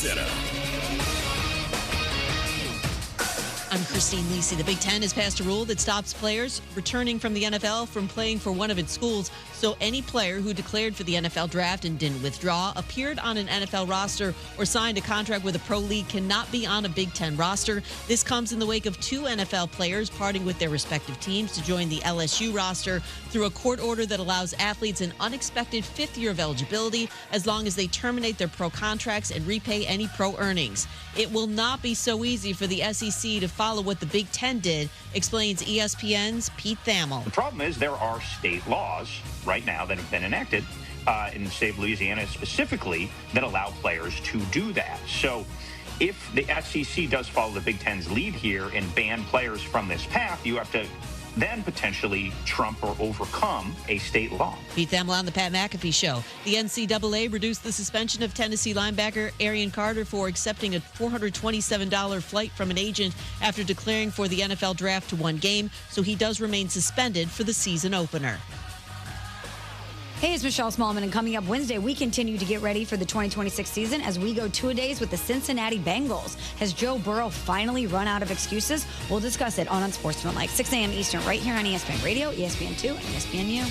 Center. I'm Christine Lisi. The Big Ten has passed a rule that stops players returning from the NFL from playing for one of its schools. So any player who declared for the NFL draft and didn't withdraw, appeared on an NFL roster, or signed a contract with a pro league cannot be on a Big Ten roster. This comes in the wake of two NFL players parting with their respective teams to join the LSU roster through a court order that allows athletes an unexpected fifth year of eligibility as long as they terminate their pro contracts and repay any pro earnings. It will not be so easy for the SEC to follow what the Big Ten did, explains ESPN's Pete Thamel. The problem is there are state laws right now that have been enacted in the state of Louisiana specifically that allow players to do that. So if the SEC does follow the Big Ten's lead here and ban players from this path, you have to then potentially trump or overcome a state law. Pete Thamel on the Pat McAfee Show. The NCAA reduced the suspension of Tennessee linebacker Arian Carter for accepting a $427 flight from an agent after declaring for the NFL draft to one game, so he does remain suspended for the season opener. Hey, it's Michelle Smallman, and coming up Wednesday, we continue to get ready for the 2026 season as we go two-a-days with the Cincinnati Bengals. Has Joe Burrow finally run out of excuses? We'll discuss it on Unsportsmanlike, 6 a.m. Eastern, right here on ESPN Radio, ESPN2, and ESPNU.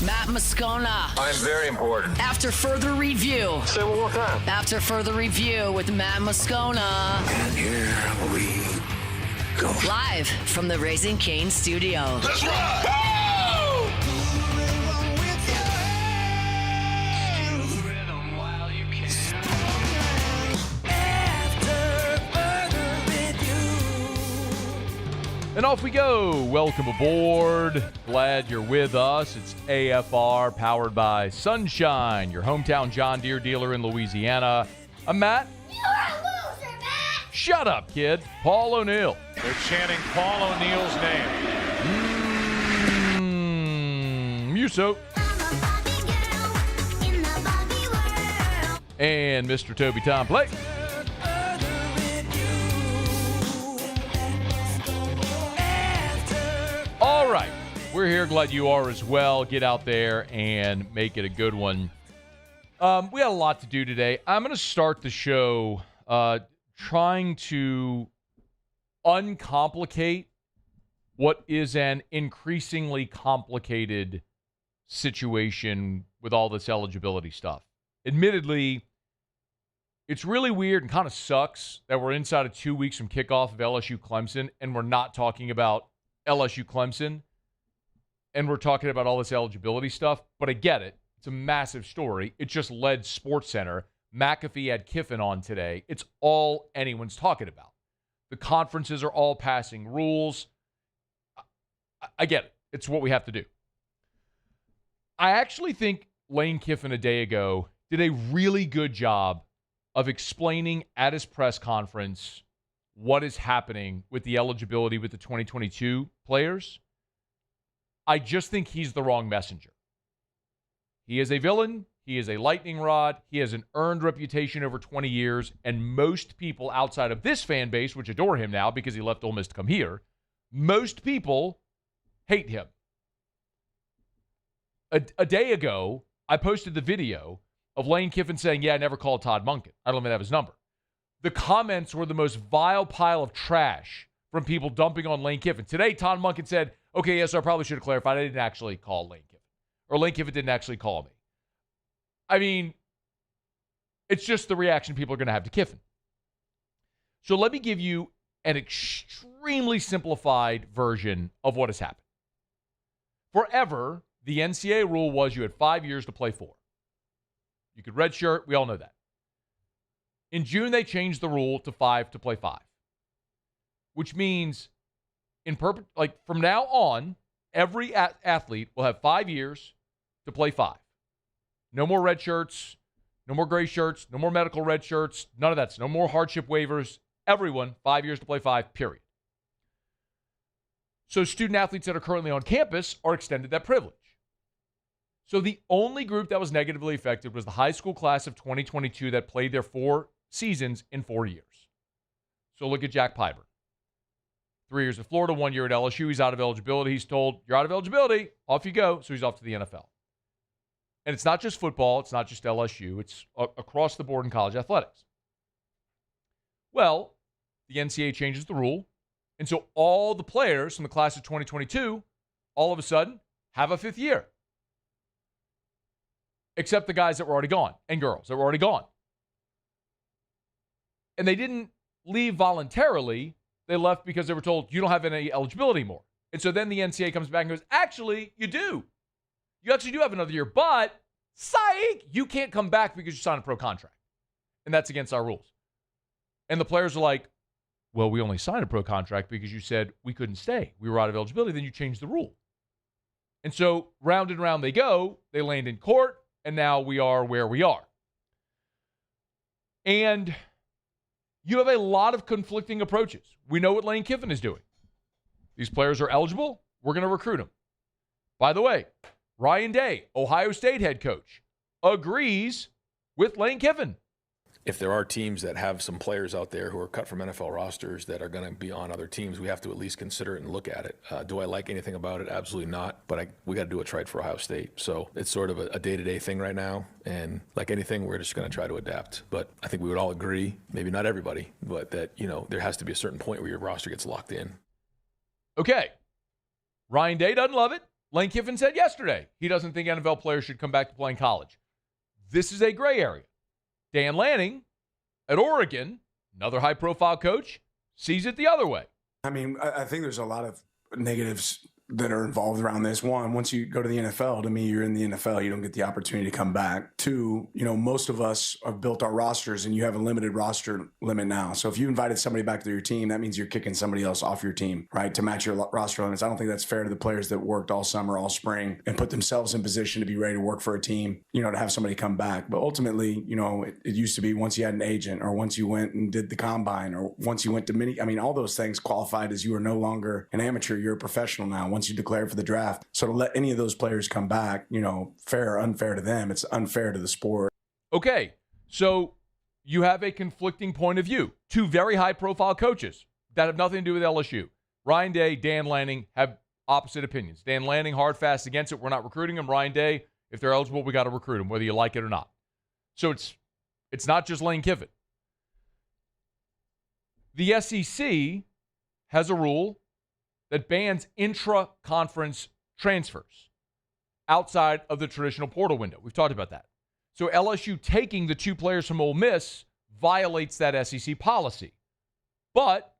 Matt Moscona. I'm very important. After further review. Say it one more time. After further review with Matt Moscona. And here we go. Live from the Raising Cane studio. Let's rock! Go! And off we go. Welcome aboard. Glad you're with us. It's AFR powered by Sunshine, your hometown John Deere dealer in Louisiana. I'm Matt. You're a loser, Matt! Shut up, kid. Paul O'Neill. They're chanting Paul O'Neill's name. Muso. And Mr. Toby Tom Blake. All right, we're here. Glad you are as well. Get out there and make it a good one. We had a lot to do today. I'm going to start the show trying to uncomplicate what is an increasingly complicated situation with all this eligibility stuff. Admittedly, it's really weird and kind of sucks that we're inside of 2 weeks from kickoff of LSU Clemson and we're not talking about LSU Clemson, and we're talking about all this eligibility stuff, but I get it. It's a massive story. It just led SportsCenter. McAfee had Kiffin on today. It's all anyone's talking about. The conferences are all passing rules. I get it. It's what we have to do. I actually think Lane Kiffin a day ago did a really good job of explaining at his press conference what is happening with the eligibility with the 2022 players. I just think he's the wrong messenger. He is a villain. He is a lightning rod. He has an earned reputation over 20 years, and most people outside of this fan base, which adore him now because he left Ole Miss to come here, most people hate him. A day ago, I posted the video of Lane Kiffin saying, yeah, I never called Todd Monken. I don't even have his number. The comments were the most vile pile of trash from people dumping on Lane Kiffin. Today, Todd Monken said, okay, yes, I probably should have clarified. I didn't actually call Lane Kiffin. Or Lane Kiffin didn't actually call me. I mean, it's just the reaction people are going to have to Kiffin. So let me give you an extremely simplified version of what has happened. Forever, the NCAA rule was you had 5 years to play 4. You could redshirt. We all know that. In June, they changed the rule to 5 to play 5, which means from now on, every athlete will have 5 years to play 5. No more red shirts, no more gray shirts, no more medical red shirts, none of that. No more hardship waivers. Everyone, 5 years to play 5, period. So student athletes that are currently on campus are extended that privilege. So the only group that was negatively affected was the high school class of 2022 that played their 4 seasons in 4 years. So look at Jack Pyburn. 3 years at Florida, 1 year at LSU. He's out of eligibility. He's told, you're out of eligibility. Off you go. So he's off to the NFL. And it's not just football. It's not just LSU. It's across the board in college athletics. Well, the NCAA changes the rule. And so all the players from the class of 2022 all of a sudden have a fifth year. Except the guys that were already gone and girls that were already gone. And they didn't leave voluntarily. They left because they were told, you don't have any eligibility more. And so then the NCAA comes back and goes, actually, you do. You actually do have another year, but psych, you can't come back because you signed a pro contract. And that's against our rules. And the players are like, well, we only signed a pro contract because you said we couldn't stay. We were out of eligibility. Then you changed the rule. And so round and round they go. They land in court, and now we are where we are. And you have a lot of conflicting approaches. We know what Lane Kiffin is doing. These players are eligible. We're going to recruit them. By the way, Ryan Day, Ohio State head coach, agrees with Lane Kiffin. If there are teams that have some players out there who are cut from NFL rosters that are going to be on other teams, we have to at least consider it and look at it. Do I like anything about it? Absolutely not. But we got to do what's right for Ohio State. So it's sort of a day-to-day thing right now. And like anything, we're just going to try to adapt. But I think we would all agree, maybe not everybody, but that, there has to be a certain point where your roster gets locked in. Okay. Ryan Day doesn't love it. Lane Kiffin said yesterday he doesn't think NFL players should come back to playing college. This is a gray area. Dan Lanning at Oregon, another high-profile coach, sees it the other way. I mean, I think there's a lot of negatives that are involved around this. One, once you go to the NFL, to me, you're in the NFL. You don't get the opportunity to come back. Two, most of us have built our rosters, and you have a limited roster limit now. So if you invited somebody back to your team, that means you're kicking somebody else off your team, right, to match your roster limits. I don't think that's fair to the players that worked all summer, all spring, and put themselves in position to be ready to work for a team, to have somebody come back. But ultimately, it used to be once you had an agent, or once you went and did the combine, or once you went to all those things qualified as you are no longer an amateur, you're a professional now once you declared for the draft. So to let any of those players come back, fair or unfair to them, it's unfair to the sport. Okay, so you have a conflicting point of view. Two very high-profile coaches that have nothing to do with LSU. Ryan Day, Dan Lanning have opposite opinions. Dan Lanning, hard, fast against it. We're not recruiting them. Ryan Day, if they're eligible, we got to recruit them, whether you like it or not. So it's not just Lane Kiffin. The SEC has a rule that bans intra-conference transfers outside of the traditional portal window. We've talked about that. So LSU taking the two players from Ole Miss violates that SEC policy. But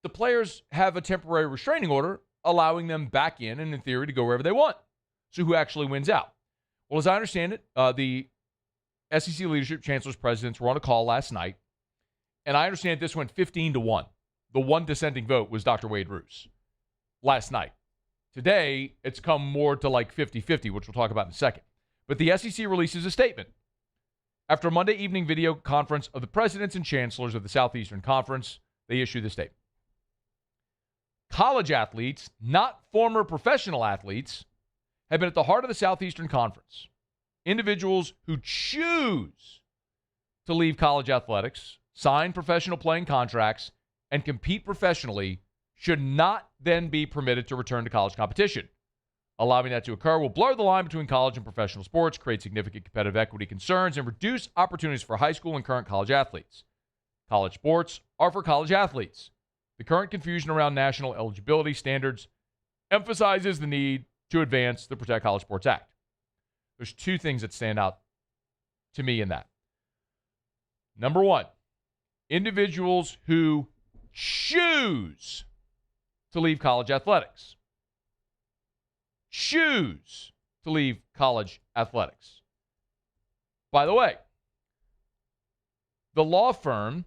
the players have a temporary restraining order allowing them back in and, in theory, to go wherever they want. So who actually wins out? Well, as I understand it, the SEC leadership, chancellors, presidents were on a call last night, and I understand this went 15-1. The one dissenting vote was Dr. Wade Roos last night. Today, it's come more to like 50-50, which we'll talk about in a second. But the SEC releases a statement. After a Monday evening video conference of the presidents and chancellors of the Southeastern Conference, they issue the statement. College athletes, not former professional athletes, have been at the heart of the Southeastern Conference. Individuals who choose to leave college athletics, sign professional playing contracts, and compete professionally should not then be permitted to return to college competition. Allowing that to occur will blur the line between college and professional sports, create significant competitive equity concerns, and reduce opportunities for high school and current college athletes. College sports are for college athletes. The current confusion around national eligibility standards emphasizes the need to advance the Protect College Sports Act. There's two things that stand out to me in that. Number one, individuals who choose to leave college athletics. Choose to leave college athletics. By the way, the law firm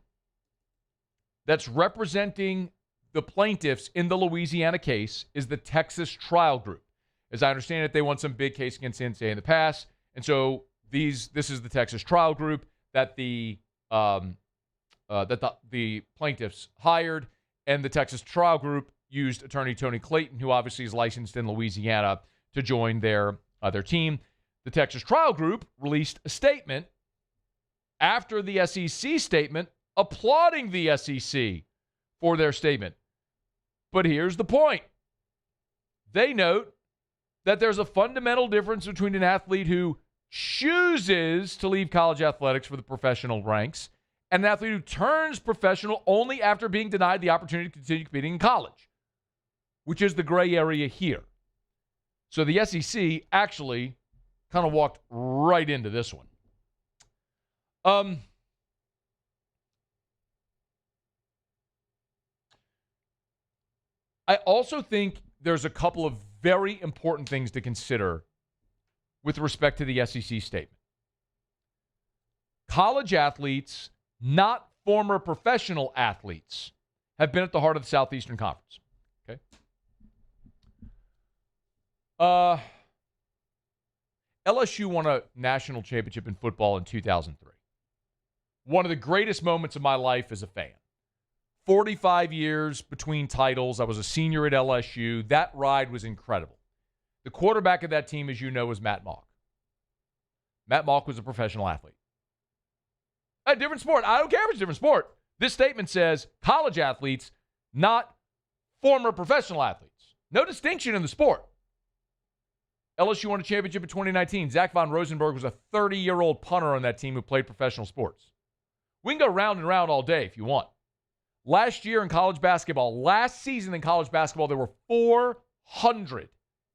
that's representing the plaintiffs in the Louisiana case is the Texas Trial Group. As I understand it, they won some big case against the NCAA in the past, and so this is the Texas Trial Group that the plaintiffs hired, and the Texas Trial Group used attorney Tony Clayton, who obviously is licensed in Louisiana, to join their team. The Texas Trial Group released a statement after the SEC statement applauding the SEC for their statement. But here's the point. They note that there's a fundamental difference between an athlete who chooses to leave college athletics for the professional ranks, and an athlete who turns professional only after being denied the opportunity to continue competing in college, which is the gray area here. So the SEC actually kind of walked right into this one. I also think there's a couple of very important things to consider with respect to the SEC statement. College athletes, not former professional athletes, have been at the heart of the Southeastern Conference. Okay. LSU won a national championship in football in 2003. One of the greatest moments of my life as a fan. 45 years between titles. I was a senior at LSU. That ride was incredible. The quarterback of that team, as you know, was Matt Mauck. Matt Mauck was a professional athlete. A different sport. I don't care if it's a different sport. This statement says college athletes, not former professional athletes. No distinction in the sport. LSU won a championship in 2019. Zach Von Rosenberg was a 30-year-old punter on that team who played professional sports. We can go round and round all day if you want. Last year in college basketball, last season in college basketball, there were 400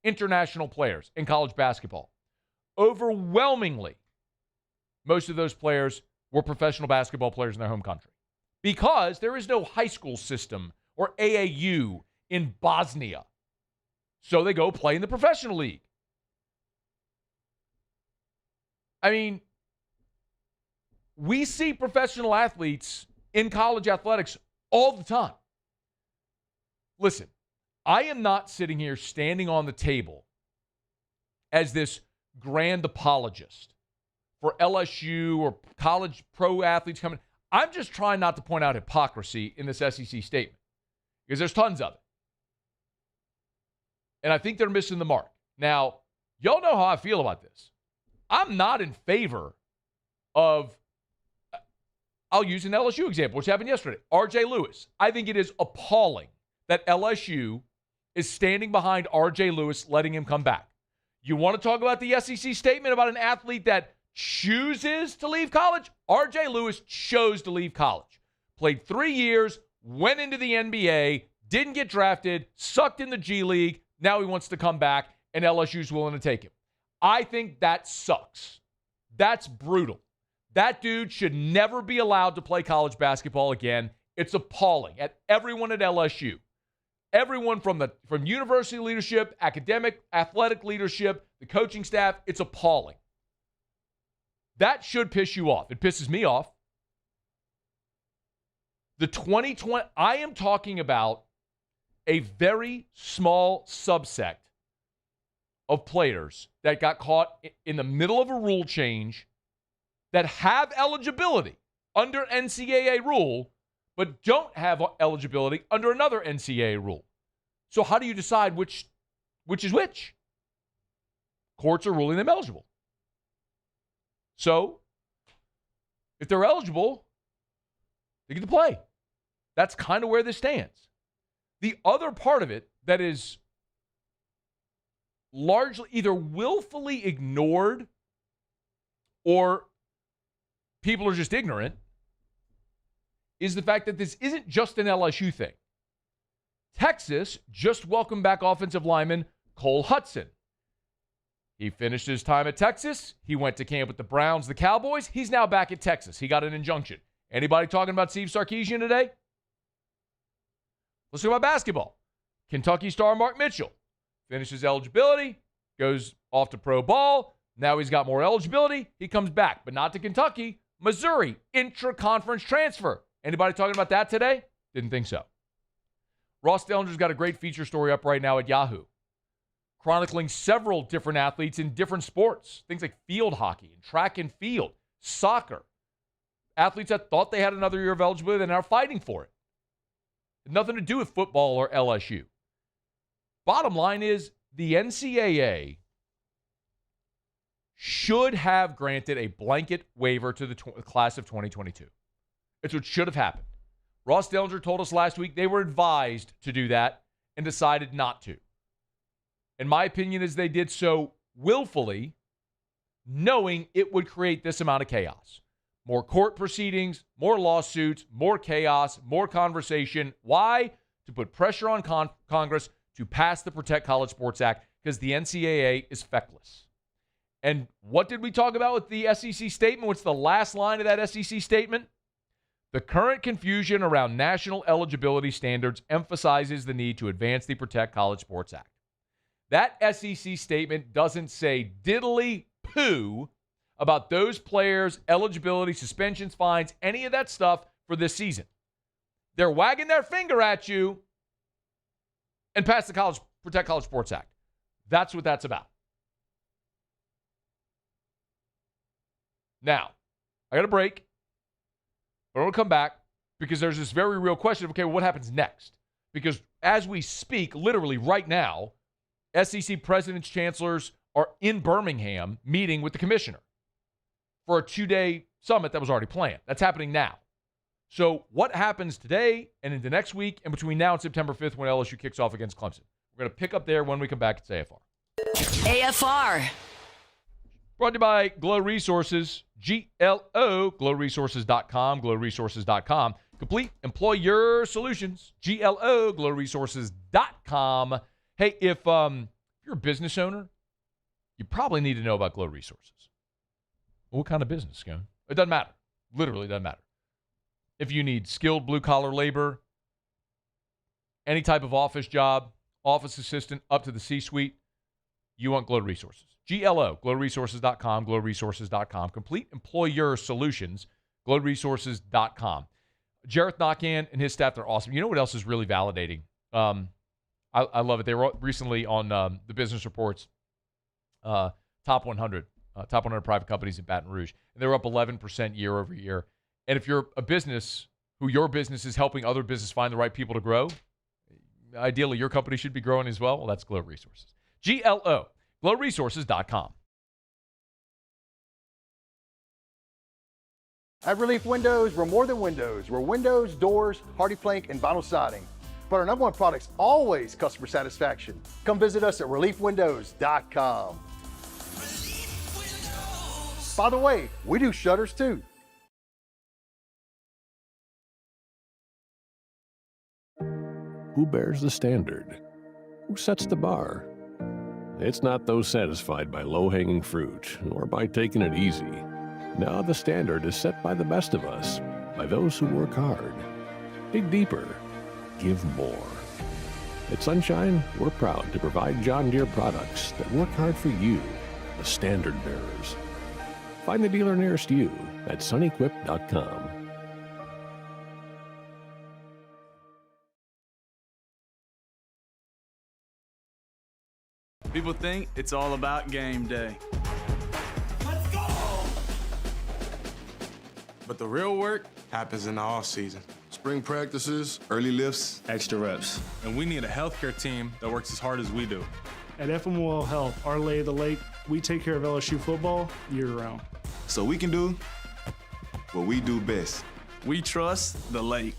international players in college basketball. Overwhelmingly, most of those players were professional basketball players in their home country because there is no high school system or AAU in Bosnia. So they go play in the professional league. I mean, we see professional athletes in college athletics all the time. Listen, I am not sitting here standing on the table as this grand apologist for LSU or college pro athletes coming. I'm just trying not to point out hypocrisy in this SEC statement because there's tons of it. And I think they're missing the mark. Now, y'all know how I feel about this. I'm not in favor of, I'll use an LSU example, which happened yesterday. R.J. Lewis. I think it is appalling that LSU is standing behind R.J. Lewis, letting him come back. You want to talk about the SEC statement about an athlete that chooses to leave college? R.J. Lewis chose to leave college. Played 3 years, went into the NBA, didn't get drafted, sucked in the G League. Now he wants to come back, and LSU's willing to take him. I think that sucks. That's brutal. That dude should never be allowed to play college basketball again. It's appalling at everyone at LSU. Everyone from university leadership, academic, athletic leadership, the coaching staff, it's appalling. That should piss you off. It pisses me off. The 2020, I am talking about a very small subset of players that got caught in the middle of a rule change that have eligibility under NCAA rule, but don't have eligibility under another NCAA rule. So how do you decide which is which? Courts are ruling them eligible. So if they're eligible, they get to play. That's kind of where this stands. The other part of it that is largely either willfully ignored or people are just ignorant is the fact that this isn't just an LSU thing. Texas just welcomed back offensive lineman Cole Hudson. He finished his time at Texas. He went to camp with the Browns, the Cowboys. He's now back at Texas. He got an injunction. Anybody talking about Steve Sarkisian today? Let's talk about basketball. Kentucky star Mark Mitchell finishes eligibility, goes off to pro ball. Now he's got more eligibility. He comes back, but not to Kentucky. Missouri, intra-conference transfer. Anybody talking about that today? Didn't think so. Ross Dellinger's got a great feature story up right now at Yahoo, chronicling several different athletes in different sports, things like field hockey and track and field, soccer. Athletes that thought they had another year of eligibility, they're now fighting for it. It had nothing to do with football or LSU. Bottom line is the NCAA should have granted a blanket waiver to the class of 2022. It's what should have happened. Ross Dellinger told us last week they were advised to do that and decided not to. And my opinion is they did so willfully knowing it would create this amount of chaos. More court proceedings, more lawsuits, more chaos, more conversation. Why? To put pressure on Congress to pass the Protect College Sports Act, because the NCAA is feckless. And what did we talk about with the SEC statement? What's the last line of that SEC statement? The current confusion around national eligibility standards emphasizes the need to advance the Protect College Sports Act. That SEC statement doesn't say diddly poo about those players' eligibility, suspensions, fines, any of that stuff for this season. They're wagging their finger at you and pass the Protect College Sports Act. That's what that's about. Now, I got a break. But we'll come back because there's this very real question of, okay, well, what happens next? Because as we speak, literally right now, SEC presidents, chancellors are in Birmingham meeting with the commissioner for a 2-day summit that was already planned. That's happening now. So what happens today and into next week and between now and September 5th when LSU kicks off against Clemson? We're going to pick up there when we come back. It's AFR. AFR. Brought to you by Glow Resources, GLO, glowresources.com, glowresources.com. Complete employer solutions, GLO, glowresources.com. Hey, if you're a business owner, you probably need to know about Glow Resources. What kind of business, Scone? It doesn't matter. Literally doesn't matter. If you need skilled blue-collar labor, any type of office job, office assistant, up to the C-suite, you want Glow Resources. GLO, glowresources.com, glowresources.com. Complete employer solutions, glowresources.com. Jareth Knockan and his staff, they're awesome. You know what else is really validating? I love it. They were recently on the Business Report's top 100 private companies in Baton Rouge. And they were up 11% year over year. And if you're a business who your business is helping other business find the right people to grow, ideally your company should be growing as well. Well, that's Glow Resources. GLO. glowresources.com. At Relief Windows, we're more than windows. We're windows, doors, hardy plank, and vinyl siding. But our number one product's always customer satisfaction. Come visit us at reliefwindows.com. By the way, we do shutters too. Who bears the standard? Who sets the bar? It's not those satisfied by low-hanging fruit or by taking it easy. Now the standard is set by the best of us, by those who work hard. Dig deeper. Give more. At Sunshine, we're proud to provide John Deere products that work hard for you, the standard bearers. Find the dealer nearest you at sunequip.com. People think it's all about game day. Let's go! But the real work happens in the off season. Spring practices, early lifts, Extra reps. And we need a healthcare team that works as hard as we do. At FMOL Health, our lay of the lake, we take care of LSU football year-round. So we can do what we do best. We trust the lake.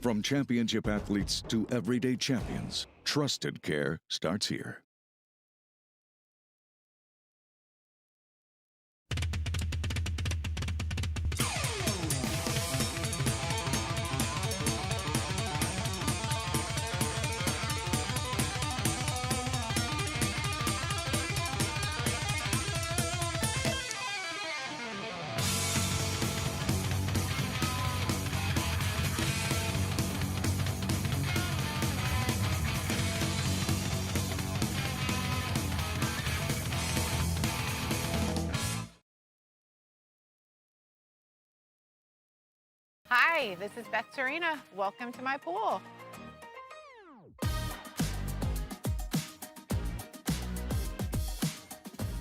From championship athletes to everyday champions, trusted care starts here. Hi, this is Beth Serena. Welcome to my pool.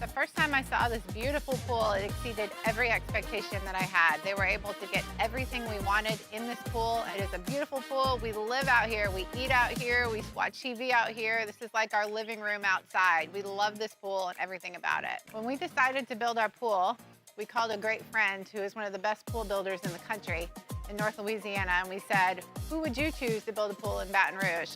The first time I saw this beautiful pool, it exceeded every expectation that I had. They were able to get everything we wanted in this pool. It is a beautiful pool. We live out here, we eat out here, we watch TV out here. This is like our living room outside. We love this pool and everything about it. When we decided to build our pool, we called a great friend who is one of the best pool builders in the country in North Louisiana, and we said, who would you choose to build a pool in Baton Rouge?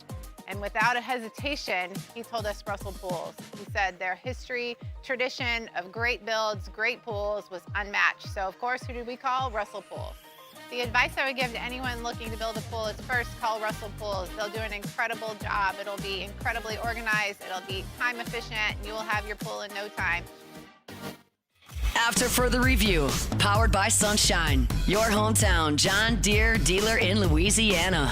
And without a hesitation, he told us Russell pools. He said their history, tradition of great builds, great pools was unmatched. So of course, who did we call? Russell Pools. The advice I would give to anyone looking to build a pool is first call Russell Pools. They'll do an incredible job. It'll be incredibly organized. It'll be time efficient. And you will have your pool in no time. After further review, powered by Sunshine, your hometown John Deere dealer in Louisiana.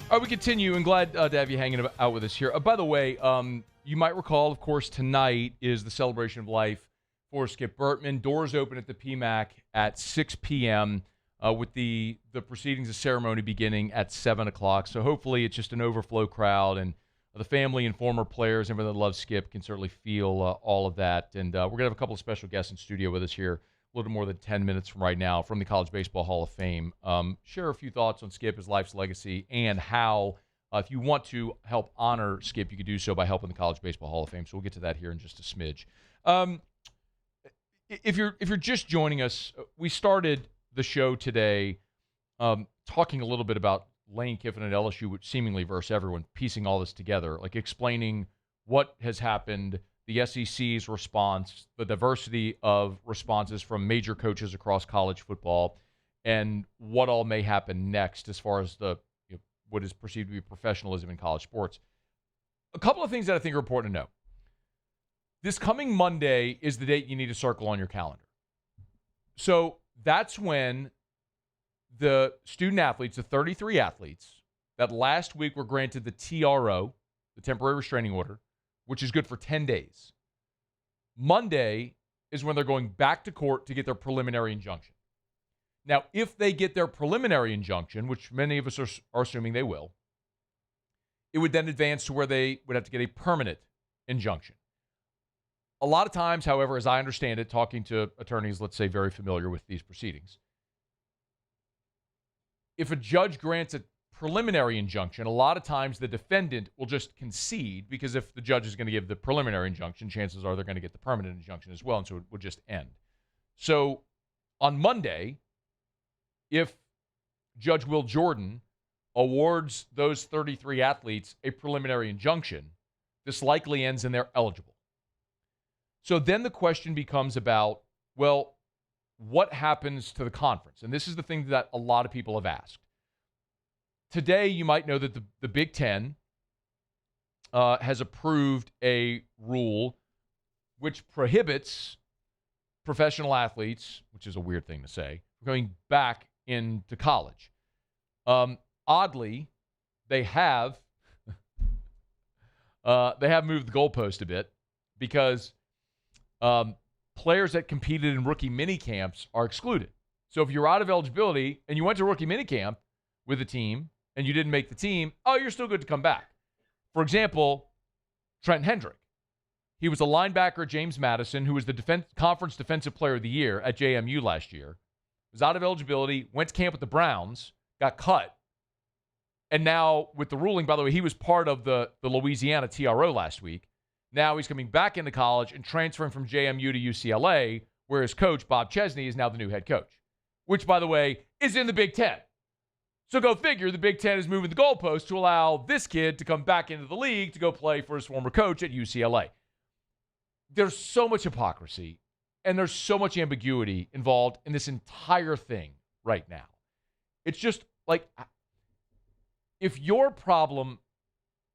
All right, we continue, and glad to have you hanging out with us here. By the way, you might recall, of course, tonight is the celebration of life for Skip Bertman. Doors open at the PMAC at 6 p.m. With the proceedings of ceremony beginning at 7 o'clock. So hopefully it's just an overflow crowd, and the family and former players, everyone that loves Skip, can certainly feel all of that. And we're going to have a couple of special guests in studio with us here a little more than 10 minutes from right now from the College Baseball Hall of Fame. Share a few thoughts on Skip, his life's legacy, and how, if you want to help honor Skip, you could do so by helping the College Baseball Hall of Fame. So we'll get to that here in just a smidge. If you're just joining us, we started the show today talking a little bit about Lane Kiffin at LSU, which seemingly versus everyone, piecing all this together, like explaining what has happened, the SEC's response, the diversity of responses from major coaches across college football, and what all may happen next as far as the what is perceived to be professionalism in college sports. A couple of things that I think are important to know. This coming Monday is the date you need to circle on your calendar. So that's when the student athletes, the 33 athletes that last week were granted the TRO, the temporary restraining order, which is good for 10 days. Monday is when they're going back to court to get their preliminary injunction. Now, if they get their preliminary injunction, which many of us are assuming they will, it would then advance to where they would have to get a permanent injunction. A lot of times, however, as I understand it, talking to attorneys, let's say, very familiar with these proceedings, if a judge grants a preliminary injunction, a lot of times the defendant will just concede, because if the judge is going to give the preliminary injunction, chances are they're going to get the permanent injunction as well, and so it would just end. So on Monday, if Judge Will Jordan awards those 33 athletes a preliminary injunction, this likely ends and they're eligible. So then the question becomes about, well, what happens to the conference? And this is the thing that a lot of people have asked. Today, you might know that the Big Ten has approved a rule which prohibits professional athletes, which is a weird thing to say, going back into college. Oddly, they have moved the goalpost a bit, because players that competed in rookie mini camps are excluded. So if you're out of eligibility and you went to rookie mini camp with a team and you didn't make the team, you're still good to come back. For example, Trent Hendrick. He was a linebacker at James Madison, who was the conference defensive player of the year at JMU last year. Was out of eligibility, went to camp with the Browns, got cut. And now with the ruling, by the way, he was part of the Louisiana TRO last week. Now he's coming back into college and transferring from JMU to UCLA, where his coach, Bob Chesney, is now the new head coach, which, by the way, is in the Big Ten. So go figure, the Big Ten is moving the goalpost to allow this kid to come back into the league to go play for his former coach at UCLA. There's so much hypocrisy, and there's so much ambiguity involved in this entire thing right now. It's just like, if your problem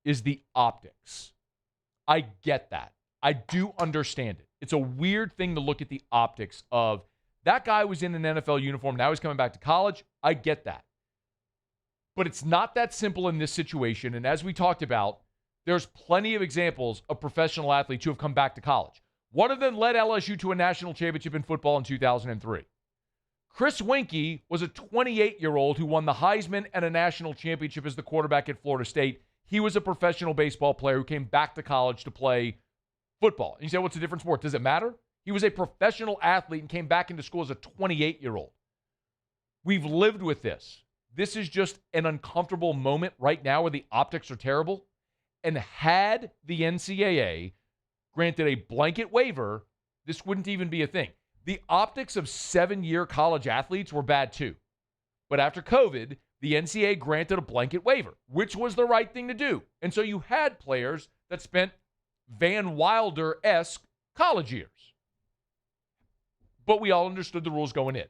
is the optics, I get that. I do understand it. It's a weird thing to look at the optics of, that guy was in an NFL uniform, now he's coming back to college. I get that. But it's not that simple in this situation. And as we talked about, there's plenty of examples of professional athletes who have come back to college. One of them led LSU to a national championship in football in 2003. Chris Winkie was a 28-year-old who won the Heisman and a national championship as the quarterback at Florida State. He was a professional baseball player who came back to college to play football. And you say, what's a different sport? Does it matter? He was a professional athlete and came back into school as a 28-year-old. We've lived with this. This is just an uncomfortable moment right now where the optics are terrible. And had the NCAA granted a blanket waiver, this wouldn't even be a thing. The optics of 7-year college athletes were bad too. But after COVID, the NCAA granted a blanket waiver, which was the right thing to do. And so you had players that spent Van Wilder-esque college years. But we all understood the rules going in.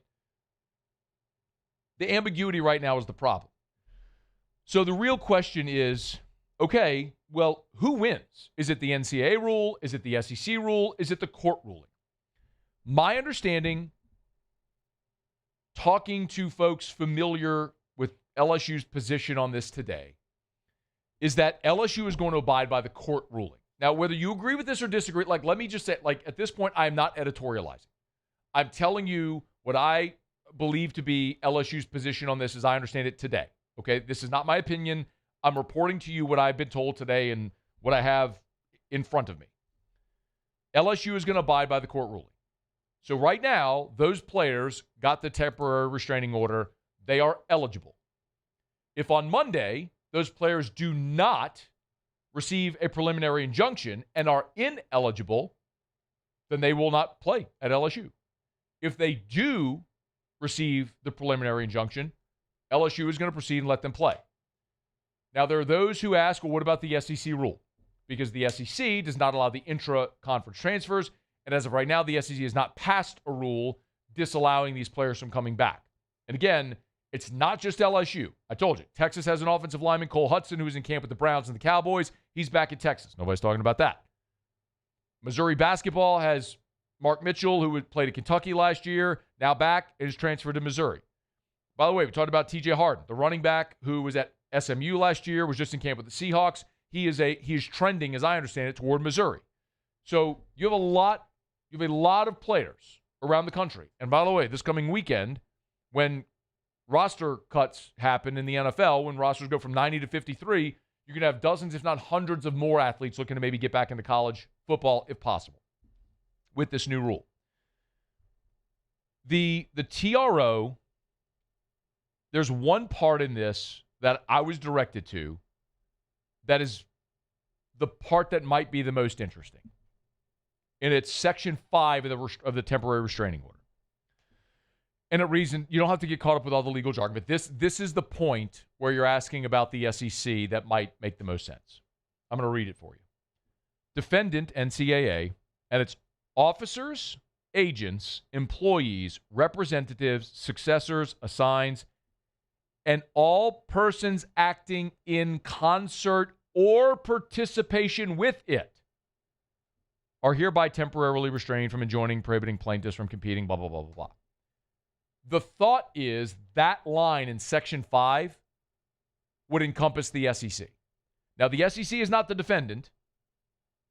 The ambiguity right now is the problem. So the real question is, okay, well, who wins? Is it the NCAA rule? Is it the SEC rule? Is it the court ruling? My understanding, talking to folks familiar with LSU's position on this today, is that LSU is going to abide by the court ruling. Now, whether you agree with this or disagree, let me just say, at this point, I am not editorializing. I'm telling you what I believe to be LSU's position on this as I understand it today. Okay, this is not my opinion. I'm reporting to you what I've been told today and what I have in front of me. LSU is going to abide by the court ruling. So right now, those players got the temporary restraining order. They are eligible. If on Monday, those players do not receive a preliminary injunction and are ineligible, then they will not play at LSU. If they do receive the preliminary injunction, LSU is going to proceed and let them play. Now, there are those who ask, well, what about the SEC rule? Because the SEC does not allow the intra-conference transfers, and as of right now, the SEC has not passed a rule disallowing these players from coming back. And again, it's not just LSU. I told you, Texas has an offensive lineman, Cole Hudson, who is in camp with the Browns and the Cowboys. He's back in Texas. Nobody's talking about that. Missouri basketball has Mark Mitchell, who played at Kentucky last year, now back and is transferred to Missouri. By the way, we talked about TJ Harden, the running back who was at SMU last year, was just in camp with the Seahawks. He is trending, as I understand it, toward Missouri. So you have a lot of players around the country. And by the way, this coming weekend, when roster cuts happen in the NFL, when rosters go from 90 to 53, you're going to have dozens, if not hundreds, of more athletes looking to maybe get back into college football if possible with this new rule. The TRO, there's one part in this that I was directed to that is the part that might be the most interesting. And it's Section 5 of the temporary restraining order. And a reason, you don't have to get caught up with all the legal jargon, but this is the point where you're asking about the SEC that might make the most sense. I'm going to read it for you. Defendant NCAA and its officers, agents, employees, representatives, successors, assigns, and all persons acting in concert or participation with it are hereby temporarily restrained from enjoining, prohibiting plaintiffs from competing, blah, blah, blah, blah, blah. The thought is that line in Section 5 would encompass the SEC. Now, the SEC is not the defendant.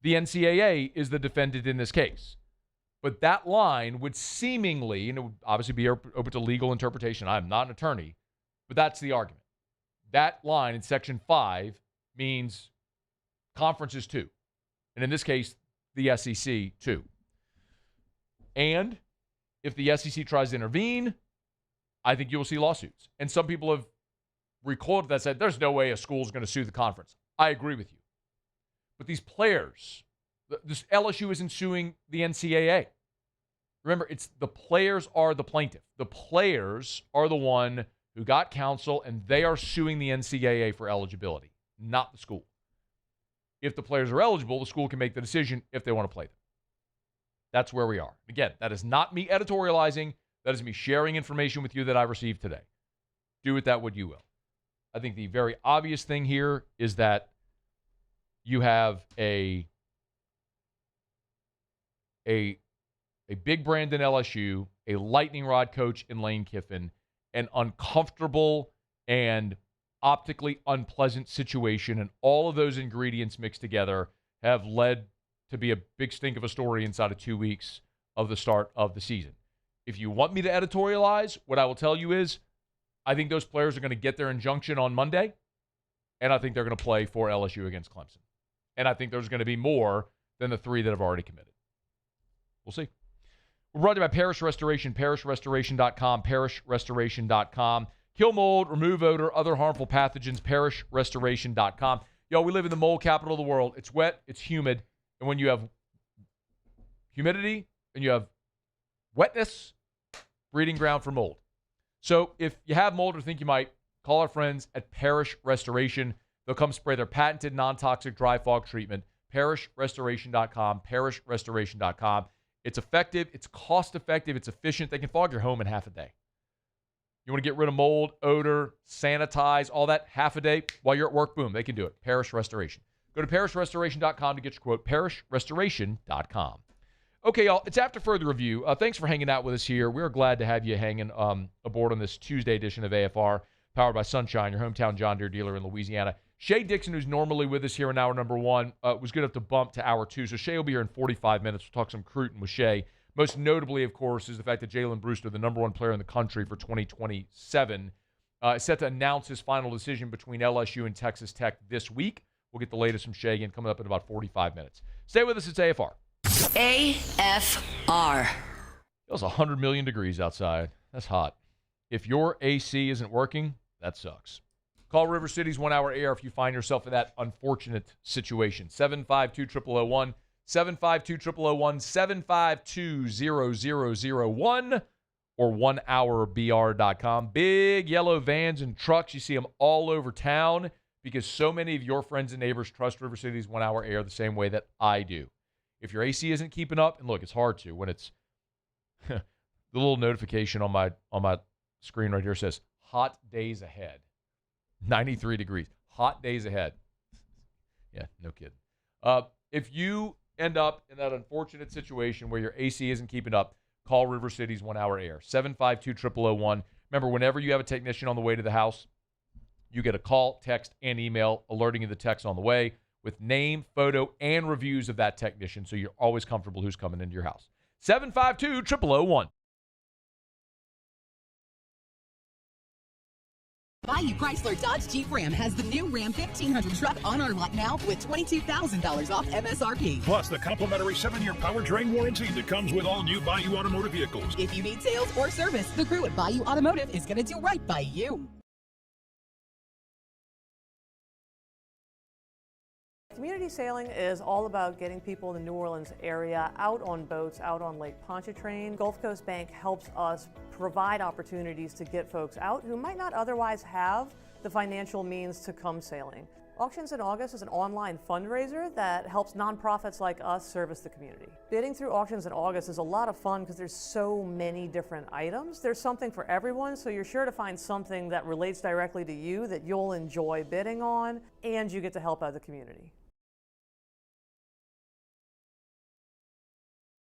The NCAA is the defendant in this case. But that line would seemingly, and it would obviously be open to legal interpretation. I'm not an attorney, but that's the argument. That line in Section 5 means conferences too. And in this case, the SEC too. And if the SEC tries to intervene, I think you will see lawsuits. And some people have recoiled that, said there's no way a school is going to sue the conference. I agree with you. But these players, this LSU isn't suing the NCAA. Remember, it's the players are the plaintiff. The players are the one who got counsel, and they are suing the NCAA for eligibility, not the school. If the players are eligible, the school can make the decision if they want to play them. That's where we are. Again, that is not me editorializing. That is me sharing information with you that I received today. Do with that what you will. I think the very obvious thing here is that you have a big brand in LSU, a lightning rod coach in Lane Kiffin, an uncomfortable and optically unpleasant situation, and all of those ingredients mixed together have led to be a big stink of a story inside of 2 weeks of the start of the season. If you want me to editorialize, what I will tell you is I think those players are going to get their injunction on Monday, and I think they're going to play for LSU against Clemson. And I think there's going to be more than the 3 that have already committed. We'll see. We're brought to you by Parish Restoration, parishrestoration.com, parishrestoration.com. Kill mold, remove odor, other harmful pathogens, parishrestoration.com. Yo, we live in the mold capital of the world. It's wet, it's humid, and when you have humidity and you have wetness, breeding ground for mold. So if you have mold or think you might, call our friends at Parish Restoration. They'll come spray their patented non-toxic dry fog treatment. ParishRestoration.com, ParishRestoration.com. It's effective, it's cost-effective, it's efficient. They can fog your home in half a day. You want to get rid of mold, odor, sanitize, all that, half a day while you're at work, boom, they can do it. Parish Restoration. Go to ParishRestoration.com to get your quote, ParishRestoration.com. Okay, y'all, it's After Further Review. Thanks for hanging out with us here. We're glad to have you hanging aboard on this Tuesday edition of AFR, powered by Sunshine, your hometown John Deere dealer in Louisiana. Shea Dixon, who's normally with us here in hour number one, was good enough to bump to hour two. So Shea will be here in 45 minutes. We'll talk some recruiting with Shea. Most notably, of course, is the fact that Jalen Brewster, the number one player in the country for 2027, is set to announce his final decision between LSU and Texas Tech this week. We'll get the latest from Shea again coming up in about 45 minutes. Stay with us. It's AFR. AFR. It was 100 million degrees outside. That's hot. If your AC isn't working, that sucks. Call River City's 1 Hour Air if you find yourself in that unfortunate situation. 752-0001, 752-0001, 752-0001, or 1hourbr.com. Big yellow vans and trucks. You see them all over town because so many of your friends and neighbors trust River City's 1 Hour Air the same way that I do. If your AC isn't keeping up, and look, it's hard to when it's the little notification on my screen right here says hot days ahead. 93 degrees. Hot days ahead. Yeah, no kidding. If you end up in that unfortunate situation where your AC isn't keeping up, call River City's 1 Hour Air. 752-0001. Remember, whenever you have a technician on the way to the house, you get a call, text, and email alerting you the text on the way with name, photo, and reviews of that technician so you're always comfortable who's coming into your house. 752-0001. Bayou Chrysler Dodge Jeep Ram has the new Ram 1500 truck on our lot now with $22,000 off MSRP. Plus the complimentary 7-year powertrain warranty that comes with all new Bayou Automotive vehicles. If you need sales or service, the crew at Bayou Automotive is going to do right by you. Community sailing is all about getting people in the New Orleans area out on boats, out on Lake Pontchartrain. Gulf Coast Bank helps us provide opportunities to get folks out who might not otherwise have the financial means to come sailing. Auctions in August is an online fundraiser that helps nonprofits like us service the community. Bidding through Auctions in August is a lot of fun because there's so many different items. There's something for everyone, so you're sure to find something that relates directly to you that you'll enjoy bidding on, and you get to help out the community.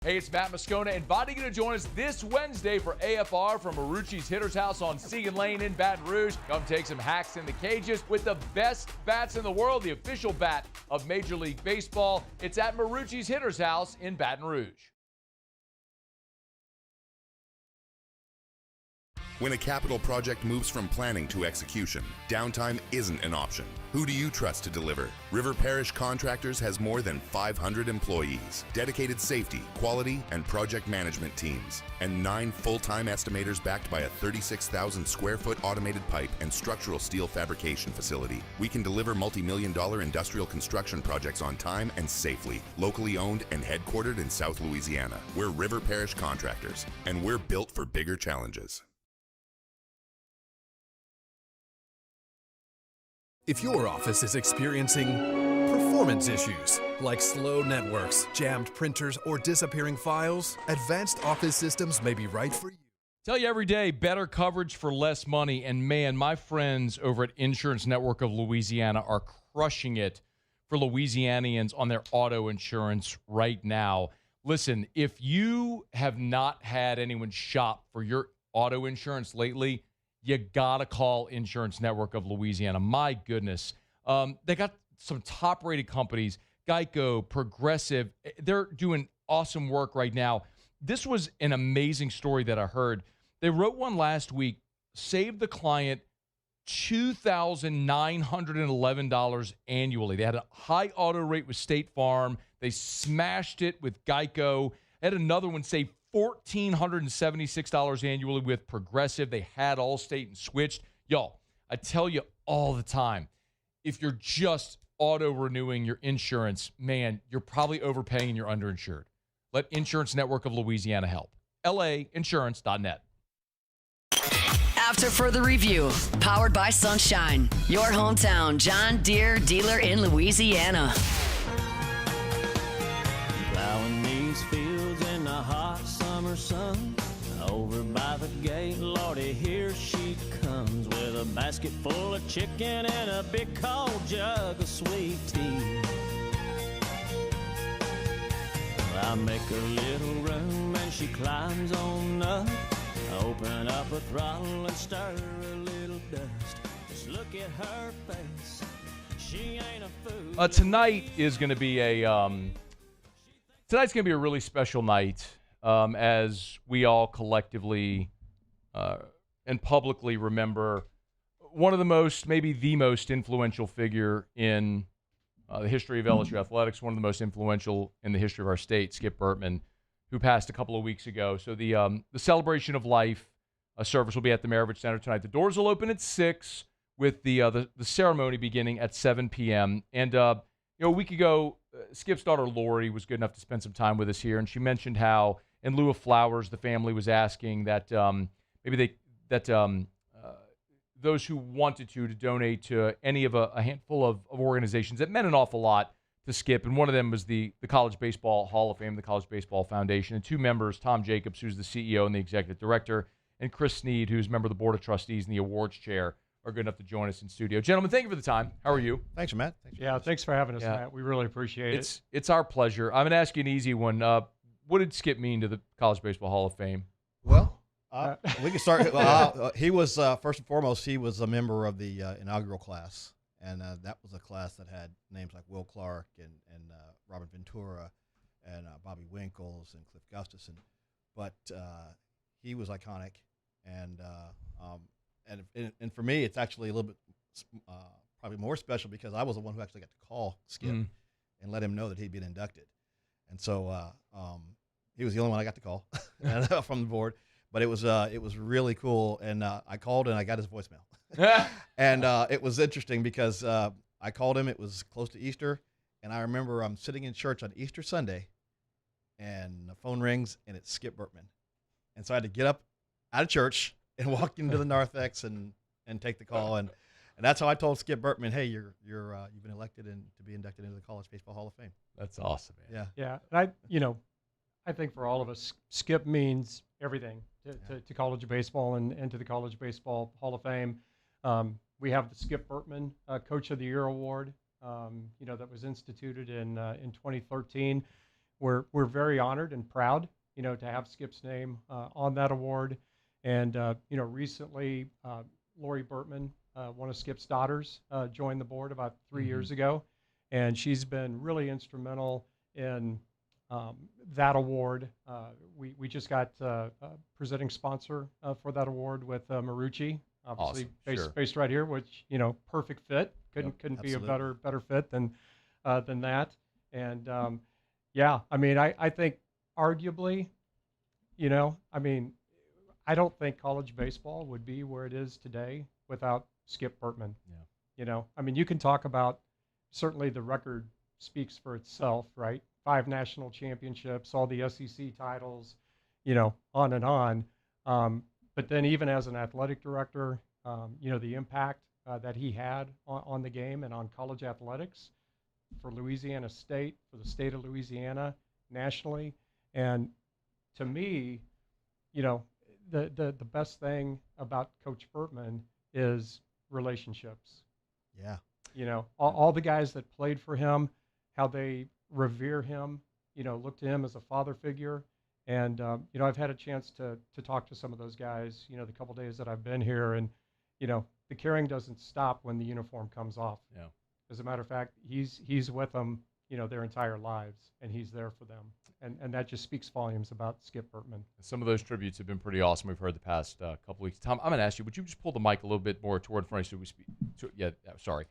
Hey, it's Matt Moscona, inviting you to join us this Wednesday for AFR from Marucci's Hitter's House on Segan Lane in Baton Rouge. Come take some hacks in the cages with the best bats in the world, the official bat of Major League Baseball. It's at Marucci's Hitter's House in Baton Rouge. When a capital project moves from planning to execution, downtime isn't an option. Who do you trust to deliver? River Parish Contractors has more than 500 employees, dedicated safety, quality, and project management teams, and 9 full-time estimators backed by a 36,000 square foot automated pipe and structural steel fabrication facility. We can deliver multi-million-dollar industrial construction projects on time and safely, locally owned and headquartered in South Louisiana. We're River Parish Contractors, and we're built for bigger challenges. If your office is experiencing performance issues like slow networks, jammed printers, or disappearing files, Advanced Office Systems may be right for you. Tell you every day, better coverage for less money. And man, my friends over at Insurance Network of Louisiana are crushing it for Louisianians on their auto insurance right now. Listen, if you have not had anyone shop for your auto insurance lately, you got to call Insurance Network of Louisiana. My goodness. They got some top-rated companies, Geico, Progressive. They're doing awesome work right now. This was an amazing story that I heard. They wrote one last week, saved the client $2,911 annually. They had a high auto rate with State Farm. They smashed it with Geico. They had another one save $1,476 annually with Progressive. They had Allstate and switched. Y'all, I tell you all the time, if you're just auto-renewing your insurance, man, you're probably overpaying and you're underinsured. Let Insurance Network of Louisiana help. lainsurance.net. After further review, powered by Sunshine, your hometown John Deere dealer in Louisiana. Plowing these fields in the hot summer sun. Over by the gate, Lordy, here she comes with a basket full of chicken and a big cold jug of sweet tea. I make a little room and she climbs on up. Open up a throttle and stir a little dust. Just look at her face. She ain't a fool. Tonight is going to be tonight's going to be a really special night as we all collectively and publicly remember one of the most, maybe the most influential figure in the history of LSU athletics, one of the most influential in the history of our state, Skip Bertman, who passed a couple of weeks ago. So the celebration of life service will be at the Maravich Center tonight. The doors will open at 6 with the ceremony beginning at 7 p.m. And, a week ago, Skip's daughter Lori was good enough to spend some time with us here, and she mentioned how in lieu of flowers, the family was asking that those who wanted to donate to any of a handful of organizations that meant an awful lot to Skip, and one of them was the College Baseball Hall of Fame, the College Baseball Foundation, and two members, Tom Jacobs, who's the CEO and the executive director, and Chris Snead, who's a member of the Board of Trustees and the awards chair, are good enough to join us in studio. Gentlemen, thank you for the time. How are you? Thanks, Matt. Thanks for having us, Matt. We really appreciate it. It's our pleasure. I'm going to ask you an easy one. What did Skip mean to the College Baseball Hall of Fame? Well, we can start. He was, first and foremost, he was a member of the inaugural class. And that was a class that had names like Will Clark and Robert Ventura and Bobby Winkles and Cliff Gustafson. But he was iconic. And for me, it's actually a little bit probably more special because I was the one who actually got to call Skip and let him know that he'd been inducted. And so he was the only one I got to call from the board. But it was really cool. And I called and I got his voicemail. And it was interesting because I called him. It was close to Easter, and I remember I'm sitting in church on Easter Sunday, and the phone rings, and it's Skip Bertman. And so I had to get up out of church and walk into the narthex and take the call, and that's how I told Skip Bertman, hey, you've been elected and to be inducted into the College Baseball Hall of Fame. That's awesome, man. Yeah. And I think for all of us, Skip means everything to college baseball and to the College Baseball Hall of Fame. We have the Skip Bertman Coach of the Year Award, that was instituted in 2013. We're very honored and proud, to have Skip's name on that award. And recently, Lori Bertman, one of Skip's daughters, joined the board about 3 years ago, and she's been really instrumental in that award. We just got a presenting sponsor for that award with Marucci. Obviously, awesome. based right here, which perfect fit. Couldn't be a better fit than that. And I think arguably, I don't think college baseball would be where it is today without Skip Bertman. Yeah. You can talk about certainly the record speaks for itself, right? 5 national championships, all the SEC titles, on and on. But then even as an athletic director, the impact that he had on the game and on college athletics for Louisiana State, for the state of Louisiana, nationally. And to me, the best thing about Coach Bertman is relationships. Yeah. All the guys that played for him, how they revere him, look to him as a father figure. And, I've had a chance to talk to some of those guys, the couple days that I've been here, and, the caring doesn't stop when the uniform comes off. Yeah. As a matter of fact, he's with them, their entire lives, and he's there for them. And that just speaks volumes about Skip Bertman. Some of those tributes have been pretty awesome. We've heard the past couple weeks. Tom, I'm going to ask you, would you just pull the mic a little bit more toward front so we speak? Sorry.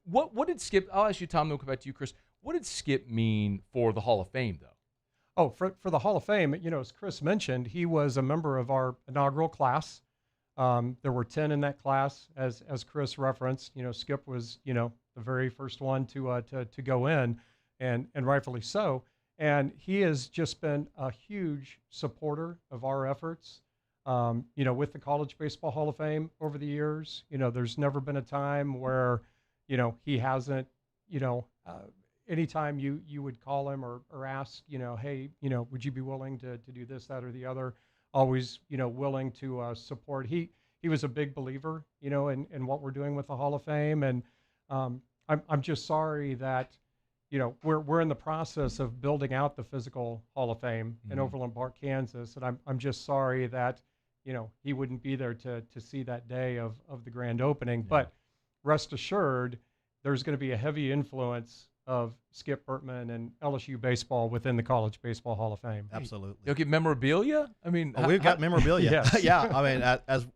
What did Skip, I'll ask you, Tom, then we'll come back to you, Chris. What did Skip mean for the Hall of Fame, though? Oh, for the Hall of Fame, as Chris mentioned, he was a member of our inaugural class. There were 10 in that class, as Chris referenced. Skip was, the very first one to go in, and rightfully so. And he has just been a huge supporter of our efforts, with the College Baseball Hall of Fame over the years. There's never been a time where, he hasn't, anytime you would call him or ask, hey, would you be willing to do this, that, or the other, always, willing to support. He was a big believer, in what we're doing with the Hall of Fame. And I'm just sorry that, we're in the process of building out the physical Hall of Fame in Overland Park, Kansas. And I'm just sorry that, he wouldn't be there to see that day of the grand opening. Yeah. But rest assured, there's going to be a heavy influence of Skip Bertman and LSU baseball within the College Baseball Hall of Fame. Absolutely. You'll get memorabilia? I mean, we've got memorabilia. Yes. Yeah. I mean,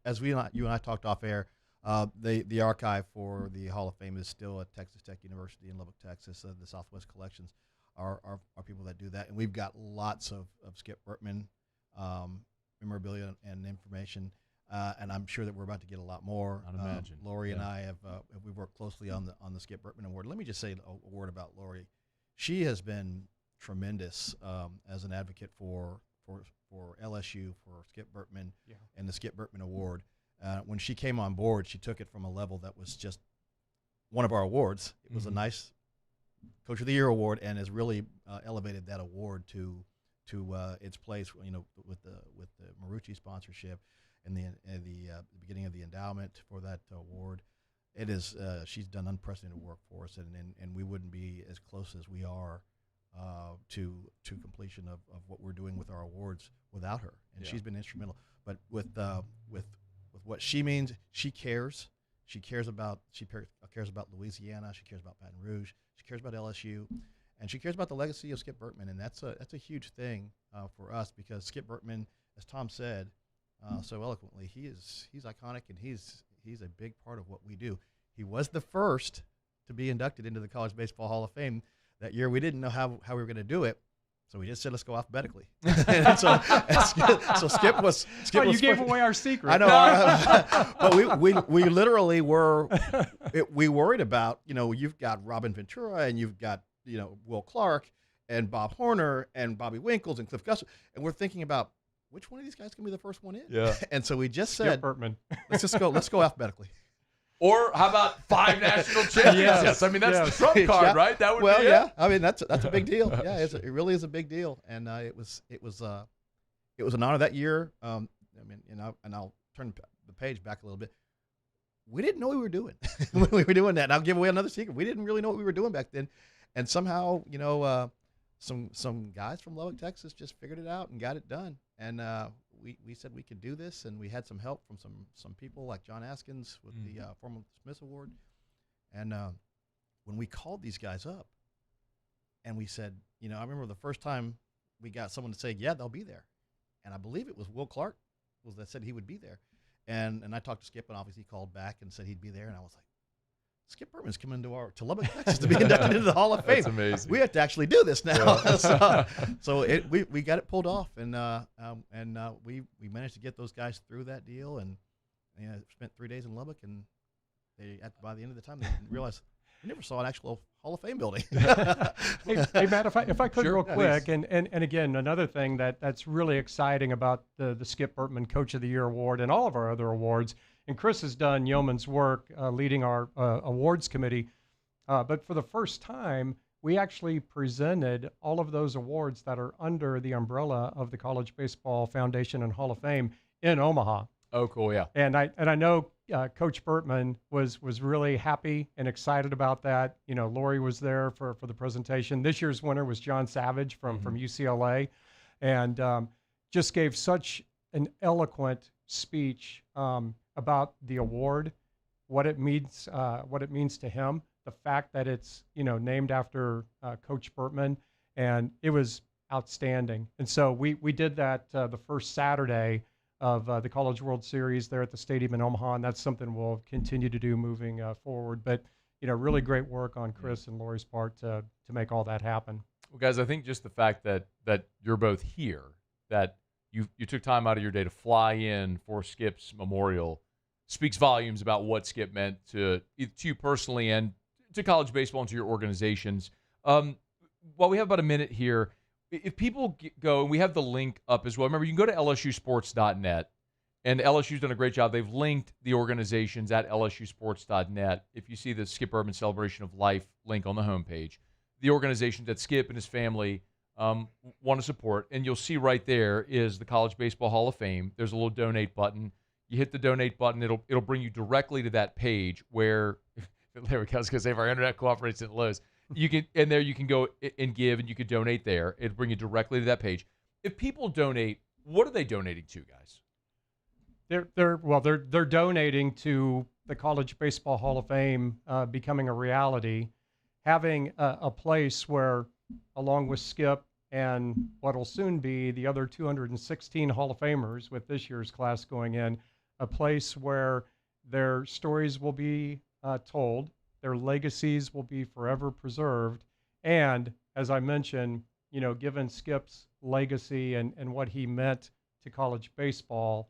as you and I talked off air, the archive for the Hall of Fame is still at Texas Tech University in Lubbock, Texas. The Southwest Collections are people that do that, and we've got lots of Skip Bertman memorabilia and information. And I'm sure that we're about to get a lot more. I'd imagine. Lori and I have we worked closely on the Skip Bertman Award. Let me just say a word about Lori. She has been tremendous as an advocate for LSU, for Skip Bertman, and the Skip Bertman Award. When she came on board, she took it from a level that was just one of our awards. It was a nice Coach of the Year award, and has really elevated that award to its place. With the Marucci sponsorship. And the beginning of the endowment for that award, it is she's done unprecedented work for us, and we wouldn't be as close as we are to completion of what we're doing with our awards without her. And she's been instrumental. But with what she means, she cares. She cares about Louisiana. She cares about Baton Rouge. She cares about LSU, and she cares about the legacy of Skip Bertman. And that's a huge thing for us, because Skip Bertman, as Tom said so eloquently, he's iconic, and he's a big part of what we do. He was the first to be inducted into the College Baseball Hall of Fame that year. We didn't know how we were going to do it, so we just said, let's go alphabetically. so Skip was. You gave away our secret. I know, but we literally were. We worried about, you've got Robin Ventura, and you've got Will Clark and Bob Horner and Bobby Winkles and Cliff Gus, and we're thinking about, which one of these guys can be the first one in? Yeah. And so we just said, Bertman. let's go alphabetically. Or how about 5 national championships? Yes. I mean, that's the trump card, right? That would be it. I mean, that's a big deal. Yeah, it really is a big deal. And it was an honor that year. And I'll turn the page back a little bit. We didn't know what we were doing when we were doing that. And I'll give away another secret. We didn't really know what we were doing back then. And somehow, some guys from Lubbock, Texas just figured it out and got it done. And we said we could do this, and we had some help from some people like John Askins with the former Smith Award. And when we called these guys up, and we said, I remember the first time we got someone to say, yeah, they'll be there. And I believe it was Will Clark that said he would be there. And I talked to Skip, and obviously he called back and said he'd be there. And I was like, Skip Bertman's coming to Lubbock, Texas to be inducted into the Hall of Fame. That's amazing. We have to actually do this now. So we got it pulled off, and we managed to get those guys through that deal, and spent 3 days in Lubbock, and by the end of the time they realized we never saw an actual Hall of Fame building. hey Matt, if I could Sure, real quick, please. and again, another thing that's really exciting about the Skip Bertman Coach of the Year award and all of our other awards. And Chris has done yeoman's work leading our awards committee. But for the first time, we actually presented all of those awards that are under the umbrella of the College Baseball Foundation and Hall of Fame in Omaha. Oh, cool, yeah. And I know Coach Bertman was really happy and excited about that. Lori was there for the presentation. This year's winner was John Savage from UCLA, and just gave such an eloquent speech about the award, what it means to him, the fact that it's named after Coach Bertman, and it was outstanding. And so we did that the first Saturday of the College World Series there at the stadium in Omaha, and that's something we'll continue to do moving forward. But really great work on Chris and Lori's part to make all that happen. Well, guys, I think just the fact that you're both here, that you took time out of your day to fly in for Skip's memorial, speaks volumes about what Skip meant to you personally and to college baseball and to your organizations. While we have about a minute here, if people go, and we have the link up as well. Remember, you can go to lsusports.net, and LSU's done a great job. They've linked the organizations at lsusports.net. If you see the Skip Urban Celebration of Life link on the homepage, the organizations that Skip and his family want to support, and you'll see right there is the College Baseball Hall of Fame. There's a little donate button. You hit the donate button, it'll bring you directly to that page where, there we go, I was going to say if our internet cooperates at Lowe's, you can go and give, and you can donate there. It'll bring you directly to that page. If people donate, what are they donating to, guys? They're donating to the College Baseball Hall of Fame becoming a reality, having a place where, along with Skip and what will soon be the other 216 Hall of Famers with this year's class going in, a place where their stories will be told, their legacies will be forever preserved, and as I mentioned, given Skip's legacy and what he meant to college baseball,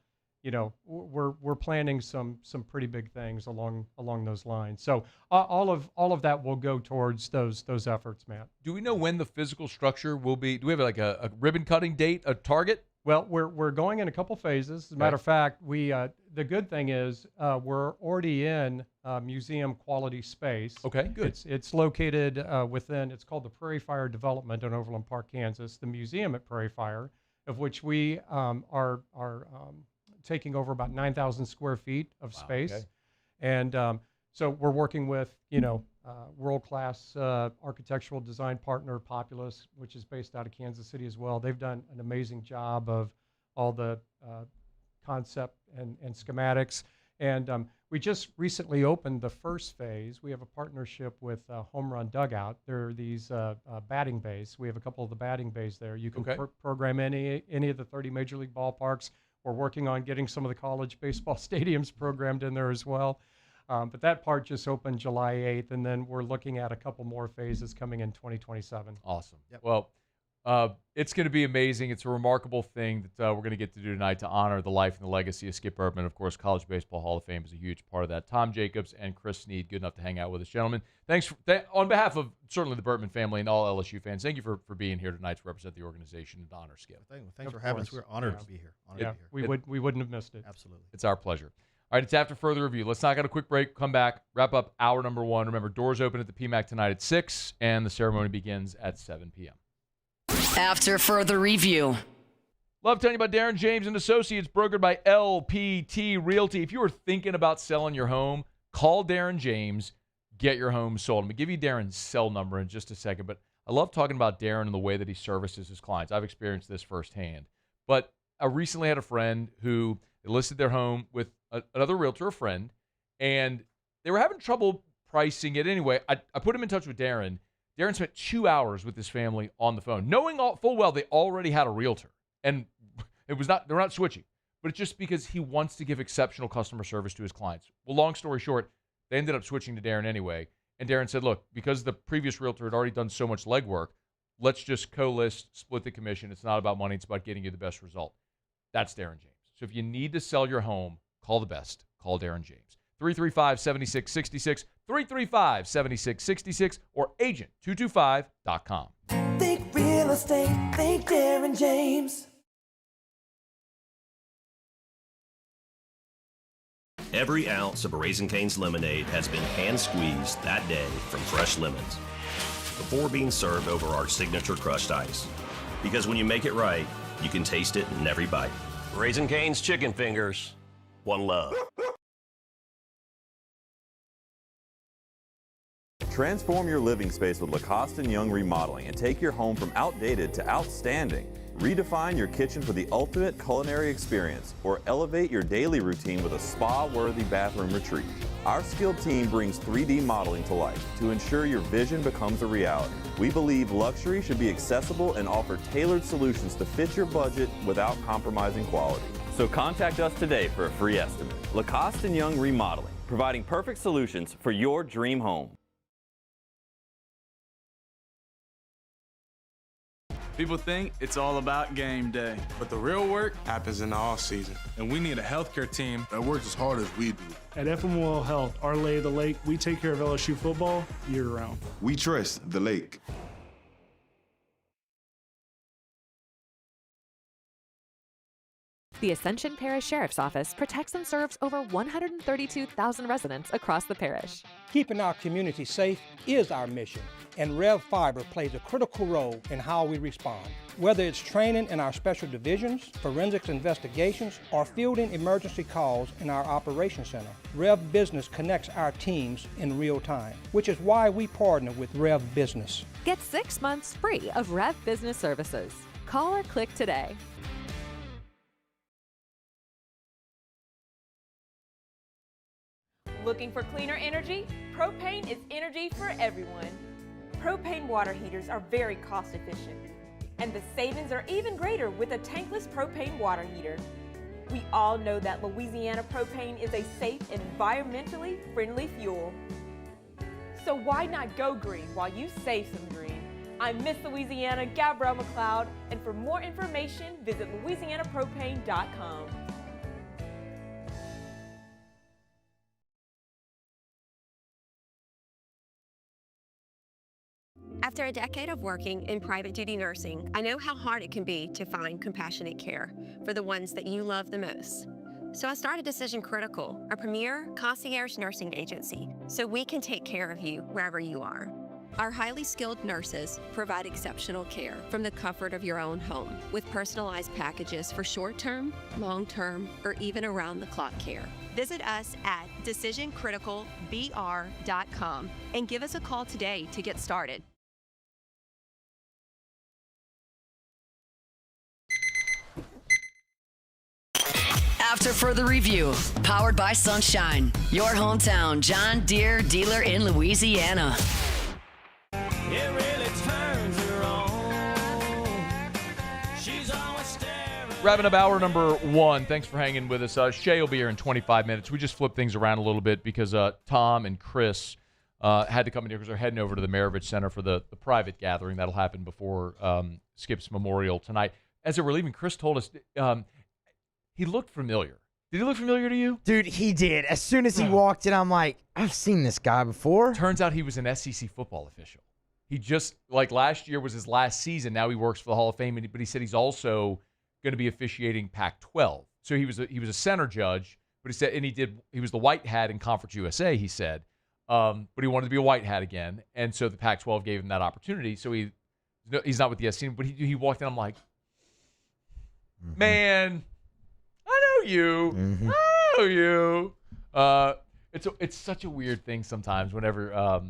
we're planning some pretty big things along those lines. So all of that will go towards those efforts, Matt. Do we know when the physical structure will be? Do we have like a ribbon cutting date, a target? Well, we're going in a couple phases. As a matter of fact, the good thing is we're already in museum quality space. Okay, good. It's located within. It's called the Prairie Fire Development in Overland Park, Kansas. The museum at Prairie Fire, of which we are taking over about 9,000 square feet of space. Okay. And so we're working with, world-class architectural design partner, Populous, which is based out of Kansas City as well. They've done an amazing job of all the concept and schematics. And we just recently opened the first phase. We have a partnership with Home Run Dugout. There are these batting bays. We have a couple of the batting bays there. You can program any of the 30 Major League ballparks. We're working on getting some of the college baseball stadiums programmed in there as well. But that part just opened July 8th, and then we're looking at a couple more phases coming in 2027. Awesome. Yep. Well, it's going to be amazing. It's a remarkable thing that we're going to get to do tonight to honor the life and the legacy of Skip Urban. Of course, College Baseball Hall of Fame is a huge part of that. Tom Jacobs and Chris Snead, good enough to hang out with us. Gentlemen, thanks on behalf of certainly the Bertman family and all LSU fans, thank you for being here tonight to represent the organization and to honor Skip. Thanks for having us. We're honored to be here. We wouldn't have missed it. Absolutely. It's our pleasure. All right, it's After Further Review. Let's knock out a quick break, come back, wrap up hour number 1. Remember, doors open at the PMAC tonight at 6, and the ceremony begins at 7 p.m. After Further Review. Love telling you about Darren James and Associates, brokered by LPT Realty. If you are thinking about selling your home, call Darren James, get your home sold. I'm going to give you Darren's cell number in just a second, but I love talking about Darren and the way that he services his clients. I've experienced this firsthand. But I recently had a friend who listed their home with another realtor, a friend, and they were having trouble pricing it anyway. I put him in touch with Darren. Darren spent 2 hours with his family on the phone, knowing full well they already had a realtor. And they're not switching. But it's just because he wants to give exceptional customer service to his clients. Well, long story short, they ended up switching to Darren anyway. And Darren said, look, because the previous realtor had already done so much legwork, let's just co-list, split the commission. It's not about money. It's about getting you the best result. That's Darren James. So if you need to sell your home, call the best. Call Darren James. 335-7666, 335-7666, or agent225.com. Think real estate, think Darren James. Every ounce of Raising Cane's lemonade has been hand-squeezed that day from fresh lemons before being served over our signature crushed ice. Because when you make it right, you can taste it in every bite. Raising Cane's Chicken Fingers. One love. Transform your living space with Lacoste & Young Remodeling and take your home from outdated to outstanding. Redefine your kitchen for the ultimate culinary experience, or elevate your daily routine with a spa-worthy bathroom retreat. Our skilled team brings 3D modeling to life to ensure your vision becomes a reality. We believe luxury should be accessible and offer tailored solutions to fit your budget without compromising quality. So contact us today for a free estimate. Lacoste & Young Remodeling, providing perfect solutions for your dream home. People think it's all about game day, but the real work happens in the off season. And we need a healthcare team that works as hard as we do. At FML Health, our Lay of the Lake, we take care of LSU football year-round. We trust the lake. The Ascension Parish Sheriff's Office protects and serves over 132,000 residents across the parish. Keeping our community safe is our mission, and Rev Fiber plays a critical role in how we respond. Whether it's training in our special divisions, forensics investigations, or fielding emergency calls in our operations center, Rev Business connects our teams in real time, which is why we partner with Rev Business. Get 6 months free of Rev Business Services. Call or click today. Looking for cleaner energy? Propane is energy for everyone. Propane water heaters are very cost efficient, and the savings are even greater with a tankless propane water heater. We all know that Louisiana propane is a safe and environmentally friendly fuel. So why not go green while you save some green? I'm Miss Louisiana, Gabrielle McLeod, and for more information, visit louisianapropane.com. After a decade of working in private duty nursing, I know how hard it can be to find compassionate care for the ones that you love the most. So I started Decision Critical, a premier concierge nursing agency, so we can take care of you wherever you are. Our highly skilled nurses provide exceptional care from the comfort of your own home with personalized packages for short-term, long-term, or even around-the-clock care. Visit us at decisioncriticalbr.com and give us a call today to get started. After further review, powered by Sunshine, your hometown John Deere dealer in Louisiana. It really turns her on. She's always staring. Wrapping up hour number 1. Thanks for hanging with us. Shea will be here in 25 minutes. We just flipped things around a little bit because Tom and Chris had to come in here because they're heading over to the Maravich Center for the private gathering. That'll happen before Skip's memorial tonight. As they were leaving, Chris told us he looked familiar. Did he look familiar to you? Dude, he did. As soon as he walked in, I'm like, I've seen this guy before. Turns out he was an SEC football official. He just, like last year was his last season. Now he works for the Hall of Fame, but he said he's also going to be officiating Pac-12. So he was a center judge, but he said, and he was the white hat in Conference USA, he said, but he wanted to be a white hat again. And so the Pac-12 gave him that opportunity. So he's not with the SEC, but he walked in, I'm like, man, I know you. I know you. It's such a weird thing sometimes whenever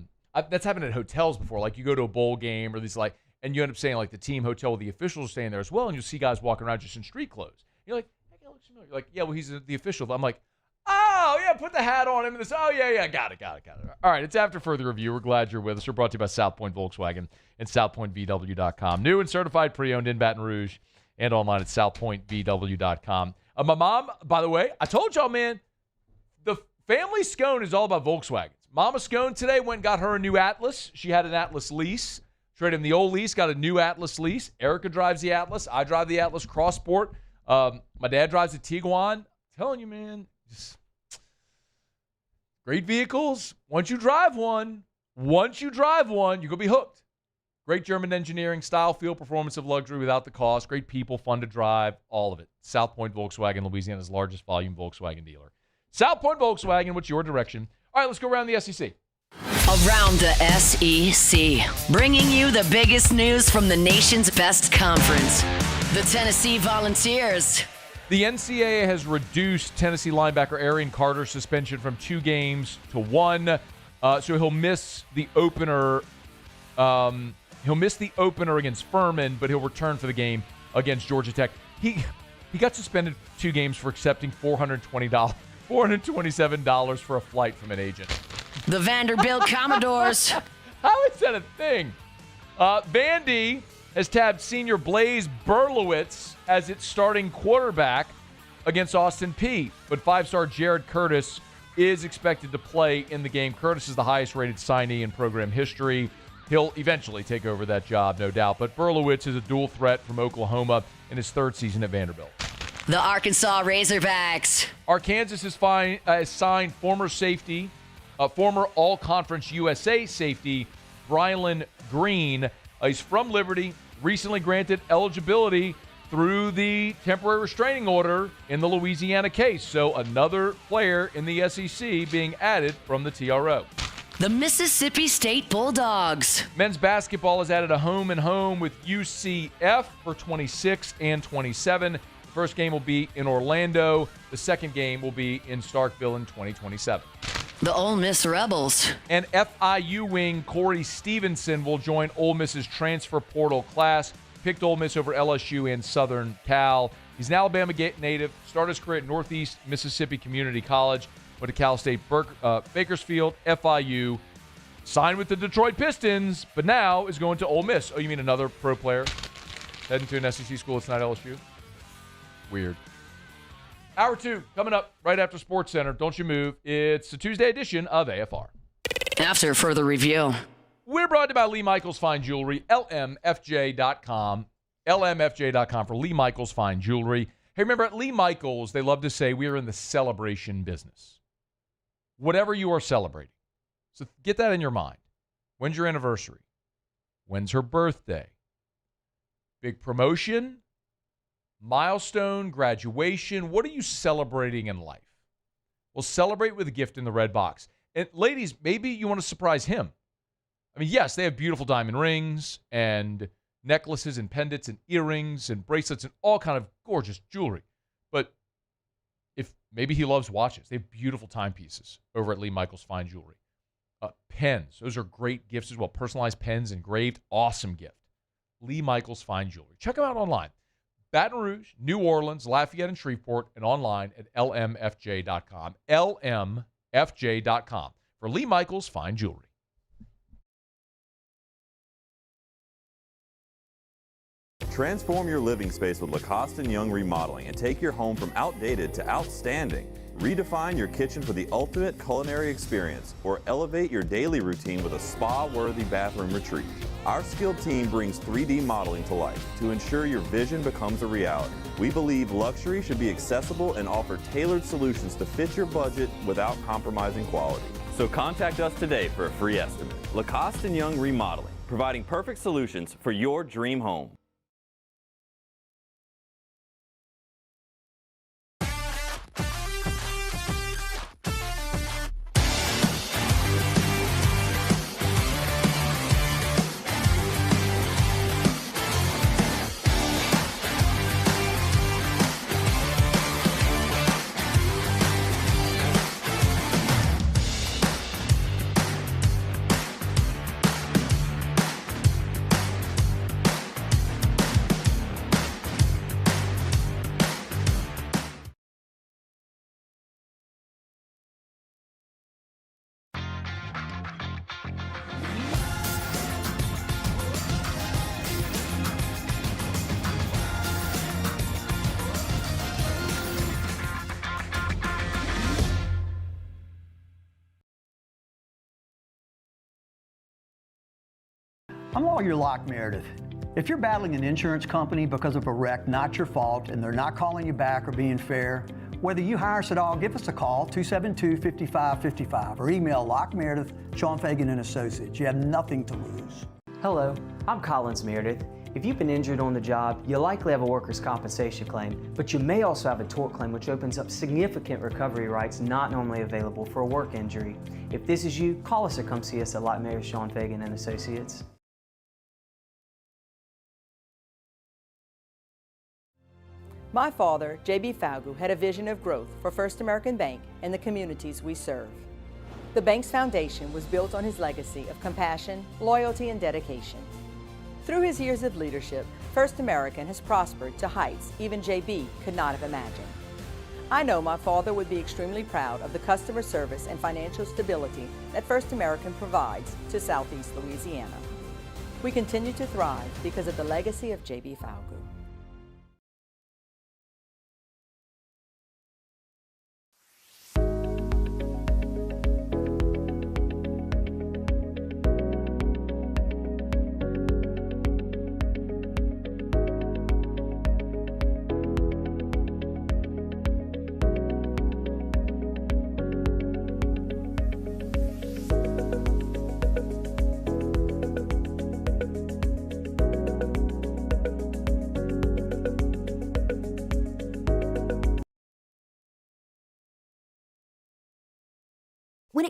that's happened at hotels before. Like you go to a bowl game or these and you end up saying like the team hotel, the officials are staying there as well, and you'll see guys walking around just in street clothes. You're like, that guy looks familiar. You're like, yeah, well, he's the official. I'm like, oh yeah, put the hat on him. Oh yeah, got it. All right, it's after further review. We're glad you're with us. We're brought to you by South Point Volkswagen and SouthPointVW.com. New and certified pre-owned in Baton Rouge and online at SouthPointVW.com. My mom, by the way, I told y'all, man, the family Scone is all about Volkswagens. Mama Scone today went and got her a new Atlas. She had an Atlas lease. Traded in the old lease, got a new Atlas lease. Erica drives the Atlas. I drive the Atlas Cross Sport. My dad drives the Tiguan. I'm telling you, man, just great vehicles. Once you drive one, you're going to be hooked. Great German engineering, style, feel, performance of luxury without the cost. Great people, fun to drive, all of it. South Point Volkswagen, Louisiana's largest volume Volkswagen dealer. South Point Volkswagen, what's your direction? All right, let's go around the SEC. Around the SEC, bringing you the biggest news from the nation's best conference, the Tennessee Volunteers. The NCAA has reduced Tennessee linebacker Arian Carter's suspension from 2 games to 1. So he'll miss the opener. He'll miss the opener against Furman, but he'll return for the game against Georgia Tech. He got suspended 2 games for accepting $427 for a flight from an agent. The Vanderbilt Commodores. How is that a thing? Vandy has tabbed senior Blaze Berlowitz as its starting quarterback against Austin Peay. But 5-star Jared Curtis is expected to play in the game. Curtis is the highest-rated signee in program history. He'll eventually take over that job, no doubt. But Berlowitz is a dual threat from Oklahoma in his 3rd season at Vanderbilt. The Arkansas Razorbacks. Arkansas has signed former All-Conference USA safety Brylan Green. He's from Liberty, recently granted eligibility through the temporary restraining order in the Louisiana case. So another player in the SEC being added from the TRO. The Mississippi State Bulldogs. Men's basketball has added a home and home with UCF for 26 and 27. The first game will be in Orlando. The second game will be in Starkville in 2027. The Ole Miss Rebels. And FIU wing Corey Stevenson will join Ole Miss's transfer portal class. Picked Ole Miss over LSU and Southern Cal. He's an Alabama native. Started his career at Northeast Mississippi Community College. Went to Cal State Bakersfield, FIU. Signed with the Detroit Pistons, but now is going to Ole Miss. Oh, you mean another pro player heading to an SEC school that's not LSU? Weird. Hour 2 coming up right after SportsCenter. Don't you move. It's the Tuesday edition of AFR. After further review. We're brought to you by Lee Michaels Fine Jewelry, LMFJ.com. LMFJ.com for Lee Michaels Fine Jewelry. Hey, remember at Lee Michaels, they love to say we are in the celebration business. Whatever you are celebrating. So get that in your mind. When's your anniversary? When's her birthday? Big promotion? Milestone? Graduation? What are you celebrating in life? Well, celebrate with a gift in the red box. And ladies, maybe you want to surprise him. I mean, yes, they have beautiful diamond rings and necklaces and pendants and earrings and bracelets and all kind of gorgeous jewelry. But if maybe he loves watches, they have beautiful timepieces over at Lee Michaels Fine Jewelry. Pens, those are great gifts as well. Personalized pens, engraved, awesome gift. Lee Michaels Fine Jewelry. Check them out online. Baton Rouge, New Orleans, Lafayette, and Shreveport, and online at lmfj.com. lmfj.com for Lee Michaels Fine Jewelry. Transform your living space with Lacoste & Young Remodeling and take your home from outdated to outstanding. Redefine your kitchen for the ultimate culinary experience or elevate your daily routine with a spa-worthy bathroom retreat. Our skilled team brings 3D modeling to life to ensure your vision becomes a reality. We believe luxury should be accessible and offer tailored solutions to fit your budget without compromising quality. So contact us today for a free estimate. Lacoste & Young Remodeling, providing perfect solutions for your dream home. I'm Lawyer Locke Meredith. If you're battling an insurance company because of a wreck not your fault and they're not calling you back or being fair, whether you hire us at all, give us a call, 272-5555, or email Locke Meredith, Sean Fagan and Associates. You have nothing to lose. Hello, I'm Collins Meredith. If you've been injured on the job, you likely have a workers' compensation claim, but you may also have a tort claim which opens up significant recovery rights not normally available for a work injury. If this is you, call us or come see us at Locke Meredith, Sean Fagan and Associates. My father, J.B. Falgu, had a vision of growth for First American Bank and the communities we serve. The bank's foundation was built on his legacy of compassion, loyalty, and dedication. Through his years of leadership, First American has prospered to heights even J.B. could not have imagined. I know my father would be extremely proud of the customer service and financial stability that First American provides to Southeast Louisiana. We continue to thrive because of the legacy of J.B. Falgu.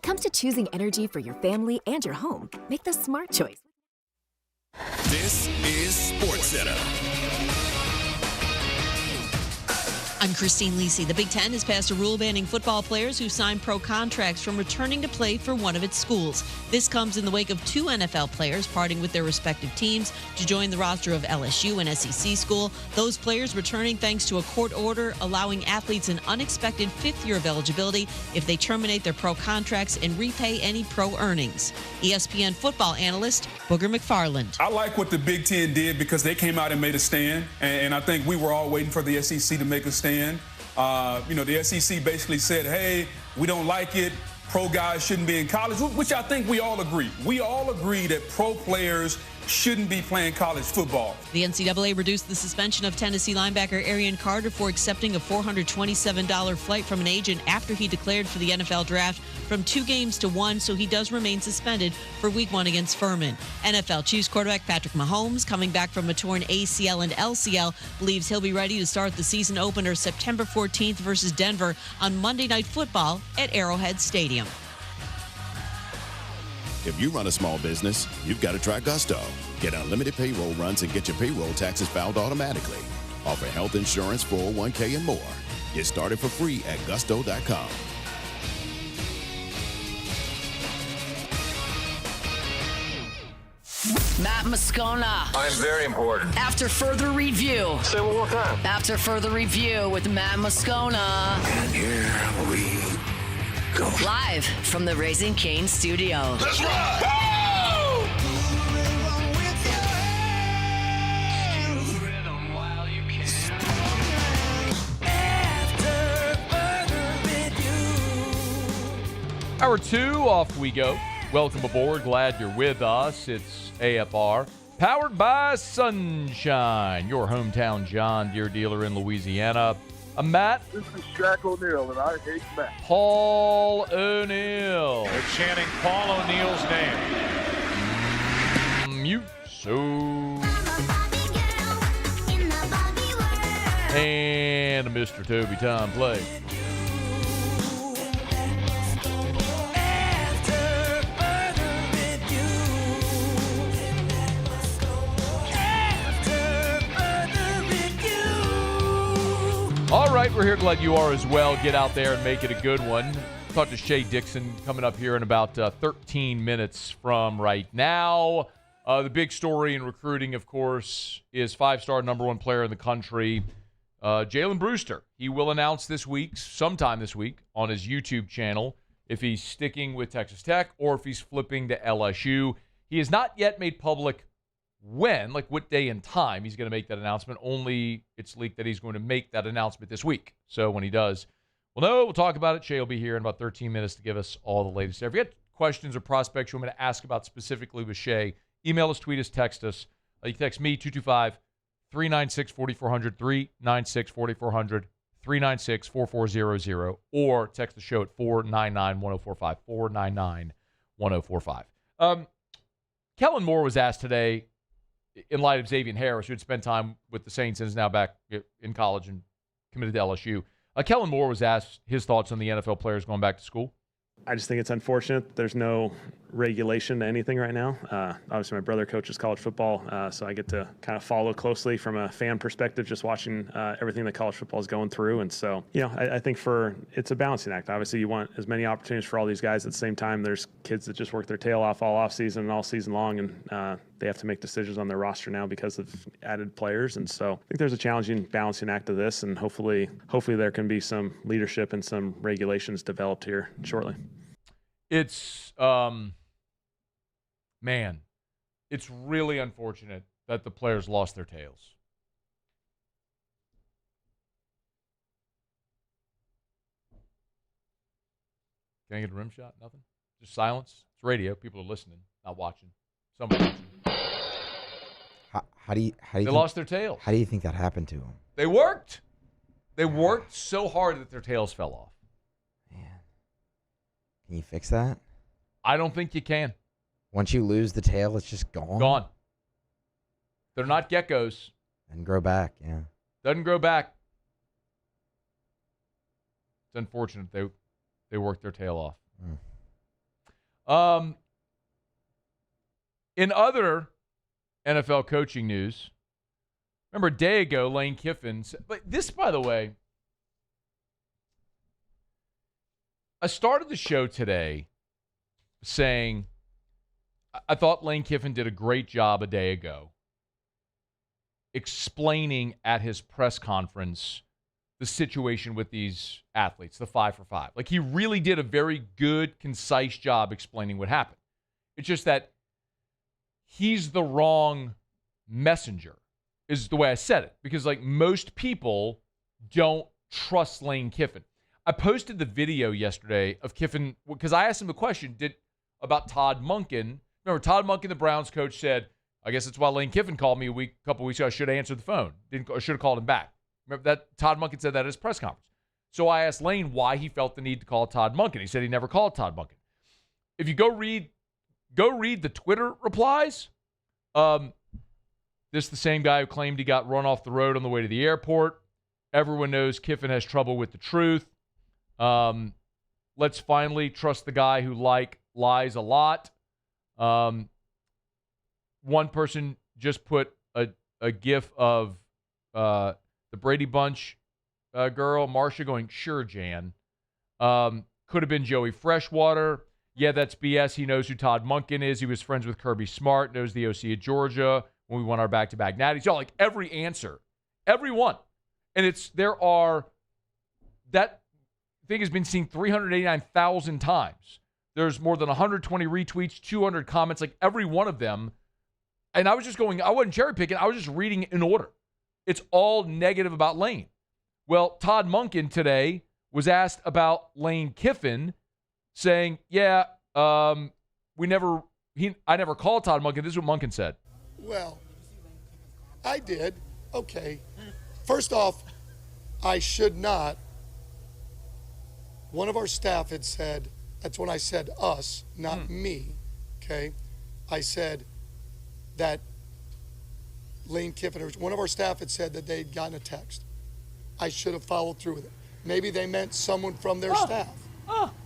comes to choosing energy for your family and your home, make the smart choice. This is SportsCenter. I'm Christine Lisi. The Big Ten has passed a rule banning football players who sign pro contracts from returning to play for one of its schools. This comes in the wake of 2 NFL players parting with their respective teams to join the roster of LSU and SEC school. Those players returning thanks to a court order allowing athletes an unexpected 5th year of eligibility if they terminate their pro contracts and repay any pro earnings. ESPN football analyst Booger McFarland. I like what the Big Ten did because they came out and made a stand, and I think we were all waiting for the SEC to make a stand. The SEC basically said, hey, we don't like it. Pro guys shouldn't be in college, which I think we all agree. We all agree that pro players shouldn't be playing college football. The NCAA reduced the suspension of Tennessee linebacker Arian Carter for accepting a $427 flight from an agent after he declared for the NFL draft from 2 games to 1, so he does remain suspended for Week 1 against Furman. NFL Chiefs quarterback Patrick Mahomes, coming back from a torn ACL and LCL, believes he'll be ready to start the season opener September 14th versus Denver on Monday Night Football at Arrowhead Stadium. If you run a small business, you've got to try Gusto. Get unlimited payroll runs and get your payroll taxes filed automatically. Offer health insurance, 401k, and more. Get started for free at gusto.com. Matt Moscona. I'm very important. After further review. Say one more time. After further review with Matt Moscona. And here we go. Live from the Raising Cane studio. Let's ride! Hour 2, off we go. Welcome aboard. Glad you're with us. It's AFR, powered by Sunshine, your hometown John Deere dealer in Louisiana. I'm Matt. This is Shaq O'Neal, and I hate Matt. Paul O'Neal. They're chanting Paul O'Neal's name. Mute. So. And Mr. Toby Tom Play. All right, we're here to let you are as well. Get out there and make it a good one. Talk to Shea Dixon coming up here in about 13 minutes from right now. The big story in recruiting, of course, is 5-star number 1 player in the country, Jalen Brewster. He will announce this week, sometime this week, on his YouTube channel, if he's sticking with Texas Tech or if he's flipping to LSU. He has not yet made public when, like what day and time he's going to make that announcement. Only it's leaked that he's going to make that announcement this week. So when he does, we'll talk about it. Shea will be here in about 13 minutes to give us all the latest. If you have questions or prospects you want me to ask about specifically with Shea, email us, tweet us, text us. You can text me, 225-396-4400, 396-4400, 396-4400, or text the show at 499-1045, 499-1045. Kellen Moore was asked today, in light of Xavier Harris, who had spent time with the Saints and is now back in college and committed to LSU. Kellen Moore was asked his thoughts on the NFL players going back to school. I just think it's unfortunate. There's no regulation to anything right now. Obviously, my brother coaches college football, so I get to kind of follow closely from a fan perspective, just watching everything that college football is going through. And so, I think it's a balancing act. Obviously, you want as many opportunities for all these guys. At the same time, there's kids that just work their tail off all offseason and all season long, and they have to make decisions on their roster now because of added players. And so I think there's a challenging balancing act of this, and hopefully there can be some leadership and some regulations developed here shortly. It's, it's really unfortunate that the players lost their tails. Can I get a rim shot? Nothing? Just silence? It's radio. People are listening, not watching. Somebody watching. How do you they lost their tails. How do you think that happened to them? They worked. They worked so hard that their tails fell off. Can you fix that? I don't think you can. Once you lose the tail, it's just gone? Gone. They're not geckos. And grow back, yeah. Doesn't grow back. It's unfortunate they worked their tail off. In other NFL coaching news, remember a day ago, Lane Kiffin said, but this, by the way, I started the show today saying I thought Lane Kiffin did a great job a day ago explaining at his press conference the situation with these athletes, the 5 for 5. Like, he really did a very good, concise job explaining what happened. It's just that he's the wrong messenger, is the way I said it. Because, like, most people don't trust Lane Kiffin. I posted the video yesterday of Kiffin because I asked him the question about Todd Monken. Remember, Todd Monken, the Browns coach, said, I guess that's why Lane Kiffin called me a couple weeks ago. I should have answered the phone. I should have called him back. Remember that Todd Monken said that at his press conference. So I asked Lane why he felt the need to call Todd Monken. He said he never called Todd Monken. If you go read the Twitter replies. This is the same guy who claimed he got run off the road on the way to the airport. Everyone knows Kiffin has trouble with the truth. Let's finally trust the guy who lies a lot. One person just put a gif of the Brady Bunch girl, Marcia, going, sure, Jan. Could have been Joey Freshwater. Yeah, that's BS. He knows who Todd Monken is. He was friends with Kirby Smart, knows the OC of Georgia when we won our back-to-back natties. So, like, every answer, every one. And that thing has been seen 389,000 times. There's more than 120 retweets, 200 comments, like every one of them. And I was just going, I wasn't cherry picking. I was just reading in order. It's all negative about Lane. Well, Todd Monken today was asked about Lane Kiffin, saying, yeah, I never called Todd Monken. This is what Monken said. Well, I did. Okay. First off, I should not. One of our staff had said, that's when I said us, not me, okay? I said that Lane Kiffin, one of our staff had said that they'd gotten a text. I should have followed through with it. Maybe they meant someone from their staff,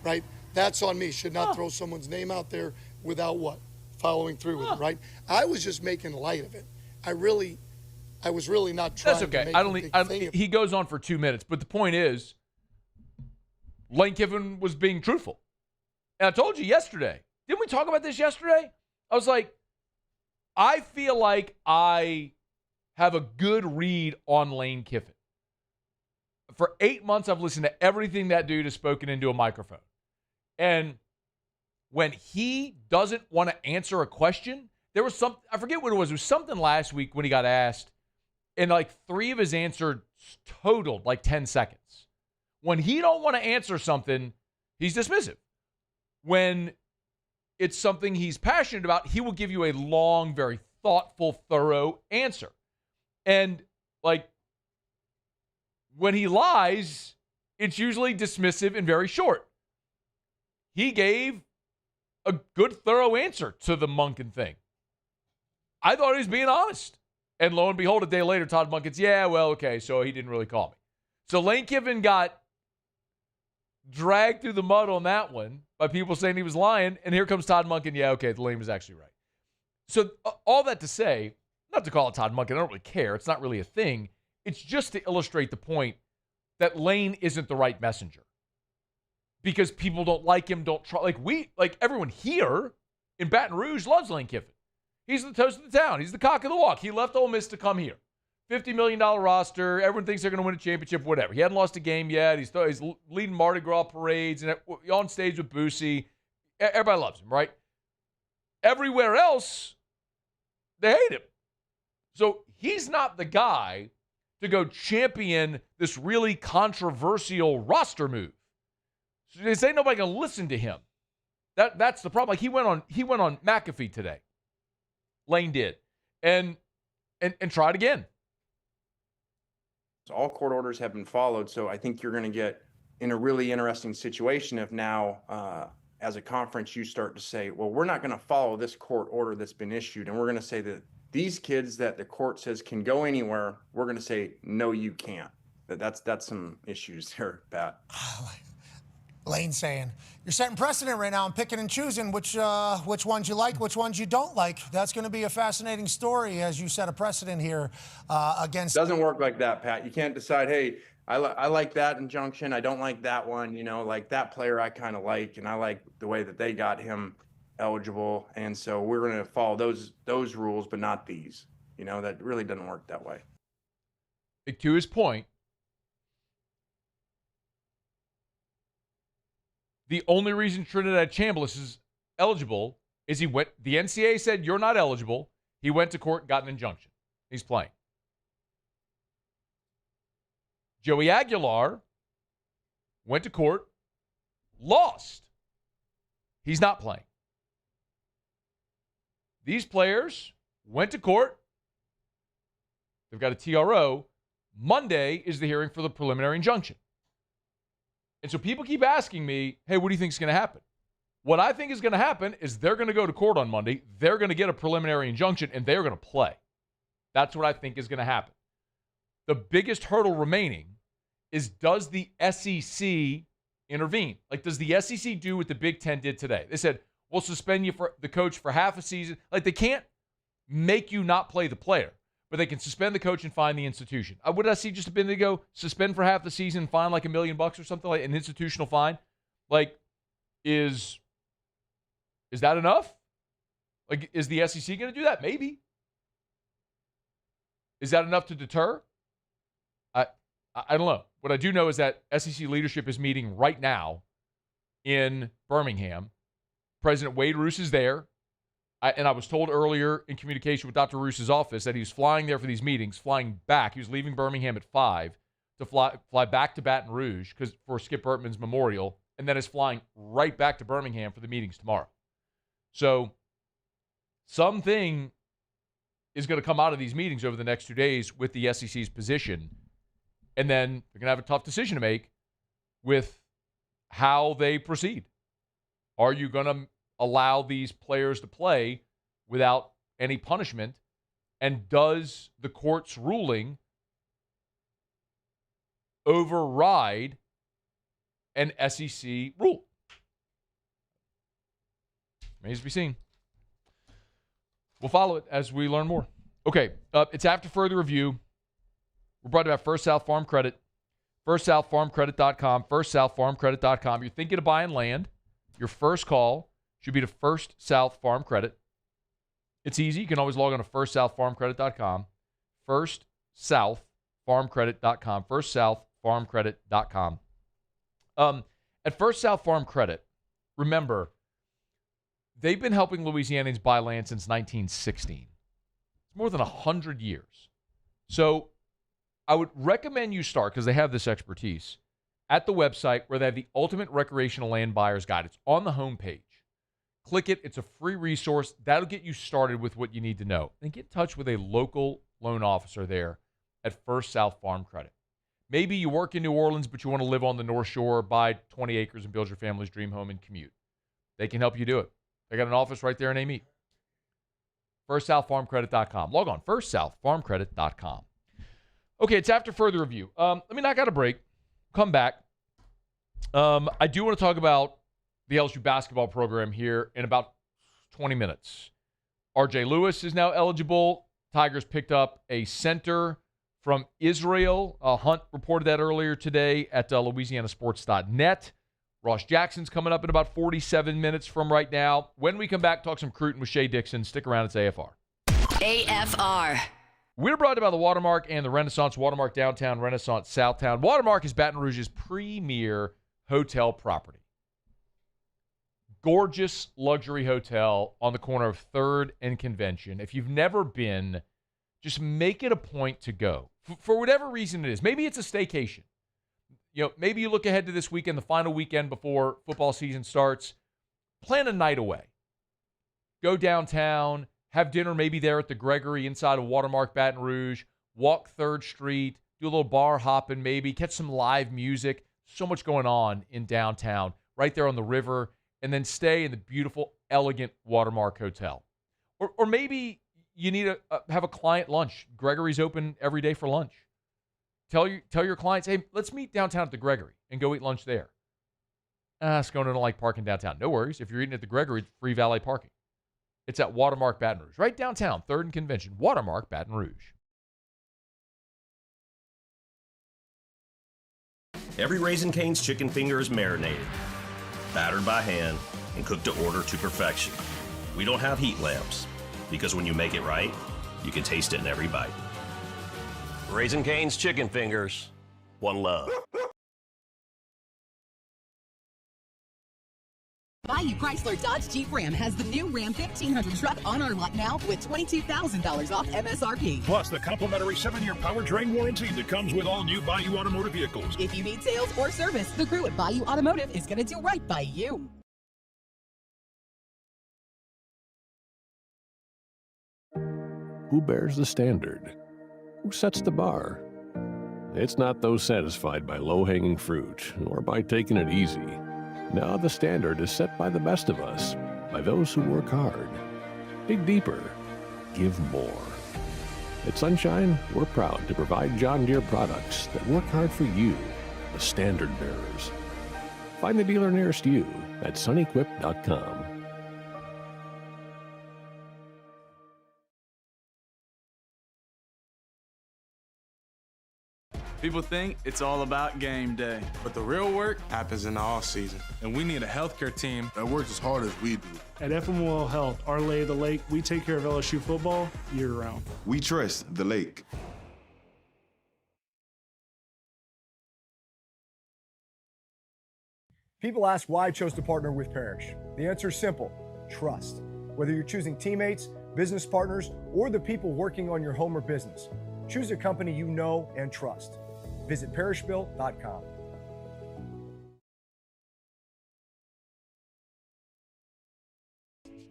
right? That's on me. Should not throw someone's name out there without what? Following through with it, right? I was just making light of it. I was really not trying to make a big thing of it. He goes on for 2 minutes, but the point is, Lane Kiffin was being truthful. And I told you yesterday. Didn't we talk about this yesterday? I was like, I feel like I have a good read on Lane Kiffin. For 8 months, I've listened to everything that dude has spoken into a microphone. And when he doesn't want to answer a question, there was something, I forget what it was something last week when he got asked, and like 3 of his answers totaled like 10 seconds. When he don't want to answer something, he's dismissive. When it's something he's passionate about, he will give you a long, very thoughtful, thorough answer. And like when he lies, it's usually dismissive and very short. He gave a good, thorough answer to the Monken thing. I thought he was being honest. And lo and behold, a day later, Todd Monken's, yeah, well, okay, so he didn't really call me. So Lane Kiffin got dragged through the mud on that one by people saying he was lying, and here comes Todd Monken, yeah, okay, Lane was actually right. So all that to say, not to call it Todd Monken, I don't really care. It's not really a thing. It's just to illustrate the point that Lane isn't the right messenger. Because people don't like him, don't try. Like everyone here in Baton Rouge loves Lane Kiffin. He's the toast of the town. He's the cock of the walk. He left Ole Miss to come here. $50 million roster. Everyone thinks they're going to win a championship, whatever. He hadn't lost a game yet. He's leading Mardi Gras parades and on stage with Boosie. Everybody loves him, right? Everywhere else, they hate him. So he's not the guy to go champion this really controversial roster move. So they say nobody can listen to him. That's the problem. Like he went on McAfee today. Lane did. And tried again. So all court orders have been followed. So I think you're going to get in a really interesting situation if now, as a conference, you start to say, well, we're not going to follow this court order that's been issued. And we're going to say that these kids that the court says can go anywhere, we're going to say, no, you can't. That's some issues there, Pat. Lane's saying, you're setting precedent right now and picking and choosing which ones you like, which ones you don't like. That's going to be a fascinating story as you set a precedent here against. Doesn't work like that, Pat. You can't decide, hey, I like that injunction. I don't like that one. Like that player I kind of like, and I like the way that they got him eligible. And so we're going to follow those rules, but not these. That really doesn't work that way. To his point, the only reason Trinidad Chambliss is eligible is the NCAA said you're not eligible. He went to court and got an injunction. He's playing. Joey Aguilar went to court, lost. He's not playing. These players went to court. They've got a TRO. Monday is the hearing for the preliminary injunction. And so people keep asking me, hey, what do you think is going to happen? What I think is going to happen is they're going to go to court on Monday. They're going to get a preliminary injunction, and they're going to play. That's what I think is going to happen. The biggest hurdle remaining is, does the SEC intervene? Like, does the SEC do what the Big Ten did today? They said, we'll suspend you for the coach for half a season. Like, they can't make you not play the player, but they can suspend the coach and fine the institution. What did I see just a bit ago? Suspend for half the season, fine like $1 million or something, like an institutional fine. Like, is that enough? Like, is the SEC going to do that? Maybe. Is that enough to deter? I don't know. What I do know is that SEC leadership is meeting right now in Birmingham. President Wade Roos is there. And I was told earlier in communication with Dr. Roos's office that he was flying there for these meetings, flying back. He was leaving Birmingham at 5 to fly back to Baton Rouge for Skip Bertman's memorial, and then is flying right back to Birmingham for the meetings tomorrow. So something is going to come out of these meetings over the next 2 days with the SEC's position, and then they're going to have a tough decision to make with how they proceed. Are you going to allow these players to play without any punishment? And does the court's ruling override an SEC rule? Remains to be seen. We'll follow it as we learn more. Okay, it's after further review. We're brought to you by First South Farm Credit. FirstSouthFarmCredit.com. FirstSouthFarmCredit.com. You're thinking of buying land. Your first call should be to First South Farm Credit. It's easy. You can always log on to FirstSouthFarmCredit.com. FirstSouthFarmCredit.com. FirstSouthFarmCredit.com. At First South Farm Credit, remember, they've been helping Louisianians buy land since 1916. It's more than 100 years. So I would recommend you start, because they have this expertise, at the website where they have the Ultimate Recreational Land Buyer's Guide. It's on the homepage. Click it. It's a free resource. That'll get you started with what you need to know. And get in touch with a local loan officer there at First South Farm Credit. Maybe you work in New Orleans, but you want to live on the North Shore, buy 20 acres and build your family's dream home and commute. They can help you do it. They got an office right there in Amite. FirstSouthFarmCredit.com. Log on, FirstSouthFarmCredit.com. Okay, it's after further review. Let me knock out a break. Come back. I do want to talk about the LSU basketball program here in about 20 minutes. RJ Lewis is now eligible. Tigers picked up a center from Israel. Hunt reported that earlier today at LouisianaSports.net. Ross Jackson's coming up in about 47 minutes from right now. When we come back, talk some Cruton with Shea Dixon. Stick around. It's AFR. AFR. We're brought to you by the Watermark and the Renaissance. Watermark Downtown, Renaissance Southtown. Watermark is Baton Rouge's premier hotel property. Gorgeous luxury hotel on the corner of 3rd and Convention. If you've never been, just make it a point to go. For whatever reason it is. Maybe it's a staycation. Maybe you look ahead to this weekend, the final weekend before football season starts. Plan a night away. Go downtown. Have dinner maybe there at the Gregory inside of Watermark Baton Rouge. Walk 3rd Street. Do a little bar hopping maybe. Catch some live music. So much going on in downtown. Right there on the river. And then stay in the beautiful, elegant Watermark Hotel. Or maybe you need to have a client lunch. Gregory's open every day for lunch. Tell your clients, hey, let's meet downtown at the Gregory and go eat lunch there. Moscona don't like parking downtown. No worries. If you're eating at the Gregory, it's free valet parking. It's at Watermark Baton Rouge, right downtown, 3rd and Convention. Watermark Baton Rouge. Every Raising Cane's chicken finger is marinated, battered by hand, and cooked to order to perfection. We don't have heat lamps, because when you make it right, you can taste it in every bite. Raising Cane's chicken fingers, one love. Bayou Chrysler Dodge Jeep Ram has the new Ram 1500 truck on our lot now with $22,000 off MSRP. Plus the complimentary 7-year powertrain warranty that comes with all new Bayou Automotive vehicles. If you need sales or service, the crew at Bayou Automotive is going to do right by you. Who bears the standard? Who sets the bar? It's not those satisfied by low-hanging fruit or by taking it easy. Now the standard is set by the best of us, by those who work hard. Dig deeper. Give more. At Sunshine, we're proud to provide John Deere products that work hard for you, the standard bearers. Find the dealer nearest you at sunequip.com. People think it's all about game day, but the real work happens in the off season. And we need a healthcare team that works as hard as we do. At FML Health, our lay of the lake, we take care of LSU football year-round. We trust the lake. People ask why I chose to partner with Parrish. The answer is simple: trust. Whether you're choosing teammates, business partners, or the people working on your home or business, choose a company you know and trust. Visit parrishbuilt.com.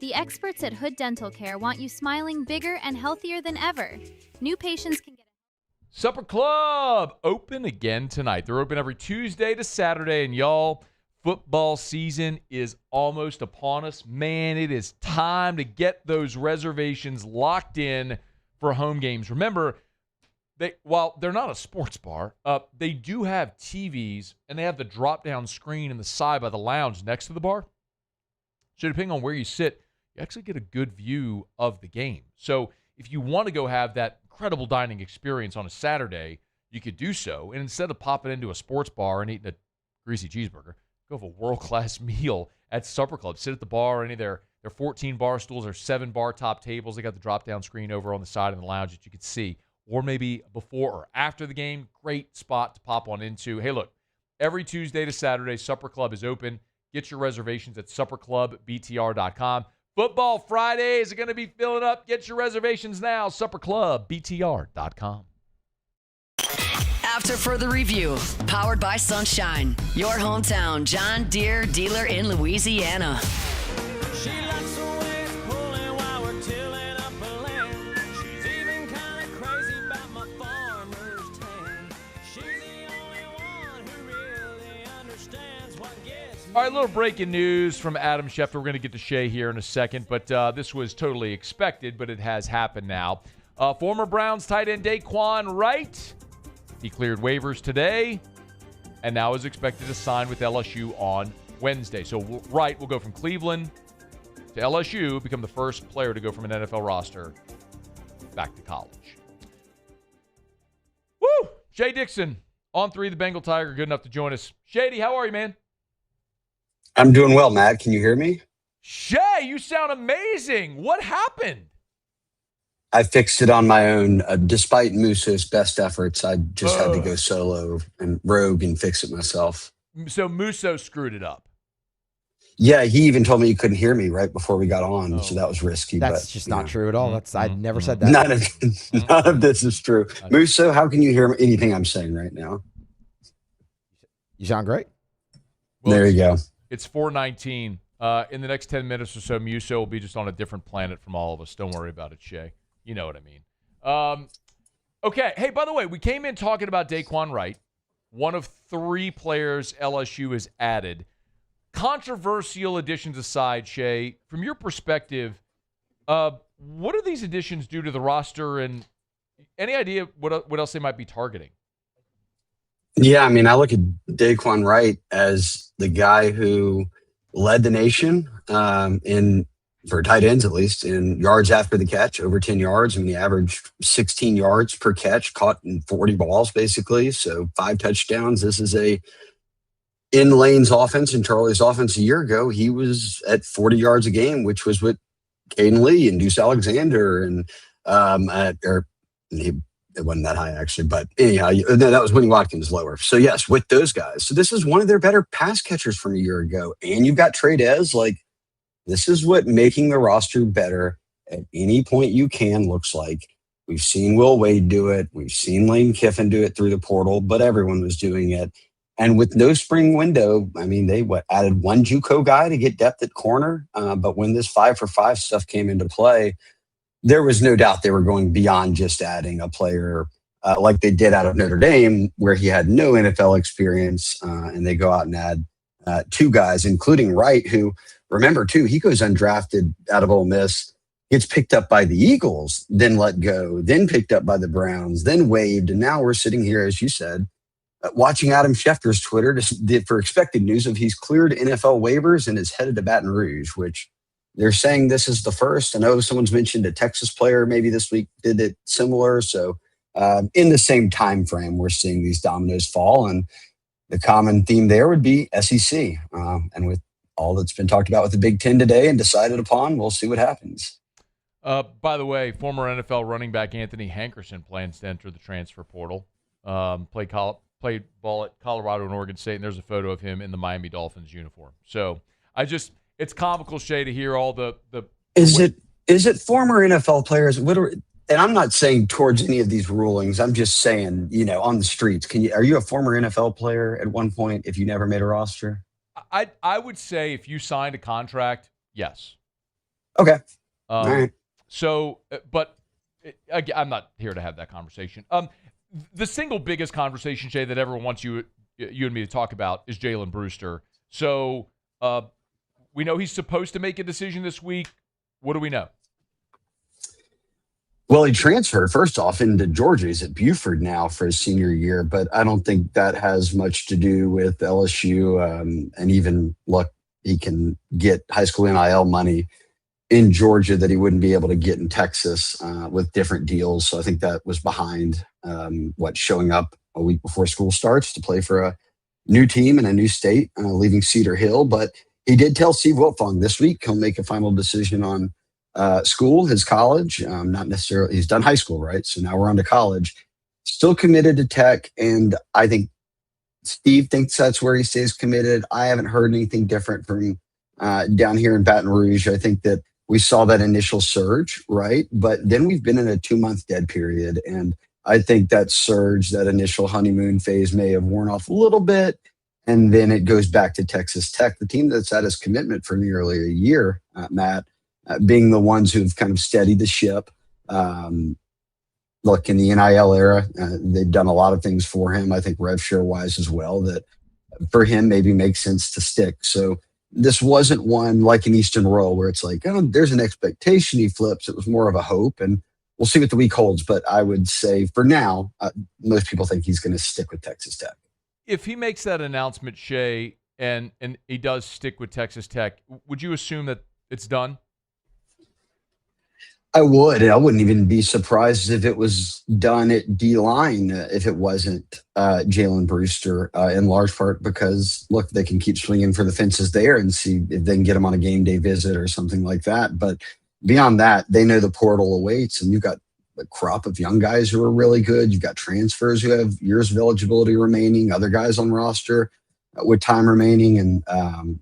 The experts at Hood Dental Care want you smiling bigger and healthier than ever. New patients can get Supper Club open again tonight. They're open every Tuesday to Saturday, and y'all, football season is almost upon us. Man, it is time to get those reservations locked in for home games. Remember, while they're not a sports bar, they do have TVs, and they have the drop-down screen in the side by the lounge next to the bar. So depending on where you sit, you actually get a good view of the game. So if you want to go have that incredible dining experience on a Saturday, you could do so. And instead of popping into a sports bar and eating a greasy cheeseburger, go have a world-class meal at Supper Club. Sit at the bar, any of their 14 bar stools or 7 bar top tables. They got the drop-down screen over on the side of the lounge that you could see. Or maybe before or after the game, great spot to pop on into. Hey, look, every Tuesday to Saturday, Supper Club is open. Get your reservations at supperclubbtr.com. Football Fridays are going to be filling up. Get your reservations now, supperclubbtr.com. After further review, powered by Sunshine, your hometown John Deere dealer in Louisiana. She likes the way it's pulling while we're tilling up a land. She's even kind of crazy about my farmer's tan. She's the only one who really understands what gets me. All right, a little breaking news from Adam Schefter. We're going to get to Shea here in a second, but this was totally expected, but it has happened now. Former Browns tight end Daquan Wright, he cleared waivers today and now is expected to sign with LSU on Wednesday. So Wright will go from Cleveland to LSU, become the first player to go from an NFL roster back to college. Woo! Shea Dixon, on 3, the Bengal Tiger, good enough to join us. Shady, how are you, man? I'm doing well, Matt. Can you hear me? Shea, you sound amazing. What happened? I fixed it on my own. Despite Muso's best efforts, I just had to go solo and rogue and fix it myself. So Muso screwed it up. Yeah, he even told me he couldn't hear me right before we got on, so that was risky. That's just not true at all. I'd never said that. None of this is true. Muso, how can you hear anything I'm saying right now? You sound great. Well, there you go. It's 4:19. In the next 10 minutes or so, Muso will be just on a different planet from all of us. Don't worry about it, Shea. You know what I mean. Okay. Hey, by the way, we came in talking about Daquan Wright, one of 3 players LSU has added. Controversial additions aside, Shea, from your perspective, what do these additions do to the roster, and any idea what else they might be targeting? Yeah, I mean, I look at Daquan Wright as the guy who led the nation in for tight ends, at least in yards after the catch, over 10 yards. I mean, he averaged 16 yards per catch, caught in 40 balls, basically. So 5 touchdowns. This is a in Lane's offense and Charlie's offense a year ago. He was at 40 yards a game, which was with Caden Lee and Deuce Alexander and it wasn't that high actually, but anyhow, no, that was Winnie Watkins lower. So yes, with those guys. So this is one of their better pass catchers from a year ago. And you've got Trey Dez. Like, this is what making the roster better at any point you can looks like. We've seen Will Wade do it. We've seen Lane Kiffin do it through the portal, but everyone was doing it. And with no spring window, I mean, they added one JUCO guy to get depth at corner. But when this 5-for-5 stuff came into play, there was no doubt they were going beyond just adding a player like they did out of Notre Dame, where he had no NFL experience, and they go out and add 2 guys, including Wright, who, remember, too, he goes undrafted out of Ole Miss, gets picked up by the Eagles, then let go, then picked up by the Browns, then waived, and now we're sitting here, as you said, watching Adam Schefter's Twitter for expected news of he's cleared NFL waivers and is headed to Baton Rouge, which they're saying this is the first. I know someone's mentioned a Texas player maybe this week did it similar. So in the same time frame, we're seeing these dominoes fall. And the common theme there would be SEC. And with all that's been talked about with the Big Ten today and decided upon, we'll see what happens. By the way, former NFL running back Anthony Hankerson plans to enter the transfer portal. Played ball at Colorado and Oregon State, and there's a photo of him in the Miami Dolphins uniform. So it's comical, Shea, to hear all the. Is it former NFL players? And I'm not saying towards any of these rulings. I'm just saying, on the streets. Are you a former NFL player at one point if you never made a roster? I would say if you signed a contract, yes. Okay. All right. So, but I'm not here to have that conversation. The single biggest conversation, Shea, that everyone wants you and me to talk about is Jalen Brewster. So we know he's supposed to make a decision this week. What do we know? Well, he transferred, first off, into Georgia. He's at Buford now for his senior year, but I don't think that has much to do with LSU. And even, look, he can get high school NIL money in Georgia that he wouldn't be able to get in Texas with different deals. So I think that was behind showing up a week before school starts to play for a new team in a new state, leaving Cedar Hill. But he did tell Steve Wiltfong this week he'll make a final decision on school, his college. Not necessarily, he's done high school, right? So now we're on to college. Still committed to Tech, and I think Steve thinks that's where he stays committed. I haven't heard anything different from down here in Baton Rouge. I think that we saw that initial surge, right? But then we've been in a 2-month dead period. And I think that surge, that initial honeymoon phase may have worn off a little bit. And then it goes back to Texas Tech, the team that's had his commitment for nearly a year, Matt, being the ones who've kind of steadied the ship. Look, in the NIL era, they've done a lot of things for him. I think rev share wise as well, that for him maybe makes sense to stick. So this wasn't one like an Eastern Royal where it's like, oh, there's an expectation he flips. It was more of a hope, and we'll see what the week holds. But I would say for now, most people think he's going to stick with Texas Tech. If he makes that announcement, Shea, and he does stick with Texas Tech, would you assume that it's done? I would. And I wouldn't even be surprised if it was done at D-line if it wasn't Jalen Brewster, in large part because, look, they can keep swinging for the fences there and see if they can get him on a game day visit or something like that. But beyond that, they know the portal awaits, and you've got a crop of young guys who are really good. You've got transfers who have years of eligibility remaining, other guys on roster with time remaining, and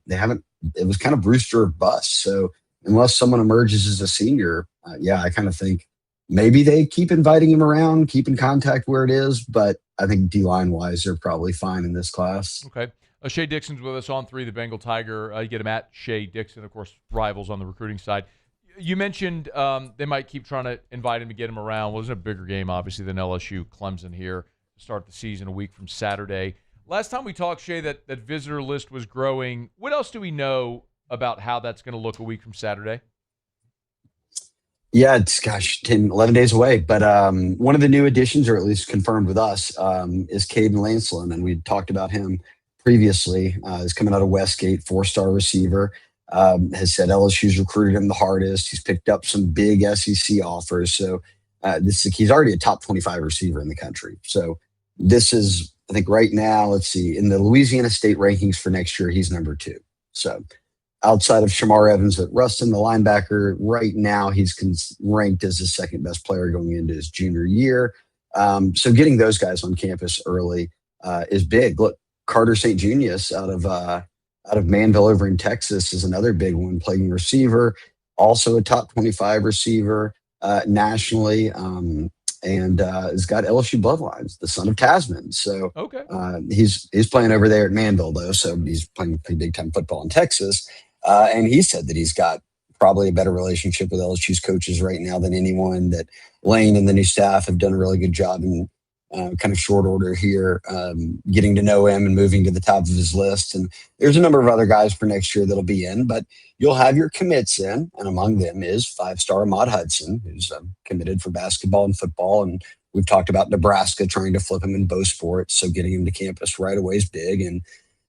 it was kind of Brewster or bust. So unless someone emerges as a senior, I kind of think maybe they keep inviting him around, keep in contact where it is, but I think D-line wise, they're probably fine in this class. Okay. Shea Dixon's with us on 3, the Bengal Tiger. You get him at Shea Dixon, of course, rivals on the recruiting side. You mentioned they might keep trying to invite him to get him around. Well, there's a bigger game, obviously, than LSU Clemson here to start the season a week from Saturday. Last time we talked, Shea, that visitor list was growing. What else do we know about how that's going to look a week from Saturday? Yeah, it's 10, 11 days away. But one of the new additions, or at least confirmed with us, is Caden Lancelin, and we talked about him previously. He's coming out of Westgate, 4-star receiver. Has said LSU's recruited him the hardest. He's picked up some big SEC offers. So he's already a top 25 receiver in the country. So this is, I think right now, let's see, in the Louisiana State rankings for next year, he's number 2. So outside of Shamar Evans at Ruston, the linebacker, right now he's ranked as the second best player going into his junior year. So getting those guys on campus early is big. Look, Carter St. Junius out of Manville over in Texas is another big one, playing receiver, also a top 25 receiver nationally, and has got LSU bloodlines, the son of Tasman. So okay. He's playing over there at Manville, though, so he's playing pretty big-time football in Texas. And he said that he's got probably a better relationship with LSU's coaches right now than anyone, that Lane and the new staff have done a really good job in kind of short order here, getting to know him and moving to the top of his list. And there's a number of other guys for next year that'll be in, but you'll have your commits in, and among them is 5-star Ahmad Hudson, who's committed for basketball and football. And we've talked about Nebraska trying to flip him in both sports, so getting him to campus right away is big. And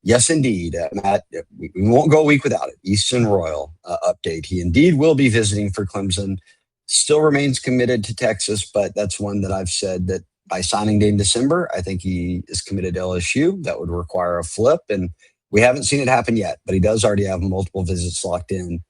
yes, indeed, Matt, we won't go a week without it. Easton Royal update. He indeed will be visiting for Clemson. Still remains committed to Texas, but that's one that I've said that by signing day in December, I think he is committed to LSU. That would require a flip, and we haven't seen it happen yet, but he does already have multiple visits locked in,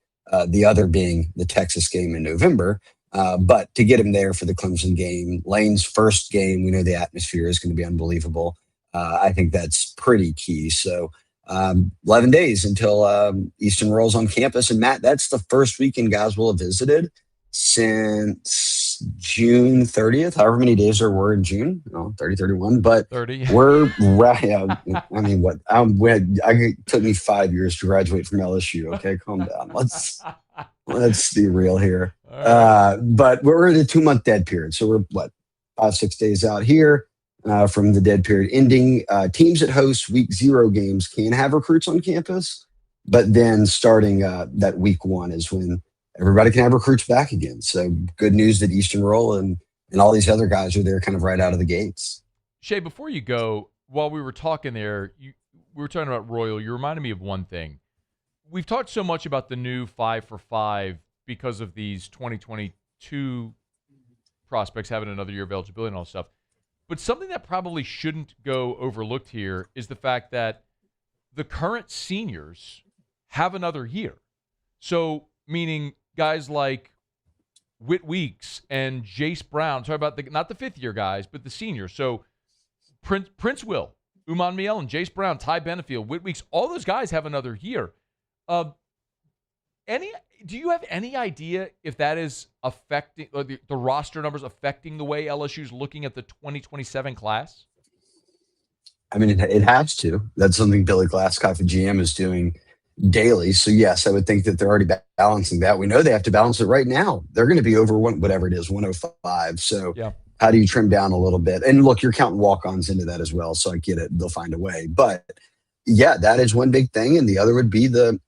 the other being the Texas game in November. But to get him there for the Clemson game, Lane's first game, we know the atmosphere is going to be unbelievable. I think that's pretty key. So 11 days until Easton rolls on campus. And Matt, that's the first weekend guys will have visited since June 30th, however many days there were in June, 30, 31, but 30. We're right. I mean, it took me 5 years to graduate from LSU. Okay. Calm down. Let's be real here. But we're in a 2-month dead period. So we're 5-6 days out here from the dead period ending. Teams that host week 0 games can have recruits on campus, but then starting that week 1 is when everybody can have recruits back again. So good news that Eastern Roll and all these other guys are there kind of right out of the gates. Shea, before you go, while we were talking there, we were talking about Royal. You reminded me of one thing. We've talked so much about the new 5 for 5 because of these 2022 prospects having another year of eligibility and all stuff. But something that probably shouldn't go overlooked here is the fact that the current seniors have another year. So, meaning guys like Whit Weeks and Jace Brown, sorry about not the 5th-year guys, but the seniors. So Prince Will, Uman Mielen, Jace Brown, Ty Benefield, Whit Weeks, all those guys have another year. Do you have any idea if that is affecting the roster numbers, affecting the way LSU's looking at the 2027 class? I mean, it has to. That's something Billy Glasscock, the GM, is doing daily. So yes, I would think that they're already balancing that. We know they have to balance it right now. They're going to be over whatever it is, 105. So yeah. How do you trim down a little bit? And look, you're counting walk-ons into that as well. So I get it. They'll find a way. But yeah, that is one big thing. And the other would be the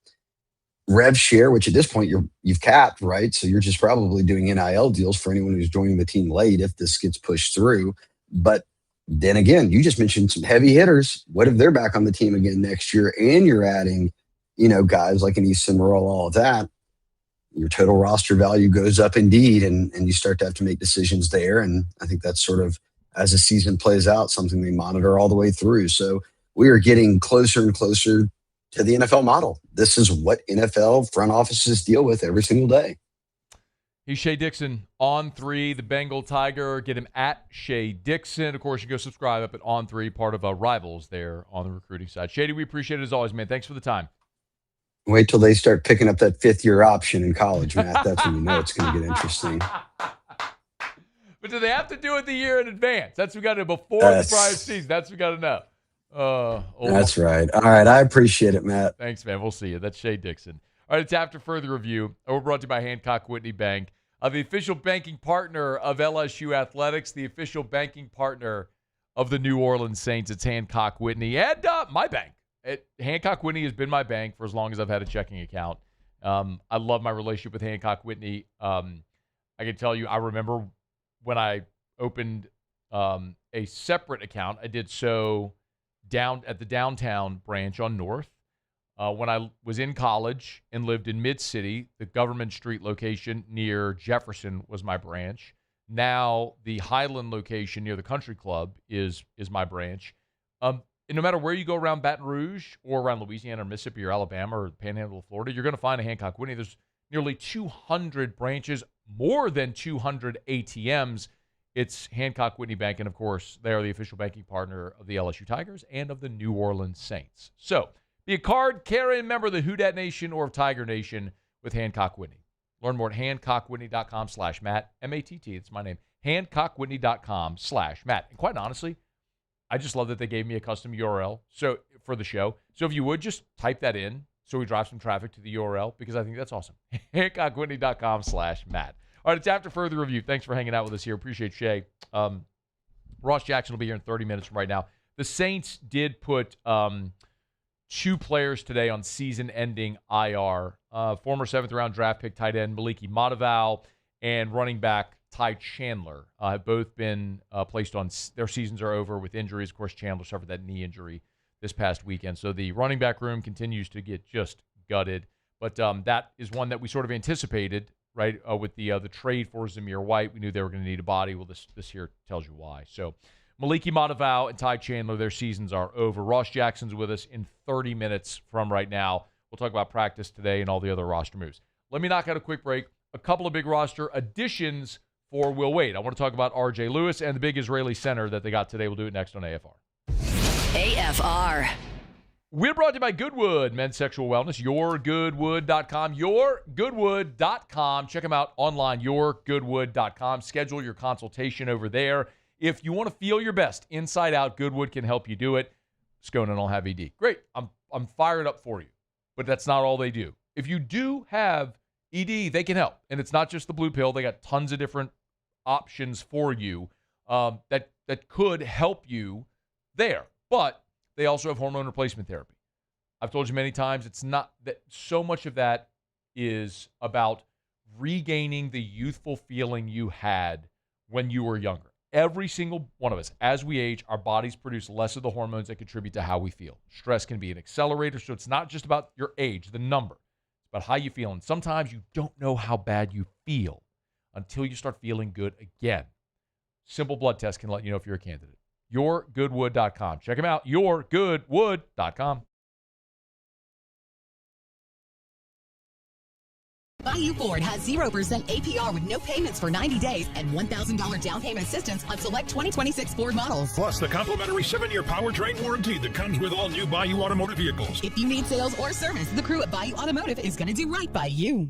rev share, which at this point you've capped, right? So you're just probably doing NIL deals for anyone who's joining the team late if this gets pushed through. But then again, you just mentioned some heavy hitters. What if they're back on the team again next year and you're adding, guys like an Easton Royal, all of that? Your total roster value goes up indeed, and you start to have to make decisions there. And I think that's sort of, as the season plays out, something they monitor all the way through. So we are getting closer and closer to the NFL model. This is what NFL front offices deal with every single day. He's Shea Dixon, On3, the Bengal Tiger. Get him at Shea Dixon. Of course, you go subscribe up at On3, part of Rivals there on the recruiting side. Shady, we appreciate it as always, man. Thanks for the time. Wait till they start picking up that 5th-year option in college, Matt. That's when you know it's going to get interesting. But do they have to do it the year in advance? That's what we got to know before the prior season. That's what we got to know. That's right. All right. I appreciate it, Matt. Thanks, man. We'll see you. That's Shea Dixon. All right, it's After Further Review. We're brought to you by Hancock Whitney Bank, the official banking partner of LSU Athletics, the official banking partner of the New Orleans Saints. It's Hancock Whitney and my bank. Hancock Whitney has been my bank for as long as I've had a checking account. I love my relationship with Hancock Whitney. I can tell you, I remember when I opened a separate account. I did so down at the downtown branch on North. When I was in college and lived in Mid-City, the Government Street location near Jefferson was my branch. Now the Highland location near the Country Club is my branch. And no matter where you go around Baton Rouge or around Louisiana or Mississippi or Alabama or the Panhandle of Florida, you're going to find a Hancock Whitney. There's nearly 200 branches, more than 200 ATMs. It's Hancock Whitney Bank, and of course, they are the official banking partner of the LSU Tigers and of the New Orleans Saints. So, be a card-carrying member of the Who Dat Nation or of Tiger Nation with Hancock Whitney. Learn more at HancockWhitney.com/Matt, M-A-T-T, it's my name, HancockWhitney.com/Matt. And quite honestly, I just love that they gave me a custom URL for the show. So if you would, just type that in so we drive some traffic to the URL, because I think that's awesome. HancockWhitney.com/Matt. All right, it's after further review. Thanks for hanging out with us here. Appreciate Shea. Ross Jackson will be here in 30 minutes from right now. The Saints did put 2 players today on season-ending IR. Former 7th-round draft pick tight end Maliki Mataval and running back Ty Chandler have both been placed on. Their seasons are over with injuries. Of course, Chandler suffered that knee injury this past weekend. So the running back room continues to get just gutted. But that is one that we sort of anticipated, right, with the trade for Zamir White. We knew they were going to need a body. Well, this here tells you why. So Maliki Mataval and Ty Chandler, their seasons are over. Ross Jackson's with us in 30 minutes from right now. We'll talk about practice today and all the other roster moves. Let me knock out a quick break. A couple of big roster additions for Will Wade. I want to talk about R.J. Lewis and the big Israeli center that they got today. We'll do it next on AFR. AFR. We're brought to you by Goodwood Men's Sexual Wellness, yourgoodwood.com, yourgoodwood.com. Check them out online, yourgoodwood.com. Schedule your consultation over there. If you want to feel your best inside out, Goodwood can help you do it. Moscona don't have ED. Great. I'm fired up for you. But that's not all they do. If you do have ED, they can help. And it's not just the blue pill. They got tons of different options for you that could help you there. But they also have hormone replacement therapy. I've told you many times, it's not that so much of that is about regaining the youthful feeling you had when you were younger. Every single one of us, as we age, our bodies produce less of the hormones that contribute to how we feel. Stress can be an accelerator, so it's not just about your age, the number. It's about how you feel. And sometimes you don't know how bad you feel until you start feeling good again. Simple blood test can let you know if you're a candidate. yourgoodwood.com. Check them out, yourgoodwood.com. Bayou Ford has 0% APR with no payments for 90 days and $1,000 down payment assistance on select 2026 Ford models. Plus the complimentary 7-year powertrain warranty that comes with all new Bayou Automotive vehicles. If you need sales or service, the crew at Bayou Automotive is going to do right by you.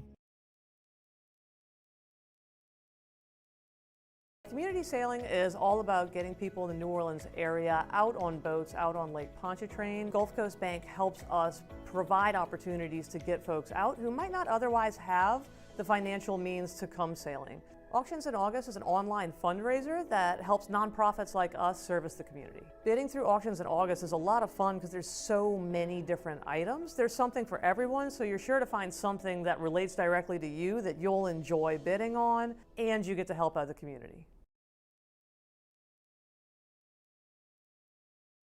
Community sailing is all about getting people in the New Orleans area out on boats, out on Lake Pontchartrain. Gulf Coast Bank helps us provide opportunities to get folks out who might not otherwise have the financial means to come sailing. Auctions in August is an online fundraiser that helps nonprofits like us service the community. Bidding through Auctions in August is a lot of fun because there's so many different items. There's something for everyone, so you're sure to find something that relates directly to you that you'll enjoy bidding on, and you get to help out the community.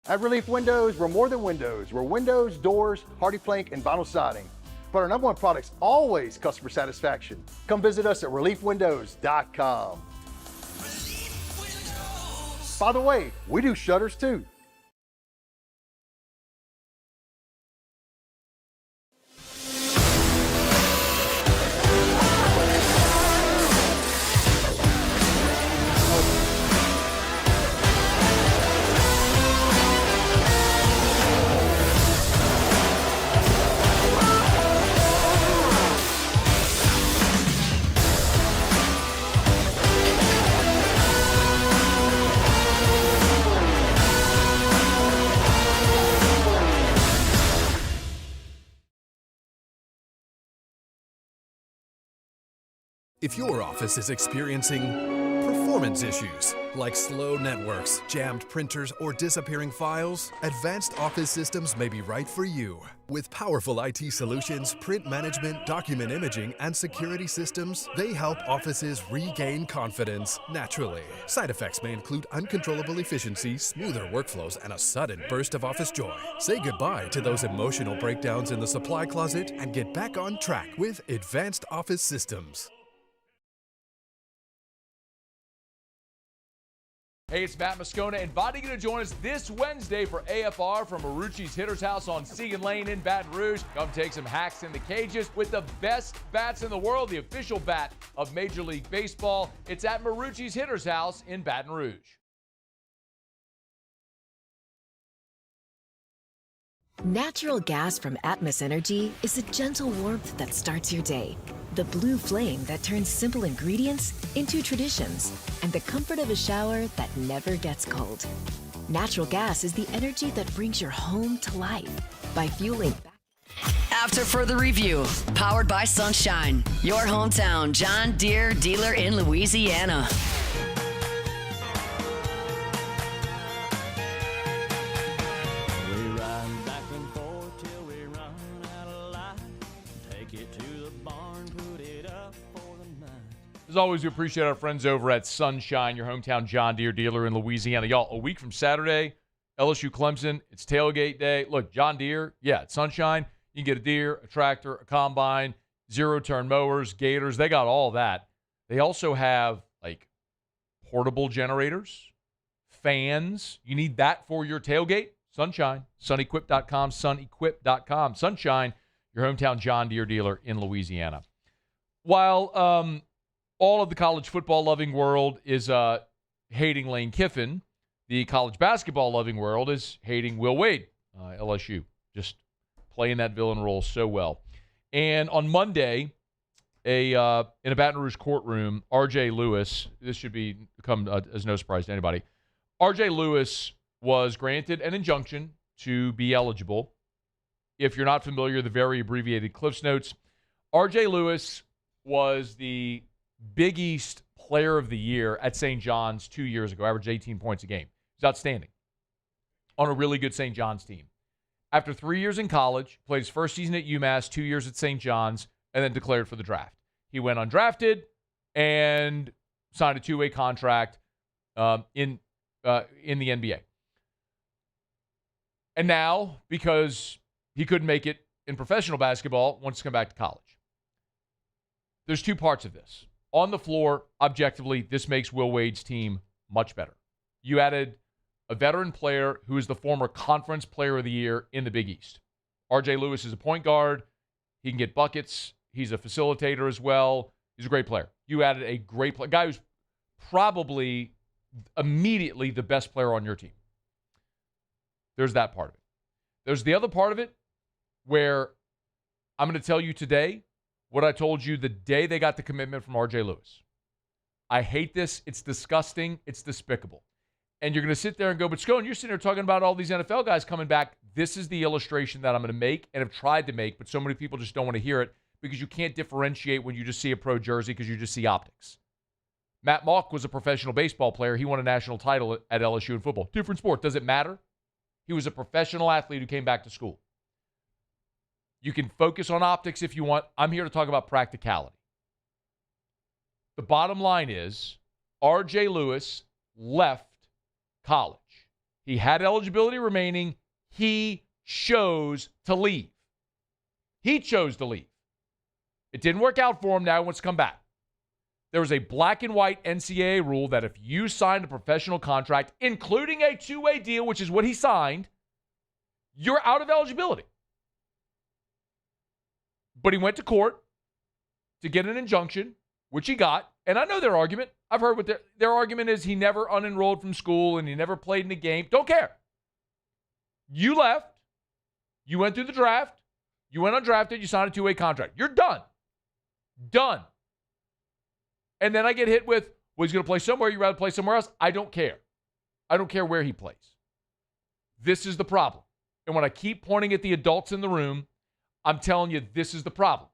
At Relief Windows, we're more than windows. We're windows, doors, hardy plank, and vinyl siding. But our number one product's always customer satisfaction. Come visit us at reliefwindows.com. By the way, we do shutters too. If your office is experiencing performance performance issues like slow networks, jammed printers, or disappearing files? Advanced Office Systems may be right for you. With powerful IT solutions, print management, document imaging, and security systems, they help offices regain confidence naturally. Side effects may include uncontrollable efficiency, smoother workflows, and a sudden burst of office joy. Say goodbye to those emotional breakdowns in the supply closet and get back on track with Advanced Office Systems. Hey, it's Matt Moscona, inviting you to join us this Wednesday for AFR from Marucci's Hitter's House on Segan Lane in Baton Rouge. Come take some hacks in the cages with the best bats in the world, the official bat of Major League Baseball. It's at Marucci's Hitter's House in Baton Rouge. Natural gas from Atmos Energy is a gentle warmth that starts your day. The blue flame that turns simple ingredients into traditions. And the comfort of a shower that never gets cold. Natural gas is the energy that brings your home to life by fueling. After further review, powered by Sunshine, your hometown John Deere dealer in Louisiana. As always, we appreciate our friends over at Sunshine, your hometown John Deere dealer in Louisiana. Y'all, a week from Saturday, LSU Clemson, it's tailgate day. Look, John Deere, yeah, at Sunshine, you can get a Deere, a tractor, a combine, zero-turn mowers, gators. They got all that. They also have, like, portable generators, fans. You need that for your tailgate? Sunshine, sunequip.com, sunequip.com. Sunshine, your hometown John Deere dealer in Louisiana. While all of the college football-loving world is hating Lane Kiffin, the college basketball-loving world is hating Will Wade, LSU, just playing that villain role so well. And on Monday, in a Baton Rouge courtroom, R.J. Lewis, this should come as no surprise to anybody, R.J. Lewis was granted an injunction to be eligible. If you're not familiar, the very abbreviated Cliff's Notes, R.J. Lewis was the Big East Player of the Year at St. John's 2 years ago, averaged 18 points a game. He's outstanding on a really good St. John's team. After 3 years in college, played his first season at UMass, 2 years at St. John's, and then declared for the draft. He went undrafted and signed a two-way contract in the NBA. And now, because he couldn't make it in professional basketball, wants to come back to college. There's two parts of this. On the floor, objectively, this makes Will Wade's team much better. You added a veteran player who is the former Conference Player of the Year in the Big East. R.J. Lewis is a point guard. He can get buckets. He's a facilitator as well. He's a great player. You added a great player, guy who's probably immediately the best player on your team. There's that part of it. There's the other part of it where I'm going to tell you today what I told you the day they got the commitment from R.J. Lewis. I hate this. It's disgusting. It's despicable. And you're going to sit there and go, but Scone, you're sitting there talking about all these NFL guys coming back. This is the illustration that I'm going to make and have tried to make, but so many people just don't want to hear it because you can't differentiate when you just see a pro jersey because you just see optics. Matt Mauck was a professional baseball player. He won a national title at LSU in football. Different sport. Does it matter? He was a professional athlete who came back to school. You can focus on optics if you want. I'm here to talk about practicality. The bottom line is R.J. Lewis left college. He had eligibility remaining. He chose to leave. He chose to leave. It didn't work out for him. Now he wants to come back. There was a black and white NCAA rule that if you signed a professional contract, including a two-way deal, which is what he signed, you're out of eligibility. But he went to court to get an injunction, which he got. And I know their argument. I've heard what their argument is. He never unenrolled from school and he never played in a game. Don't care. You left. You went through the draft. You went undrafted. You signed a two-way contract. You're done. Done. And then I get hit with, well, he's going to play somewhere. You'd rather play somewhere else? I don't care. I don't care where he plays. This is the problem. And when I keep pointing at the adults in the room, I'm telling you, this is the problem.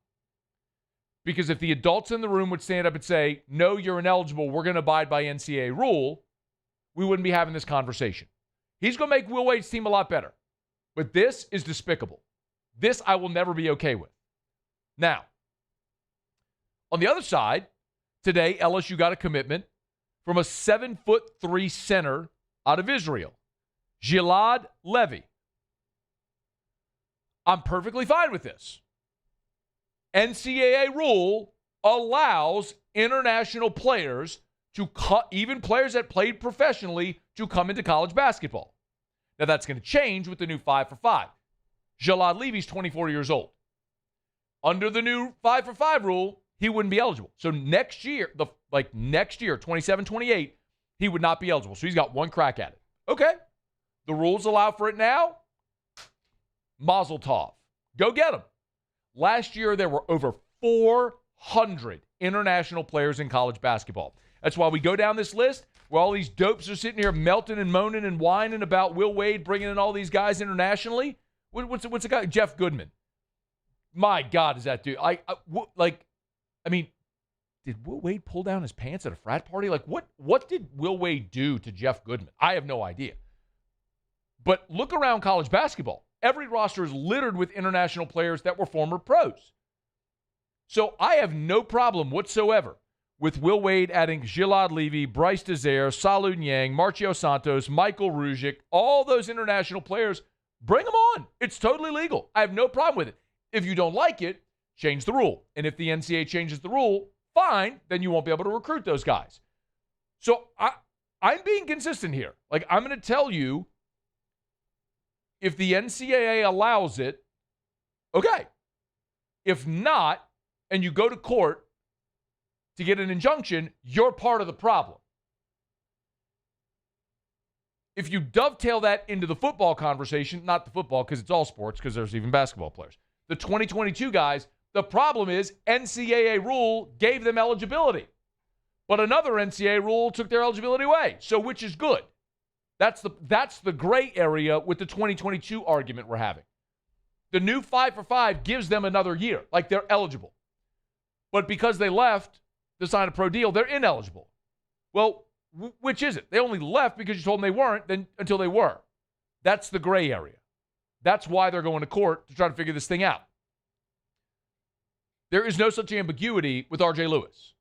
Because if the adults in the room would stand up and say, no, you're ineligible, we're going to abide by NCAA rule, we wouldn't be having this conversation. He's going to make Will Wade's team a lot better. But this is despicable. This I will never be okay with. Now, on the other side, today LSU got a commitment from a 7'3" center out of Israel, Gilad Levy. I'm perfectly fine with this. NCAA rule allows international players to even players that played professionally to come into college basketball. Now that's going to change with the new 5-for-5. Gilad Levy's 24 years old. Under the new 5-for-5 rule, he wouldn't be eligible. So next year, 27-28, he would not be eligible. So he's got one crack at it. Okay. The rules allow for it now. Mazel tov. Go get him. Last year, there were over 400 international players in college basketball. That's why we go down this list where all these dopes are sitting here melting and moaning and whining about Will Wade bringing in all these guys internationally. What's the guy? Jeff Goodman. My God, is that dude? Did Will Wade pull down his pants at a frat party? Like, what did Will Wade do to Jeff Goodman? I have no idea. But look around college basketball. Every roster is littered with international players that were former pros. So I have no problem whatsoever with Will Wade adding Gilad Levy, Bryce Desire, Salu Nyang, Marcio Santos, Michael Ruzic, all those international players. Bring them on. It's totally legal. I have no problem with it. If you don't like it, change the rule. And if the NCAA changes the rule, fine, then you won't be able to recruit those guys. So I'm being consistent here. Like, I'm going to tell you, if the NCAA allows it, okay. If not, and you go to court to get an injunction, you're part of the problem. If you dovetail that into the football conversation, not the football because it's all sports, because there's even basketball players, the 2022 guys, the problem is NCAA rule gave them eligibility. But another NCAA rule took their eligibility away. So which is good? That's the gray area with the 2022 argument we're having. The new 5-for-5 gives them another year, like they're eligible. But because they left to sign a pro deal, they're ineligible. Well, which is it? They only left because you told them they weren't until they were. That's the gray area. That's why they're going to court to try to figure this thing out. There is no such ambiguity with R.J. Lewis.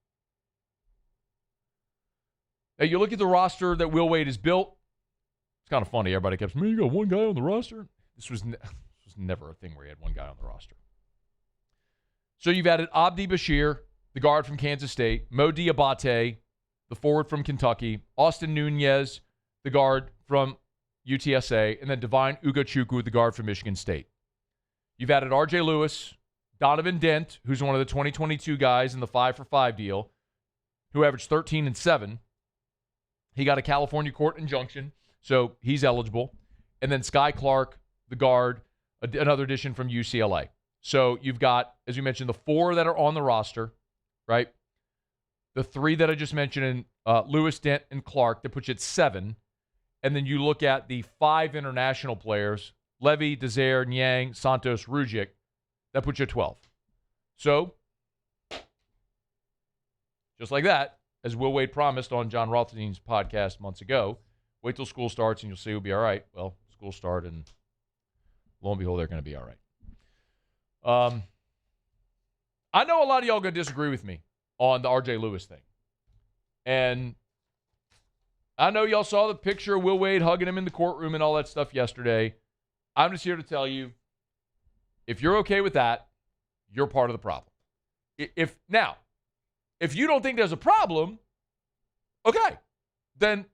Now, you look at the roster that Will Wade has built. It's kind of funny. Everybody kept saying, you got one guy on the roster? This was never a thing where you had one guy on the roster. So you've added Abdi Bashir, the guard from Kansas State, Mo Diabate, the forward from Kentucky, Austin Nunez, the guard from UTSA, and then Divine Ugochukwu, the guard from Michigan State. You've added R.J. Lewis, Donovan Dent, who's one of the 2022 guys in the 5-for-5 deal, who averaged 13 and 7. He got a California court injunction, so he's eligible. And then Sky Clark, the guard, another addition from UCLA. So you've got, as you mentioned, the 4 that are on the roster, right? The 3 that I just mentioned, Lewis, Dent, and Clark, that puts you at 7. And then you look at the 5 international players, Levy, Desire, Nyang, Santos, Ruzic, that puts you at 12. So, just like that, as Will Wade promised on John Rothstein's podcast months ago, wait till school starts and you'll see we'll be all right. Well, school start and lo and behold, they're going to be all right. I know a lot of y'all are going to disagree with me on the R.J. Lewis thing. And I know y'all saw the picture of Will Wade hugging him in the courtroom and all that stuff yesterday. I'm just here to tell you, if you're okay with that, you're part of the problem. If you don't think there's a problem, okay, then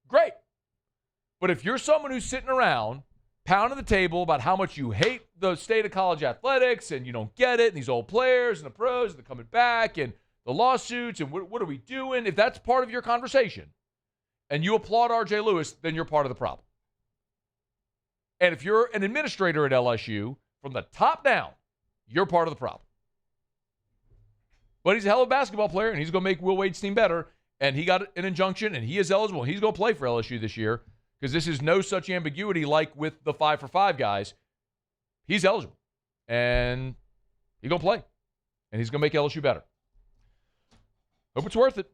great. But if you're someone who's sitting around pounding the table about how much you hate the state of college athletics and you don't get it, and these old players and the pros and they're coming back and the lawsuits and what are we doing? If that's part of your conversation and you applaud R.J. Lewis, then you're part of the problem. And if you're an administrator at LSU, from the top down, you're part of the problem. But he's a hell of a basketball player, and he's going to make Will Wade's team better. And he got an injunction, and he is eligible. He's going to play for LSU this year because this is no such ambiguity like with the 5-for-5 guys. He's eligible, and he's going to play. and he's going to make LSU better. Hope it's worth it.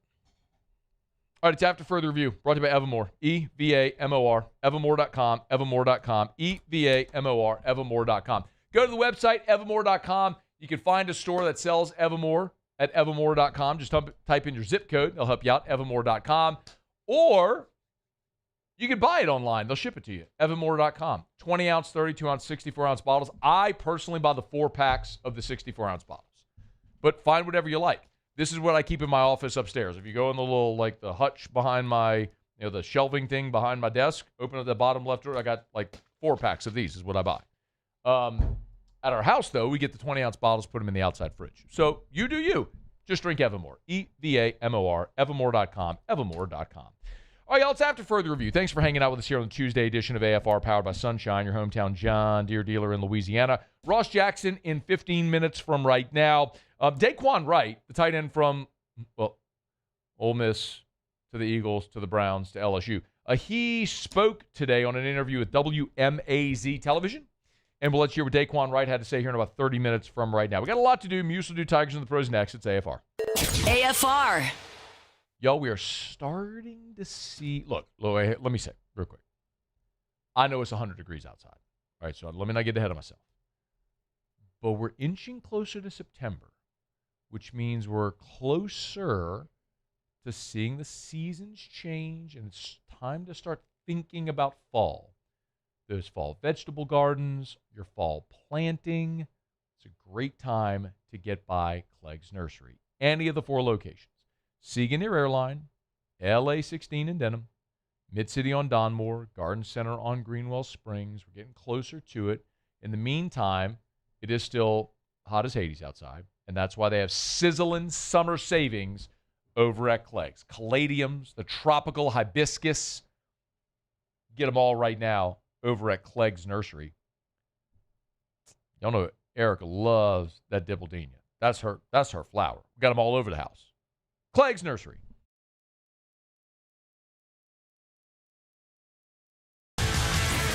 All right, it's After Further Review, brought to you by Evermore, E-V-A-M-O-R, evermore.com, evermore.com, E-V-A-M-O-R, evermore.com. Go to the website, evermore.com. You can find a store that sells Evermore at evermore.com. Just type in your zip code. They'll help you out, evermore.com. Or you can buy it online. They'll ship it to you, evermore.com. 20-ounce, 32-ounce, 64-ounce bottles. I personally buy the 4 packs of the 64-ounce bottles. But find whatever you like. This is what I keep in my office upstairs. If you go in the little, like the hutch behind my, the shelving thing behind my desk, open up the bottom left drawer, I got like 4 packs of these is what I buy. At our house, though, we get the 20-ounce bottles, put them in the outside fridge. So you do you. Just drink Evermore. E-V-A-M-O-R, evermore.com, evermore.com. All right, y'all, it's After Further Review. Thanks for hanging out with us here on the Tuesday edition of AFR, powered by Sunshine, your hometown John Deere dealer in Louisiana. Ross Jackson in 15 minutes from right now. Daquan Wright, the tight end from, Ole Miss to the Eagles to the Browns to LSU. He spoke today on an interview with WMAZ Television, and we'll let you hear what Daquan Wright had to say here in about 30 minutes from right now. We got a lot to do. Muse will do Tigers and the Pros next. It's AFR. AFR. Y'all, we are starting to see. Look, let me say real quick. I know it's 100 degrees outside. All right, so let me not get ahead of myself. But we're inching closer to September, which means we're closer to seeing the seasons change, and it's time to start thinking about fall. Those fall vegetable gardens, your fall planting. It's a great time to get by Clegg's Nursery. Any of the 4 locations. Siegen near Airline, LA 16 in Denham, Mid-City on Donmore, Garden Center on Greenwell Springs. We're getting closer to it. In the meantime, it is still hot as Hades outside, and that's why they have sizzling summer savings over at Clegg's. Caladiums, the tropical hibiscus. Get them all right now over at Clegg's Nursery. Y'all know Erica loves that dippledinia. That's her flower. We got them all over the house. Clegg's Nursery.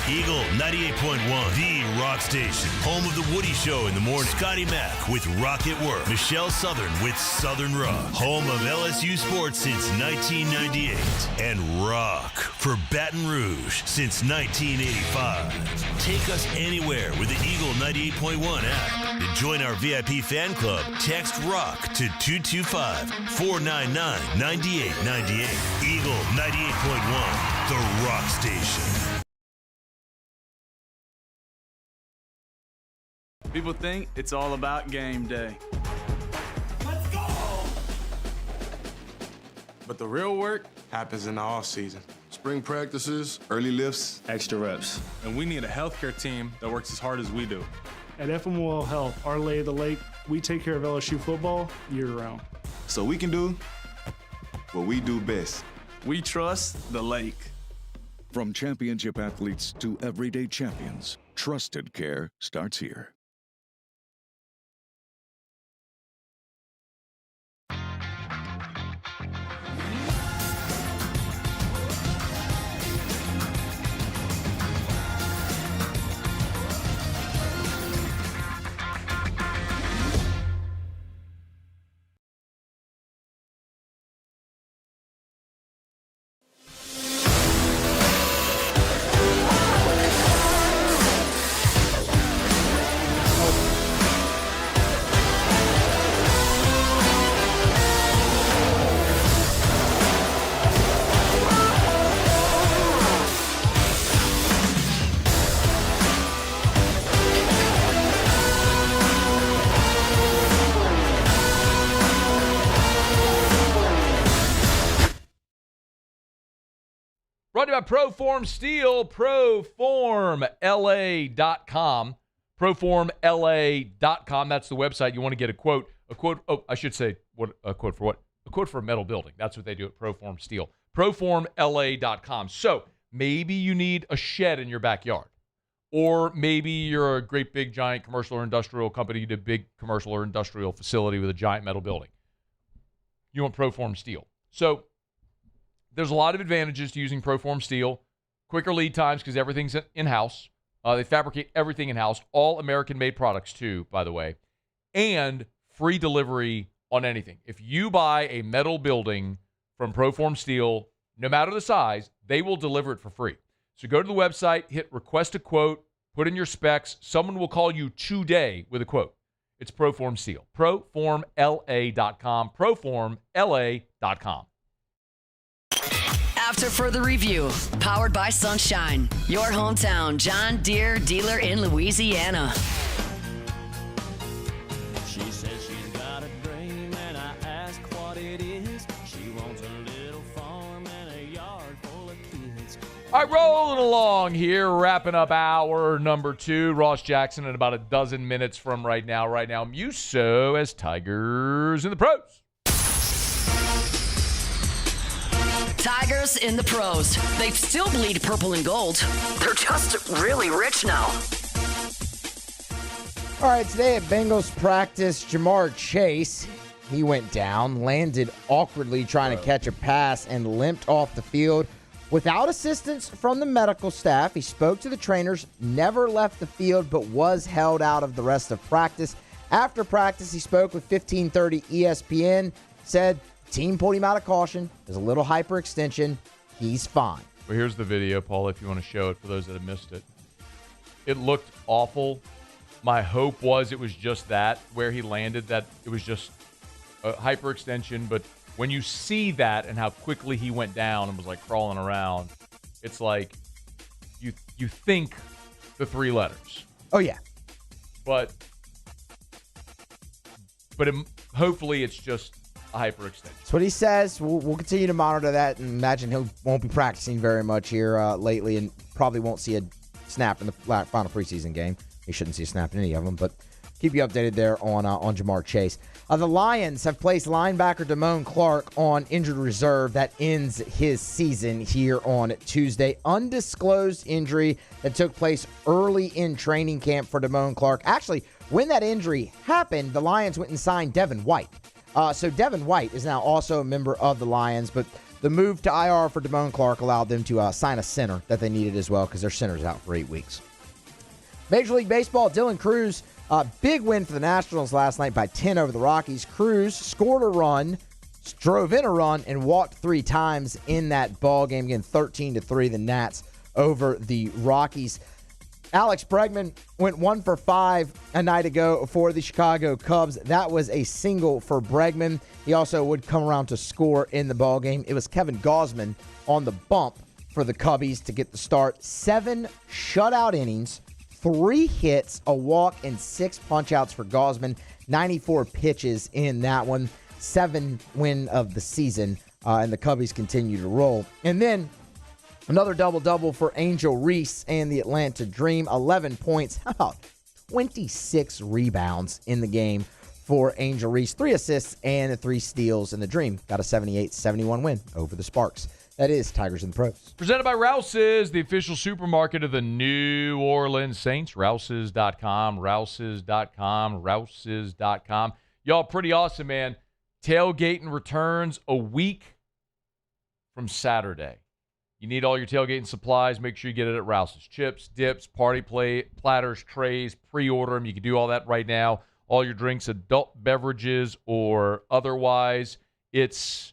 Eagle 98.1, the rock station. Home of the Woody Show in the morning. Scotty Mack with Rock at Work. Michelle Southern with Southern Rock. Home of LSU sports since 1998. And rock for Baton Rouge since 1985. Take us anywhere with the Eagle 98.1 app. To join our VIP fan club, text ROCK to 225-499-9898. Eagle 98.1, the rock station. People think it's all about game day. Let's go! But the real work happens in the off season. Spring practices, early lifts, Extra reps. And we need a healthcare team that works as hard as we do. At FML Health, our lay of the lake, we take care of LSU football year-round. so we can do what we do best. We trust the lake. From championship athletes to everyday champions, trusted care starts here. Brought to you by Proform Steel, proformla.com. Proformla.com. That's the website. You want to get a quote. Oh, I should say, a quote for what? A quote for a metal building. That's what they do at Proform Steel. Proformla.com. So maybe you need a shed in your backyard. Or maybe you're a great big giant commercial or industrial company. You need a big commercial or industrial facility with a giant metal building. You want Proform Steel. So there's a lot of advantages to using Proform Steel. Quicker lead times because everything's in-house. They fabricate everything in-house. All American-made products, too, by the way. And free delivery on anything. If you buy a metal building from Proform Steel, no matter the size, they will deliver it for free. So go to the website, hit request a quote, put in your specs. Someone will call you today with a quote. It's Proform Steel. ProformLA.com. ProformLA.com. After further review, powered by Sunshine, your hometown John Deere dealer in Louisiana. She says she's got a dream, and I ask what it is. She wants a little farm and a yard full of kids. All right, rolling along here, wrapping up hour number 2. Ross Jackson in about a dozen minutes from right now. Right now, Muso as Tigers in the pros. Tigers in the pros. They still bleed purple and gold. They're just really rich now. All right, today at Bengals practice, Jamar Chase, he went down, landed awkwardly trying to catch a pass, and limped off the field without assistance from the medical staff. He spoke to the trainers, never left the field, but was held out of the rest of practice. After practice, he spoke with 1530 ESPN, said team pulled him out of caution. There's a little hyperextension. He's fine. Well, here's the video, Paul, if you want to show it for those that have missed it. It looked awful. My hope was it was just that, where he landed, that it was just a hyperextension. But when you see that and how quickly he went down and was like crawling around, it's like you think the 3 letters. Oh, yeah. But hopefully it's just a hyperextension. That's what he says. We'll continue to monitor that and imagine he won't be practicing very much here lately and probably won't see a snap in the final preseason game. He shouldn't see a snap in any of them, but keep you updated there on Jamar Chase. The Lions have placed linebacker Damone Clark on injured reserve. That ends his season here on Tuesday. Undisclosed injury that took place early in training camp for Damone Clark. Actually, when that injury happened, the Lions went and signed Devin White. So Devin White is now also a member of the Lions, but the move to IR for Damone Clark allowed them to sign a center that they needed as well because their center's out for 8 weeks. Major League Baseball, Dylan Cruz, big win for the Nationals last night by 10 over the Rockies. Cruz scored a run, drove in a run, and walked 3 times in that ball game. Again, 13-3, the Nats over the Rockies. Alex Bregman went 1 for 5 a night ago for the Chicago Cubs. That was a single for Bregman. He also would come around to score in the ball game. It was Kevin Gausman on the bump for the Cubbies to get the start. 7 shutout innings, 3 hits, a walk, and 6 punch-outs for Gausman. 94 pitches in that one. 7th win of the season, and the Cubbies continue to roll. And then another double-double for Angel Reese and the Atlanta Dream. 11 points, 26 rebounds in the game for Angel Reese. 3 assists and 3 steals, and the Dream got a 78-71 win over the Sparks. That is Tigers and Pros. Presented by Rouse's, the official supermarket of the New Orleans Saints. Rouse's.com, Rouse's.com, Rouse's.com. Y'all, pretty awesome, man. Tailgating returns a week from Saturday. You need all your tailgating supplies. Make sure you get it at Rouse's. Chips, dips, party platters, trays, pre-order them. You can do all that right now. All your drinks, adult beverages or otherwise. It's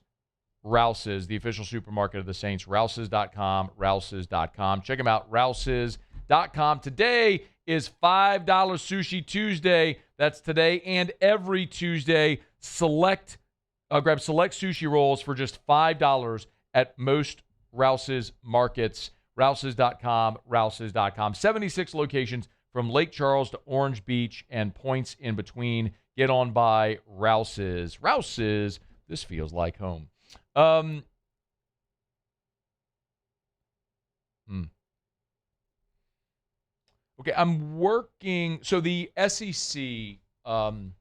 Rouse's, the official supermarket of the Saints. Rouse's.com, Rouse's.com. Check them out, Rouse's.com. Today is $5 Sushi Tuesday. That's today and every Tuesday. Grab select sushi rolls for just $5 at most Rouse's markets. Rouse's.com, Rouse's.com. 76 locations from Lake Charles to Orange Beach and points in between. Get on by Rouse's. Rouse's, this feels like home. Okay, I'm working. So the SEC, one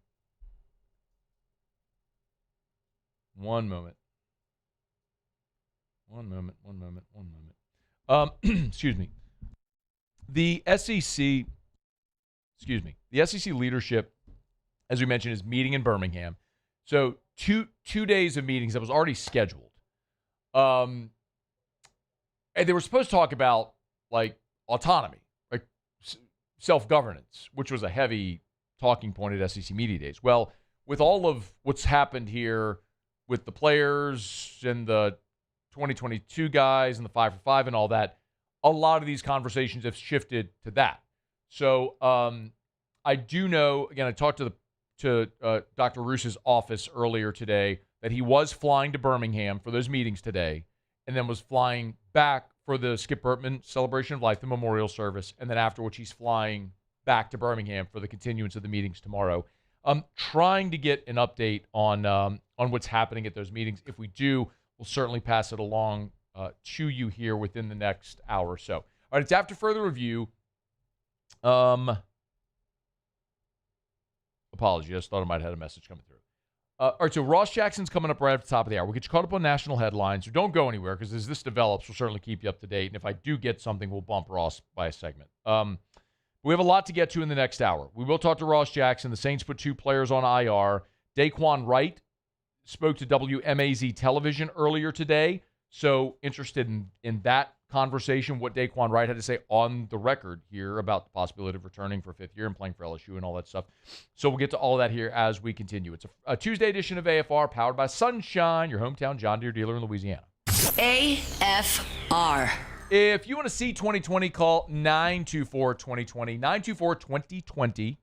moment. Excuse me. The SEC leadership, as we mentioned, is meeting in Birmingham. So two days of meetings that was already scheduled. And they were supposed to talk about like autonomy, like self-governance, which was a heavy talking point at SEC Media Days. Well, with all of what's happened here with the players and the 2022 guys and the 5-for-5 and all that, a lot of these conversations have shifted to that. So I do know, again, I talked to Dr. Roos's office earlier today that he was flying to Birmingham for those meetings today and then was flying back for the Skip Bertman Celebration of Life, the memorial service, and then after which he's flying back to Birmingham for the continuance of the meetings tomorrow. Trying to get an update on what's happening at those meetings. If we do, we'll certainly pass it along to you here within the next hour or so. All right, it's after further review. Apologies, I just thought I might have had a message coming through. All right, so Ross Jackson's coming up right at the top of the hour. We'll get you caught up on national headlines. So don't go anywhere because as this develops, we'll certainly keep you up to date. And if I do get something, we'll bump Ross by a segment. We have a lot to get to in the next hour. We will talk to Ross Jackson. The Saints put 2 players on IR. Daquan Wright spoke to WMAZ television earlier today. So interested in that conversation, what Daquan Wright had to say on the record here about the possibility of returning for a 5th year and playing for LSU and all that stuff. So we'll get to all that here as we continue. It's a Tuesday edition of AFR powered by Sunshine, your hometown John Deere dealer in Louisiana. AFR. If you want to see 2020, call 924-2020, 924-2020,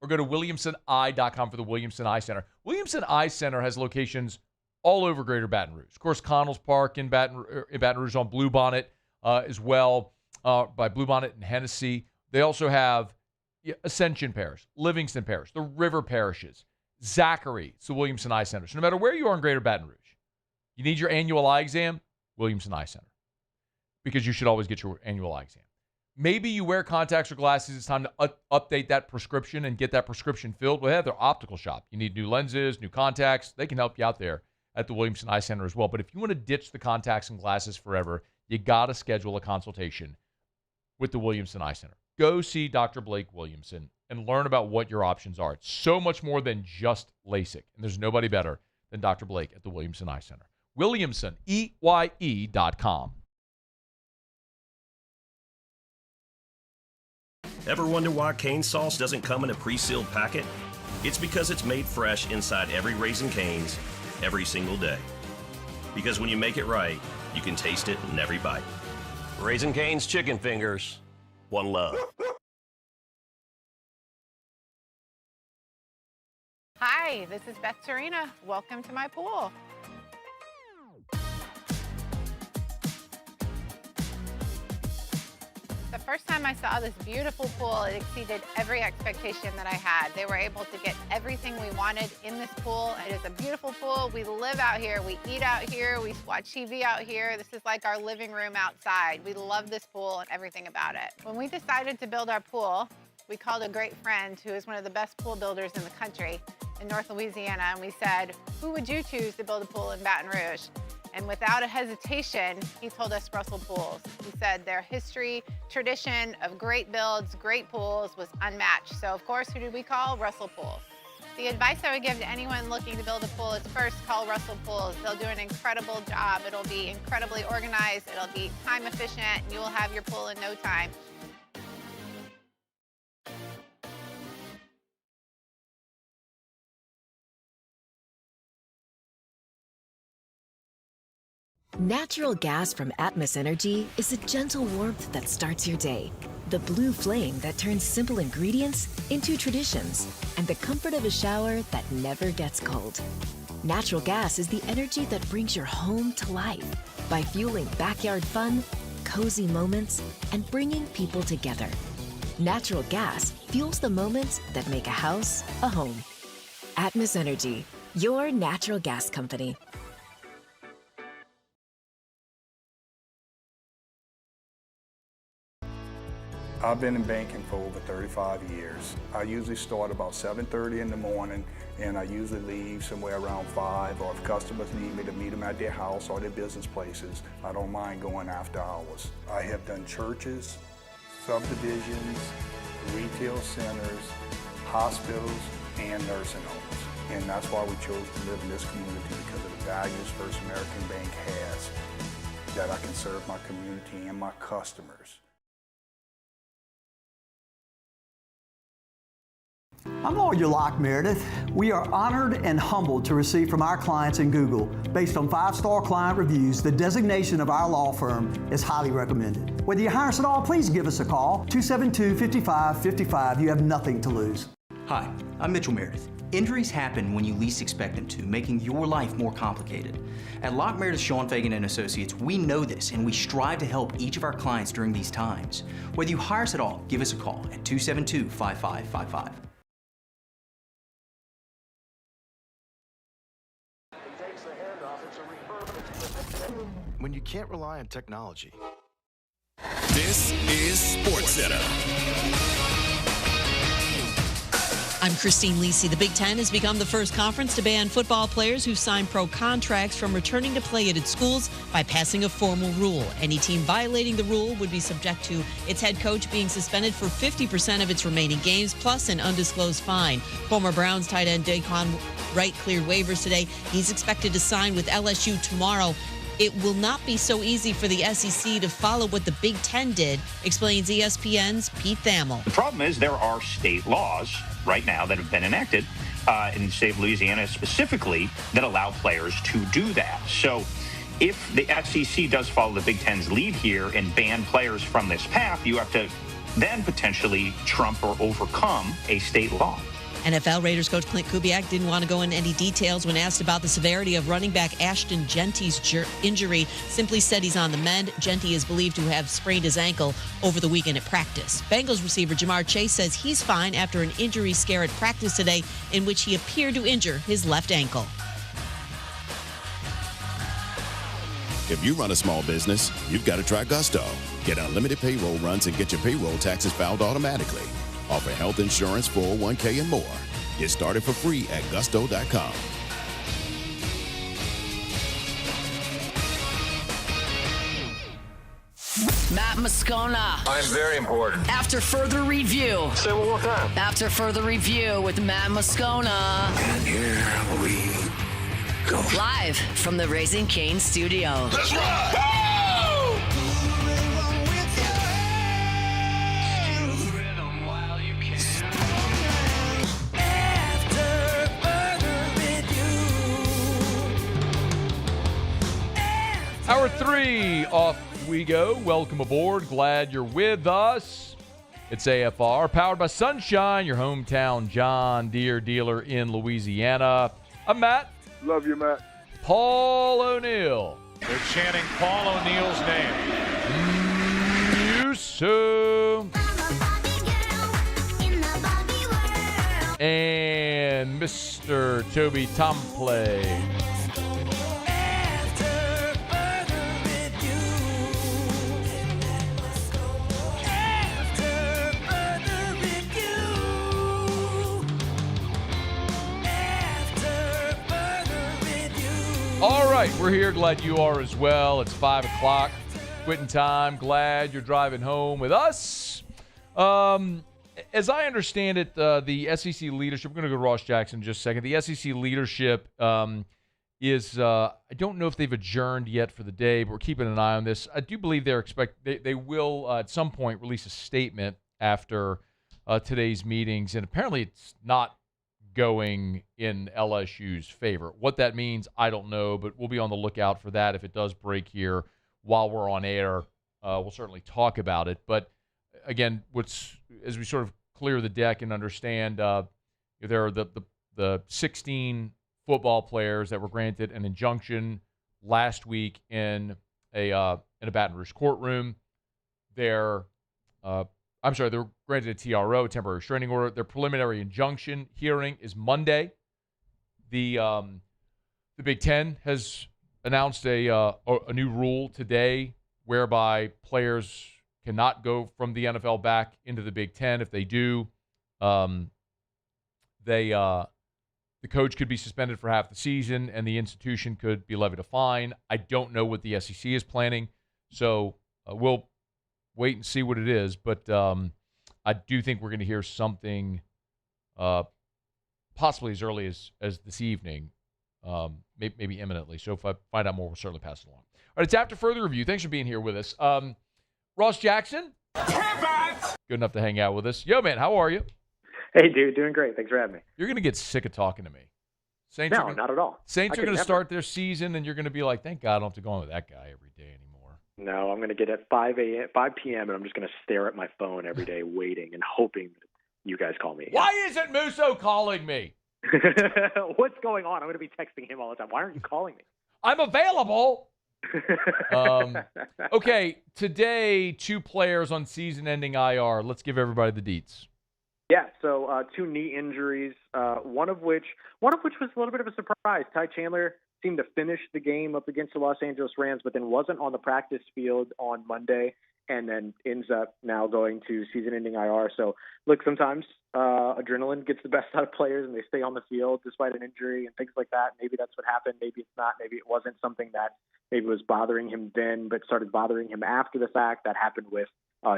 or go to WilliamsonEye.com for the Williamson Eye Center. Williamson Eye Center has locations all over Greater Baton Rouge. Of course, Connells Park in Baton Rouge on Bluebonnet as well, by Bluebonnet and Hennessy. They also have Ascension Parish, Livingston Parish, the River Parishes, Zachary. It's the Williamson Eye Center. So no matter where you are in Greater Baton Rouge, you need your annual eye exam, Williamson Eye Center, because you should always get your annual eye exam. Maybe you wear contacts or glasses. It's time to update that prescription and get that prescription filled. Well, they have their optical shop. You need new lenses, new contacts. They can help you out there at the Williamson Eye Center as well. But if you want to ditch the contacts and glasses forever, you got to schedule a consultation with the Williamson Eye Center. Go see Dr. Blake Williamson and learn about what your options are. It's so much more than just LASIK, and there's nobody better than Dr. Blake at the Williamson Eye Center. Williamson, EYE.com. Ever wonder why cane sauce doesn't come in a pre-sealed packet? It's because it's made fresh inside every Raising Cane's every single day. Because when you make it right, you can taste it in every bite. Raising Cane's chicken fingers. One love. Hi, this is Beth Serena. Welcome to my pool. The first time I saw this beautiful pool, it exceeded every expectation that I had. They were able to get everything we wanted in this pool. It is a beautiful pool. We live out here, we eat out here, we watch TV out here. This is like our living room outside. We love this pool and everything about it. When we decided to build our pool, we called a great friend who is one of the best pool builders in the country in North Louisiana, and we said, who would you choose to build a pool in Baton Rouge? And without a hesitation, he told us Russell Pools. He said their history, tradition of great builds, great pools was unmatched. So of course, who did we call? Russell Pools. The advice I would give to anyone looking to build a pool is first call Russell Pools. They'll do an incredible job. It'll be incredibly organized. It'll be time efficient, and you will have your pool in no time. Natural gas from Atmos Energy is a gentle warmth that starts your day. The blue flame that turns simple ingredients into traditions. And the comfort of a shower that never gets cold. Natural gas is the energy that brings your home to life by fueling backyard fun, cozy moments, and bringing people together. Natural gas fuels the moments that make a house a home. Atmos Energy, your natural gas company. I've been in banking for over 35 years. I usually start about 7:30 in the morning, and I usually leave somewhere around 5, or if customers need me to meet them at their house or their business places, I don't mind going after hours. I have done churches, subdivisions, retail centers, hospitals, and nursing homes. And that's why we chose to live in this community, because of the values First American Bank has, that I can serve my community and my customers. I'm Lawyer Locke Meredith. We are honored and humbled to receive from our clients in Google. Based on 5-star client reviews, the designation of our law firm is highly recommended. Whether you hire us at all, please give us a call, 272-5555. You have nothing to lose. Hi, I'm Mitchell Meredith. Injuries happen when you least expect them to, making your life more complicated. At Locke Meredith, Sean Fagan and Associates, we know this, and we strive to help each of our clients during these times. Whether you hire us at all, give us a call at 272-5555. When you can't rely on technology. This is SportsCenter. I'm Christine Lisi. The Big Ten has become the first conference to ban football players who sign pro contracts from returning to play at its schools by passing a formal rule. Any team violating the rule would be subject to its head coach being suspended for 50% of its remaining games, plus an undisclosed fine. Former Browns tight end Daquan Wright cleared waivers today. He's expected to sign with LSU tomorrow. It will not be so easy for the SEC to follow what the Big Ten did, explains ESPN's Pete Thamel. The problem is there are state laws right now that have been enacted in the state of Louisiana specifically that allow players to do that. So if the SEC does follow the Big Ten's lead here and ban players from this path, you have to then potentially trump or overcome a state law. NFL Raiders coach Clint Kubiak didn't want to go into any details when asked about the severity of running back Ashton Genty's injury. Simply said he's on the mend. Genty is believed to have sprained his ankle over the weekend at practice. Bengals receiver Jamar Chase says he's fine after an injury scare at practice today in which he appeared to injure his left ankle. If you run a small business, you've got to try Gusto. Get unlimited payroll runs and get your payroll taxes filed automatically. Offer health insurance, 401k, and more. Get started for free at gusto.com. Matt Moscona. I'm very important. After further review. Say it one more time. After further review with Matt Moscona. And here we go. Live from the Raising Cane studio. Let's rock! Hour 3, off we go. Welcome aboard. Glad you're with us. It's AFR, powered by Sunshine, your hometown John Deere dealer in Louisiana. I'm Matt. Love you, Matt. Paul O'Neill. They're chanting Paul O'Neill's name. Yusuf. And Mr. Toby Tomplay. All right, we're here. Glad you are as well. It's 5 o'clock. Quitting time. Glad you're driving home with us. As I understand it, the SEC leadership, we're going to go to Ross Jackson in just a second. The SEC leadership is, I don't know if they've adjourned yet for the day, but we're keeping an eye on this. I do believe they will at some point release a statement after today's meetings, and apparently it's not going in LSU's favor. What that means, I don't know, but we'll be on the lookout for that. If it does break here while we're on air, we'll certainly talk about it. But again, as we sort of clear the deck and understand, there are the 16 football players that were granted an injunction last week in a Baton Rouge courtroom. They were granted a TRO, temporary restraining order. Their preliminary injunction hearing is Monday. The Big Ten has announced a new rule today whereby players cannot go from the NFL back into the Big Ten. If they do, the coach could be suspended for half the season, and the institution could be levied a fine. I don't know what the SEC is planning, so we'll wait and see what it is, but I do think we're going to hear something possibly as early as this evening, maybe imminently. So if I find out more, we'll certainly pass it along. All right, it's After Further Review. Thanks for being here with us. Ross Jackson, good enough to hang out with us. Yo, man, how are you? Hey, dude, doing great. Thanks for having me. You're going to get sick of talking to me. Saints No, not at all. Saints are going to start their season, and you're going to be like, thank God I don't have to go on with that guy every day anymore. No, I'm going to get at 5 p.m., and I'm just going to stare at my phone every day waiting and hoping that you guys call me. Why isn't Musso calling me? What's going on? I'm going to be texting him all the time. Why aren't you calling me? I'm available. Okay, today, 2 players on season-ending IR. Let's give everybody the deets. Yeah, so 2 knee injuries, one of which was a little bit of a surprise. Ty Chandler seemed to finish the game up against the Los Angeles Rams, but then wasn't on the practice field on Monday, and then ends up now going to season-ending IR. So, look, sometimes adrenaline gets the best out of players, and they stay on the field despite an injury and things like that. Maybe that's what happened. Maybe it's not. Maybe it wasn't something that maybe was bothering him then, but started bothering him after the fact. That happened with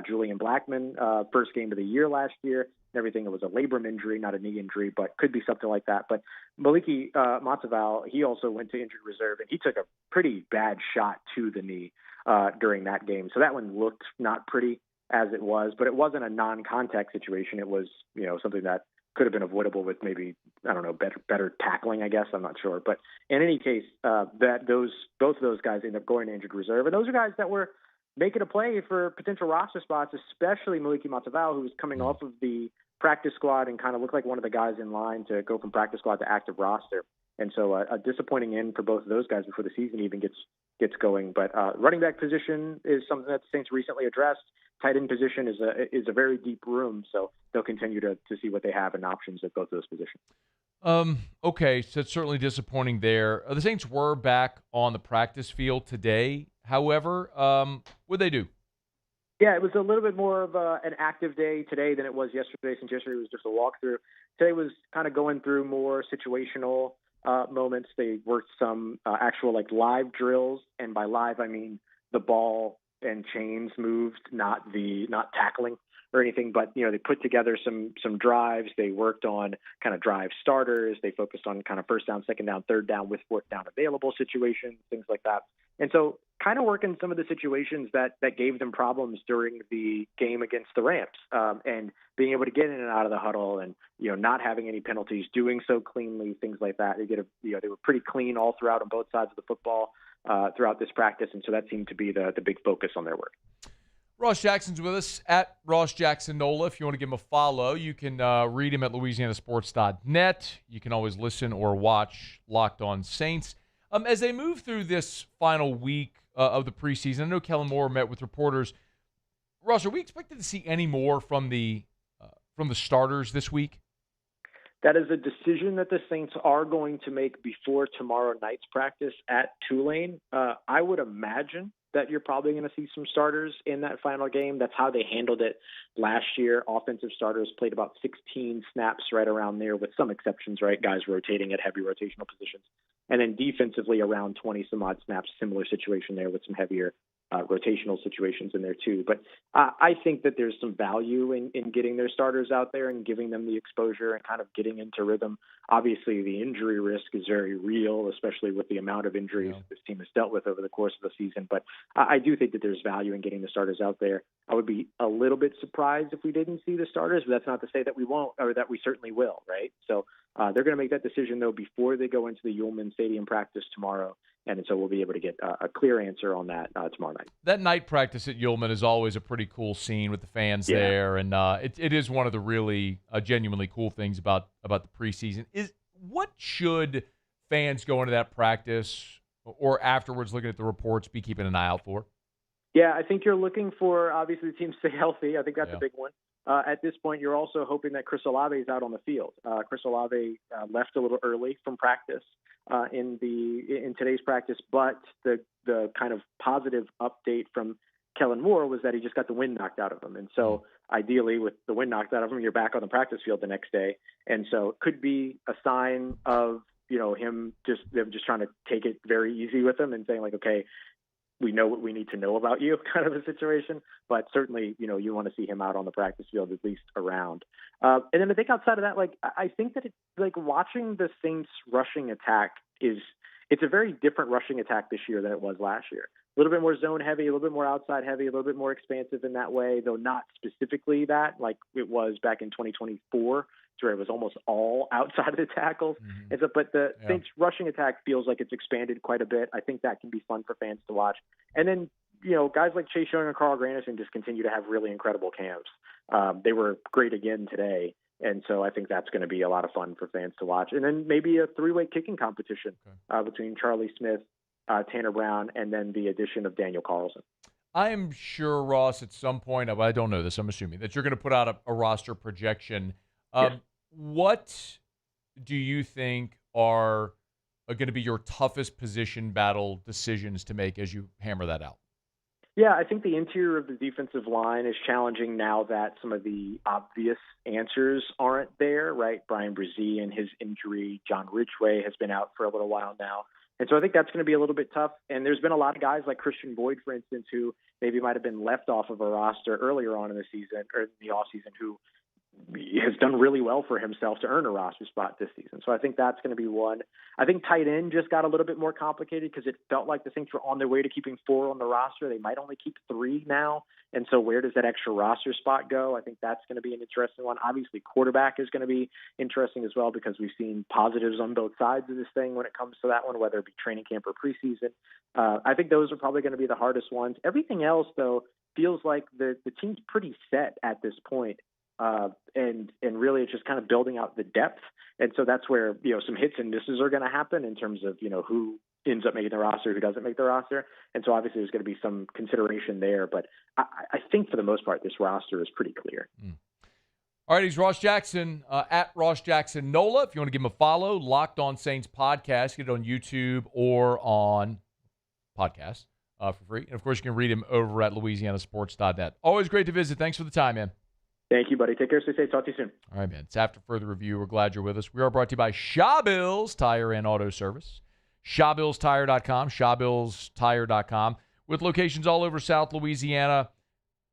Julian Blackmon, first game of the year last year. And everything, it was a labrum injury, not a knee injury, but could be something like that. But Maliki Matsaval, he also went to injured reserve, and he took a pretty bad shot to the knee during that game. So that one looked not pretty as it was, but it wasn't a non-contact situation. It was, something that could have been avoidable with maybe, I don't know, better tackling, I guess. I'm not sure. But in any case, both of those guys ended up going to injured reserve. And those are guys that were making a play for potential roster spots, especially Maliki Matsaval, who was coming off of the practice squad and kind of looked like one of the guys in line to go from practice squad to active roster. And so a disappointing end for both of those guys before the season even gets going. But running back position is something that the Saints recently addressed. Tight end position is a very deep room, so they'll continue to see what they have and options at both of those positions. Okay, so it's certainly disappointing there. The Saints were back on the practice field today. However, what'd they do? Yeah, it was a little bit more of an active day today than it was yesterday, since yesterday was just a walkthrough. Today was kind of going through more situational moments. They worked some actual live drills, and by live I mean the ball and chains moved, not tackling or anything, but they put together some drives. They worked on kind of drive starters. They focused on kind of first down, second down, third down with fourth down available situations, things like that. And so kind of working some of the situations that gave them problems during the game against the Rams, and being able to get in and out of the huddle, and not having any penalties, doing so cleanly, things like that. They were pretty clean all throughout on both sides of the football throughout this practice, and so that seemed to be the big focus on their work. Ross Jackson's with us at Ross Jackson Nola. If you want to give him a follow, you can read him at louisianasports.net. You can always listen or watch Locked On Saints. As they move through this final week of the preseason, I know Kellen Moore met with reporters. Ross, are we expected to see any more from the starters this week? That is a decision that the Saints are going to make before tomorrow night's practice at Tulane. I would imagine that you're probably going to see some starters in that final game. That's how they handled it last year. Offensive starters played about 16 snaps right around there, with some exceptions, right? Guys rotating at heavy rotational positions. And then defensively around 20 some odd snaps, similar situation there with some heavier rotational situations in there too. But I think that there's some value in getting their starters out there and giving them the exposure and kind of getting into rhythm. Obviously, the injury risk is very real, especially with the amount of injuries this team has dealt with over the course of the season. But I do think that there's value in getting the starters out there. I would be a little bit surprised if we didn't see the starters, but that's not to say that we won't, or that we certainly will, right? So they're going to make that decision, though, before they go into the Ullman Stadium practice tomorrow. And so we'll be able to get a clear answer on that tomorrow night. That night practice at Ullman is always a pretty cool scene with the fans there. And it is one of the really genuinely cool things about the preseason. What should fans go into that practice or afterwards looking at the reports be keeping an eye out for? Yeah, I think you're looking for, obviously, the team stay healthy. I think that's a big one. At this point, you're also hoping that Chris Olave is out on the field. Chris Olave left a little early from practice in today's practice, but the kind of positive update from Kellen Moore was that he just got the wind knocked out of him. And so ideally, with the wind knocked out of him, you're back on the practice field the next day. And so it could be a sign of them just trying to take it very easy with him and saying like, okay, we know what we need to know about you, kind of a situation. But certainly, you want to see him out on the practice field, at least around. And then I think outside of that, I think that it's watching the Saints rushing attack it's a very different rushing attack this year than it was last year. A little bit more zone heavy, a little bit more outside heavy, a little bit more expansive in that way, though not specifically that like it was back in 2024 where it was almost all outside of the tackles. And so, but the Saints rushing attack feels like it's expanded quite a bit. I think that can be fun for fans to watch. And then, guys like Chase Young and Carl Granderson just continue to have really incredible camps. They were great again today. And so I think that's going to be a lot of fun for fans to watch. And then maybe a three-way kicking competition between Charlie Smith, Tanner Brown, and then the addition of Daniel Carlson. I am sure, Ross, at some point, I don't know this, I'm assuming, that you're going to put out a roster projection. What do you think are going to be your toughest position battle decisions to make as you hammer that out? Yeah, I think the interior of the defensive line is challenging now that some of the obvious answers aren't there, right? Brian Brzee and his injury, John Ridgway has been out for a little while now. And so I think that's going to be a little bit tough. And there's been a lot of guys like Christian Boyd, for instance, who maybe might have been left off of a roster earlier on in the season or in the offseason who has done really well for himself to earn a roster spot this season. So I think that's going to be one. I think tight end just got a little bit more complicated because it felt like the Saints were on their way to keeping 4 on the roster. They might only keep 3 now. And so where does that extra roster spot go? I think that's going to be an interesting one. Obviously, quarterback is going to be interesting as well because we've seen positives on both sides of this thing when it comes to that one, whether it be training camp or preseason. I think those are probably going to be the hardest ones. Everything else, though, feels like the team's pretty set at this point. And really it's just kind of building out the depth. And so that's where, some hits and misses are going to happen in terms of, who ends up making the roster, who doesn't make the roster. And so obviously there's going to be some consideration there, but I think for the most part, this roster is pretty clear. All right, he's Ross Jackson, at Ross Jackson NOLA. If you want to give him a follow, Locked On Saints podcast, get it on YouTube or on podcast for free. And of course, you can read him over at LouisianaSports.net. Always great to visit. Thanks for the time, man. Thank you, buddy. Take care. Stay safe. Talk to you soon. All right, man. It's After Further Review. We're glad you're with us. We are brought to you by Shawbills Tire and Auto Service. ShawBillsTire.com. ShawBillsTire.com. With locations all over South Louisiana.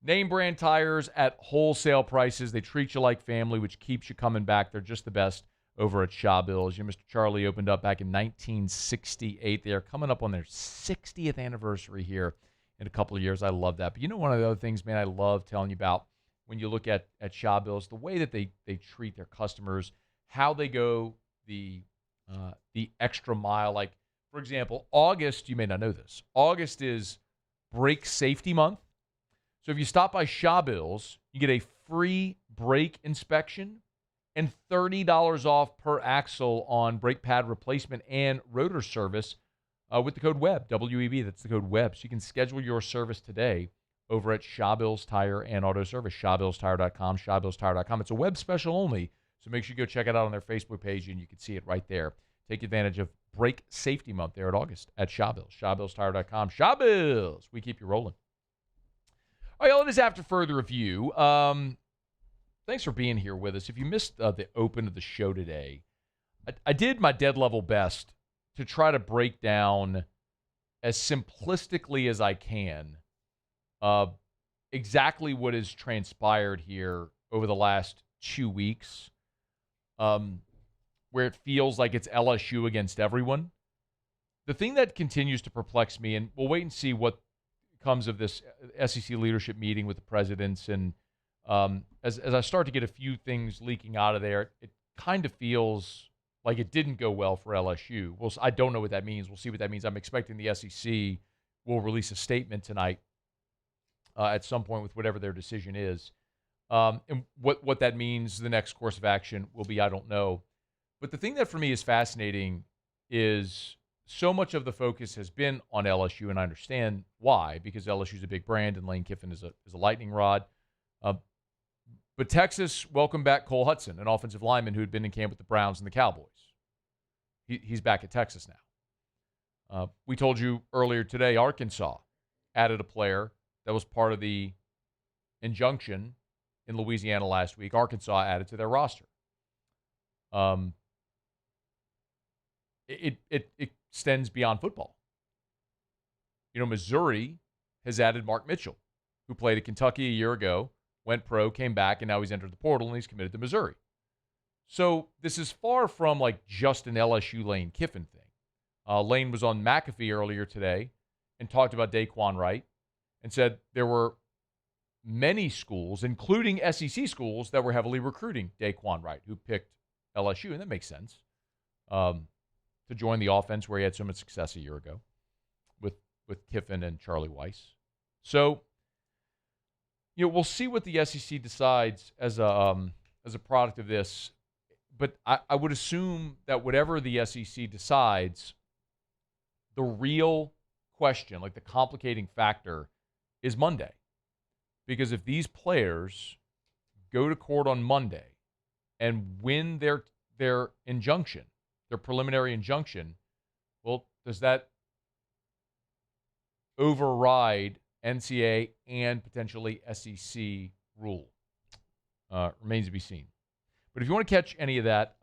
Name brand tires at wholesale prices. They treat you like family, which keeps you coming back. They're just the best over at Shawbills. Mr. Charlie opened up back in 1968. They are coming up on their 60th anniversary here in a couple of years. I love that. But one of the other things, man, I love telling you about when you look at Shawbills, the way that they treat their customers, how they go the extra mile. Like, for example, August, you may not know this, August is brake safety month. So if you stop by Shawbills, you get a free brake inspection and $30 off per axle on brake pad replacement and rotor service with the code WEB, W-E-B, that's the code WEB. So you can schedule your service today over at Shawbills Tire and Auto Service, ShawBillsTire.com, ShawBillsTire.com. It's a web special only, so make sure you go check it out on their Facebook page, and you can see it right there. Take advantage of Brake Safety Month there at August at Shawbills, ShawBillsTire.com. Shawbills, we keep you rolling. All right, y'all, it is After Further Review. Thanks for being here with us. If you missed the open of the show today, I did my dead level best to try to break down as simplistically as I can exactly what has transpired here over the last 2 weeks, where it feels like it's LSU against everyone. The thing that continues to perplex me, and we'll wait and see what comes of this SEC leadership meeting with the presidents, and as I start to get a few things leaking out of there, it kind of feels like it didn't go well for LSU. Well, I don't know what that means. We'll see what that means. I'm expecting the SEC will release a statement tonight at some point with whatever their decision is. And what that means, the next course of action will be, I don't know. But the thing that for me is fascinating is so much of the focus has been on LSU, and I understand why, because LSU is a big brand and Lane Kiffin is a lightning rod. But Texas welcomed back Cole Hudson, an offensive lineman who had been in camp with the Browns and the Cowboys. He's back at Texas now. We told you earlier today, Arkansas added a player that was part of the injunction in Louisiana last week. Arkansas added to their roster. It extends beyond football. Missouri has added Mark Mitchell, who played at Kentucky a year ago, went pro, came back, and now he's entered the portal, and he's committed to Missouri. So this is far from like just an LSU Lane Kiffin thing. Lane was on McAfee earlier today and talked about Daquan Wright and said there were many schools, including SEC schools, that were heavily recruiting Daquan Wright, who picked LSU, and that makes sense, to join the offense where he had so much success a year ago with Kiffin and Charlie Weiss. So, we'll see what the SEC decides as a product of this. But I would assume that whatever the SEC decides, the real question, like the complicating factor, is Monday. Because if these players go to court on Monday and win their injunction, their preliminary injunction, well, does that override NCAA and potentially SEC rule? Remains to be seen. But if you want to catch any of that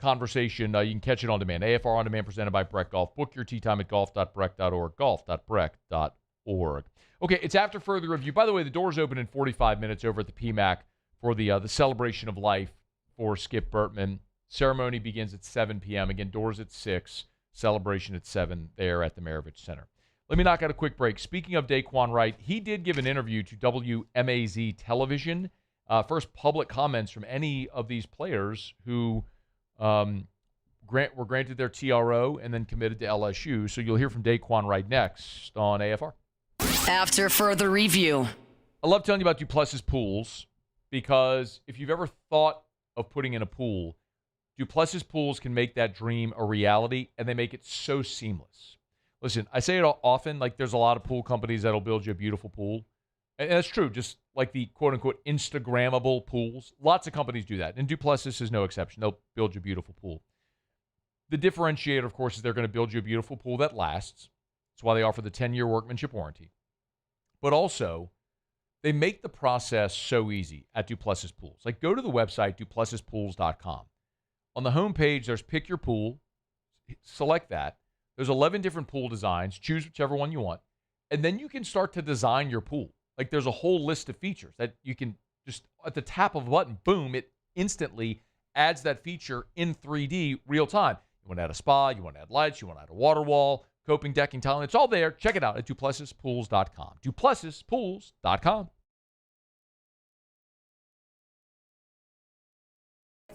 conversation, you can catch it on demand. AFR On Demand presented by Breck Golf. Book your tee time at golf.breck.org, golf.breck.org. Okay, it's after further review. By the way, the doors open in 45 minutes over at the PMAC for the celebration of life for Skip Bertman. Ceremony begins at 7 p.m. Again, doors at 6, celebration at 7 there at the Maravich Center. Let me knock out a quick break. Speaking of Daquan Wright, he did give an interview to WMAZ television. First public comments from any of these players who were granted their TRO and then committed to LSU. So you'll hear from Daquan Wright next on AFR. After further review. I love telling you about Duplessis Pools because if you've ever thought of putting in a pool, Duplessis Pools can make that dream a reality, and they make it so seamless. Listen, I say it often, like there's a lot of pool companies that'll build you a beautiful pool. And that's true, just like the quote-unquote Instagrammable pools. Lots of companies do that, and Duplessis is no exception. They'll build you a beautiful pool. The differentiator, of course, is they're going to build you a beautiful pool that lasts. That's why they offer the 10-year workmanship warranty. But also, they make the process so easy at Duplessis Pools. Like, go to the website, duplessispools.com. On the homepage, there's Pick Your Pool. Select that. There's 11 different pool designs. Choose whichever one you want. And then you can start to design your pool. Like, there's a whole list of features that you can just, at the tap of a button, boom, it instantly adds that feature in 3D real time. You want to add a spa, you want to add lights, you want to add a water wall, coping, decking, tiling. It's all there. Check it out at duplessispools.com. duplessispools.com.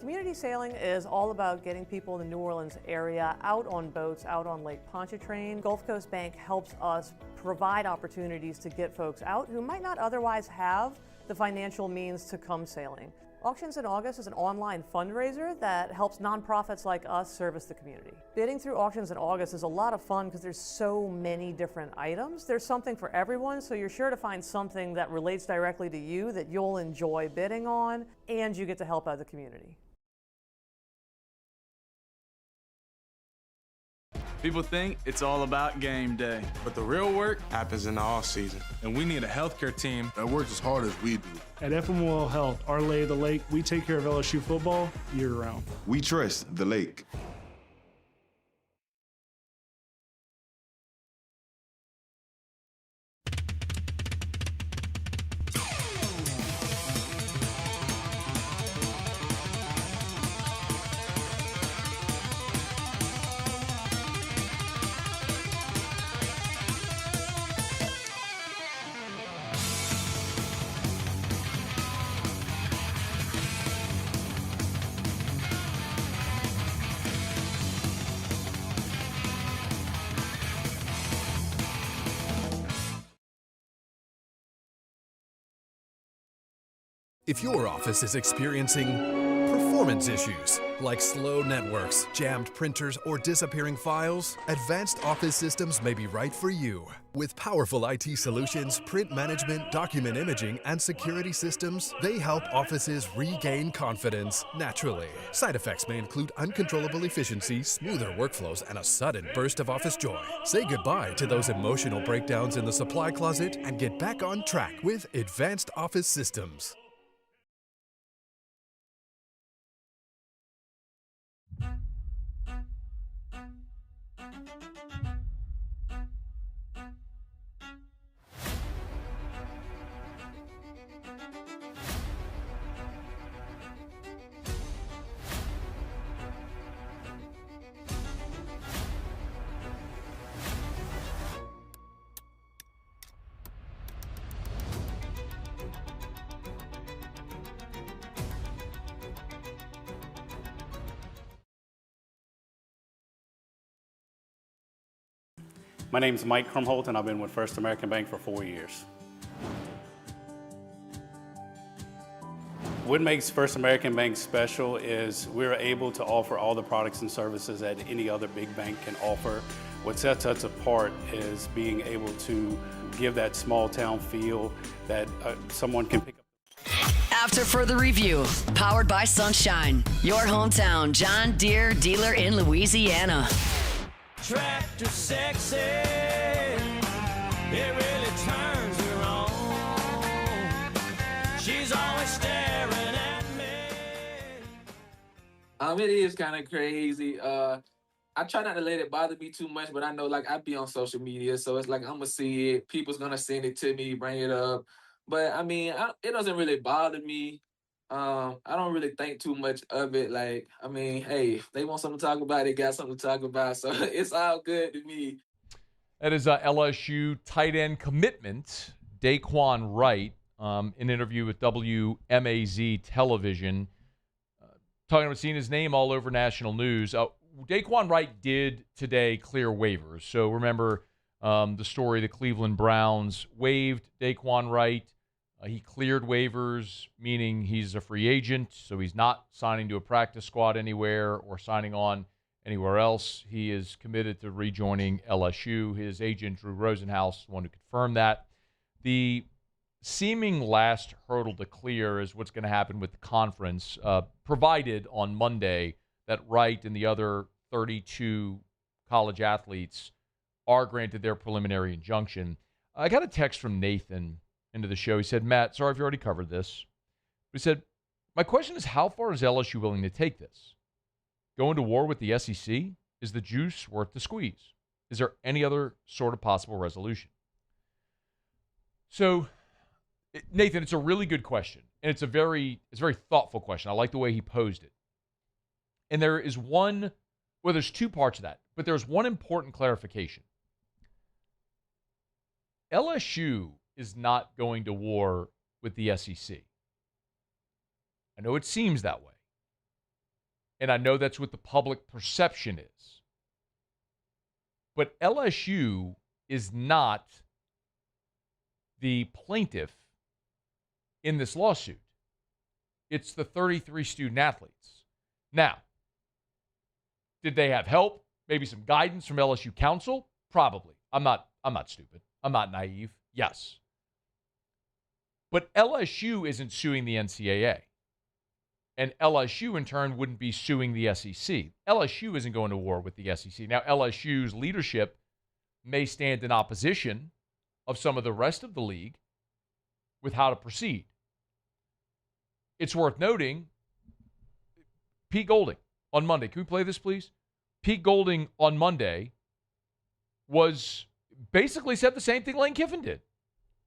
Community sailing is all about getting people in the New Orleans area out on boats, out on Lake Pontchartrain. Gulf Coast Bank helps us provide opportunities to get folks out who might not otherwise have the financial means to come sailing. Auctions in August is an online fundraiser that helps nonprofits like us service the community. Bidding through Auctions in August is a lot of fun because there's so many different items. There's something for everyone, so you're sure to find something that relates directly to you that you'll enjoy bidding on, and you get to help out the community. People think it's all about game day, but the real work happens in the off season. And we need a healthcare team that works as hard as we do. At FMOL Health, our lay of the lake, we take care of LSU football year-round. We trust the lake. If your office is experiencing performance issues like slow networks, jammed printers, or disappearing files, Advanced Office Systems may be right for you. With powerful IT solutions, print management, document imaging, and security systems, they help offices regain confidence naturally. Side effects may include uncontrollable efficiency, smoother workflows, and a sudden burst of office joy. Say goodbye to those emotional breakdowns in the supply closet and get back on track with Advanced Office Systems. My name's Mike Krumholt, and I've been with First American Bank for 4 years. What makes First American Bank special is we're able to offer all the products and services that any other big bank can offer. What sets us apart is being able to give that small town feel that someone can pick up. After further review, powered by Sunshine, your hometown John Deere dealer in Louisiana. Tractor sexy, it really turns her on. She's always staring at me. It is kind of crazy. I try not to let it bother me too much, but I know like I be on social media, so it's like I'm gonna see it. People's gonna send it to me, bring it up. But I mean, it doesn't really bother me. I don't really think too much of it. Like, I mean, hey, if they want something to talk about, they got something to talk about. So it's all good to me. That is LSU tight end commitment, Daquan Wright, in an interview with WMAZ television, talking about seeing his name all over national news. Daquan Wright did today clear waivers. So remember the story, the Cleveland Browns waived Daquan Wright. He cleared waivers, meaning he's a free agent, so he's not signing to a practice squad anywhere or signing on anywhere else. He is committed to rejoining LSU. His agent, Drew Rosenhaus, the one who confirmed that. The seeming last hurdle to clear is what's going to happen with the conference, provided on Monday that Wright and the other 32 college athletes are granted their preliminary injunction. I got a text from Nathan into the show. He said, Matt, sorry if you already covered this. He said, my question is, how far is LSU willing to take this? Going to war with the SEC? Is the juice worth the squeeze? Is there any other sort of possible resolution? So, Nathan, it's a really good question, and it's a very thoughtful question. I like the way he posed it. And there's two parts of that, but there's one important clarification. LSU is not going to war with the SEC. I know it seems that way. And I know that's what the public perception is. But LSU is not the plaintiff in this lawsuit. It's the 33 student athletes. Now, did they have help? Maybe some guidance from LSU counsel? Probably. I'm not stupid. I'm not naive. Yes. But LSU isn't suing the NCAA. And LSU, in turn, wouldn't be suing the SEC. LSU isn't going to war with the SEC. Now, LSU's leadership may stand in opposition of some of the rest of the league with how to proceed. It's worth noting, Pete Golding on Monday. Can we play this, please? Pete Golding on Monday basically said the same thing Lane Kiffin did.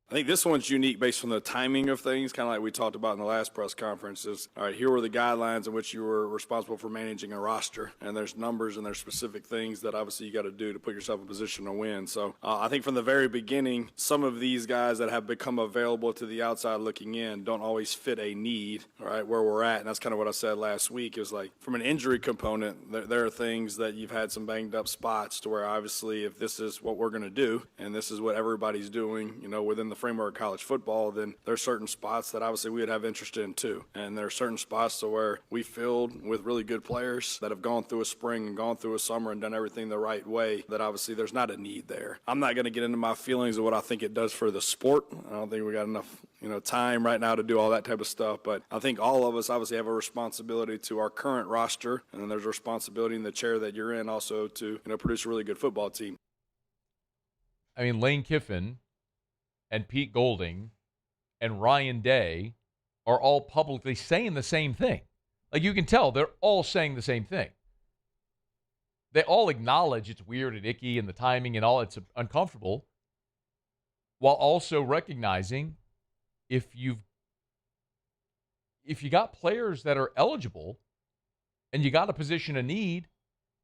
I think this one's unique based on the timing of things, kind of like we talked about in the last press conference. Is all right, here were the guidelines in which you were responsible for managing a roster, and there's numbers and there's specific things that obviously you got to do to put yourself in a position to win. So I think from the very beginning, some of these guys that have become available to the outside looking in don't always fit a need, all right, where we're at. And that's kind of what I said last week. Is like from an injury component, there are things that you've had some banged up spots to where obviously if this is what we're going to do and this is what everybody's doing, within the framework of college football, then there's certain spots that obviously we would have interest in too. And there are certain spots to where we filled with really good players that have gone through a spring and gone through a summer and done everything the right way, that obviously there's not a need there. I'm not going to get into my feelings of what I think it does for the sport. I don't think we got enough time right now to do all that type of stuff, but I think all of us obviously have a responsibility to our current roster, and then there's a responsibility in the chair that you're in also to produce a really good football team. I mean, Lane Kiffin and Pete Golding and Ryan Day are all publicly saying the same thing. Like, you can tell they're all saying the same thing. They all acknowledge it's weird and icky and the timing and all, it's uncomfortable, while also recognizing if you got players that are eligible and you got a position of need,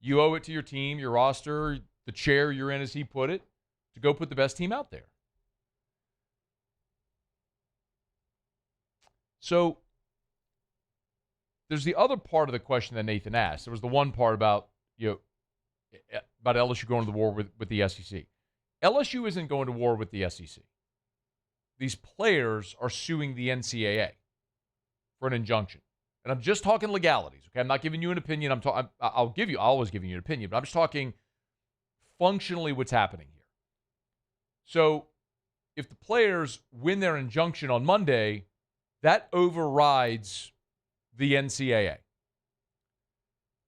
you owe it to your team, your roster, the chair you're in, as he put it, to go put the best team out there. So there's the other part of the question that Nathan asked. There was the one part about LSU going to the war with the SEC. LSU isn't going to war with the SEC. These players are suing the NCAA for an injunction. And I'm just talking legalities, okay? I'm not giving you an opinion. I'll always give you an opinion, but I'm just talking functionally what's happening here. So if the players win their injunction on Monday, that overrides the NCAA.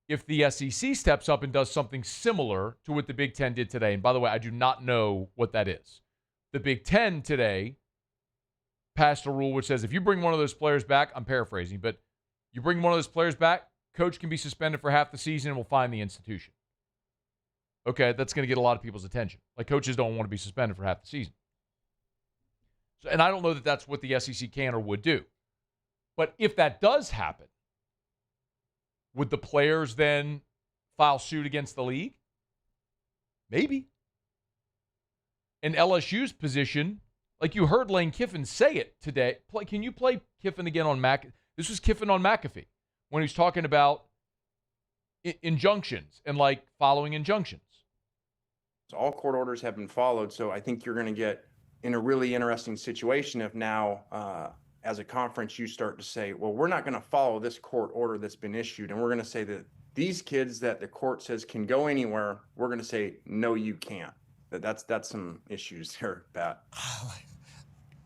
If the SEC steps up and does something similar to what the Big Ten did today, and by the way, I do not know what that is. The Big Ten today passed a rule which says if you bring one of those players back, I'm paraphrasing, but you bring one of those players back, coach can be suspended for half the season and will fine the institution. Okay, that's going to get a lot of people's attention. Like, coaches don't want to be suspended for half the season. So, and I don't know that that's what the SEC can or would do. But if that does happen, would the players then file suit against the league? Maybe. In LSU's position, like you heard Lane Kiffin say it today. Can you play Kiffin again on McAfee? This was Kiffin on McAfee when he was talking about injunctions and like following injunctions. So all court orders have been followed. So I think you're going to get in a really interesting situation if now, as a conference, you start to say, well, we're not going to follow this court order that's been issued. And we're going to say that these kids that the court says can go anywhere, we're going to say, no, you can't. That's some issues there, Pat.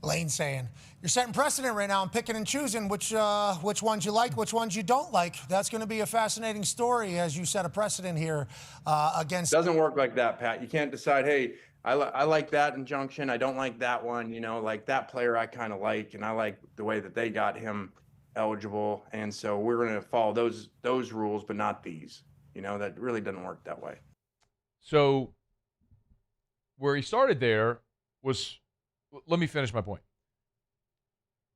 Lane saying, you're setting precedent right now and picking and choosing which ones you like, which ones you don't like. That's going to be a fascinating story as you set a precedent here against. Doesn't work like that, Pat. You can't decide, hey, I like that injunction. I don't like that one. You know, like that player I kind of like, and I like the way that they got him eligible. And so we're going to follow those rules, but not these. You know, that really doesn't work that way. So where he started there was, let me finish my point.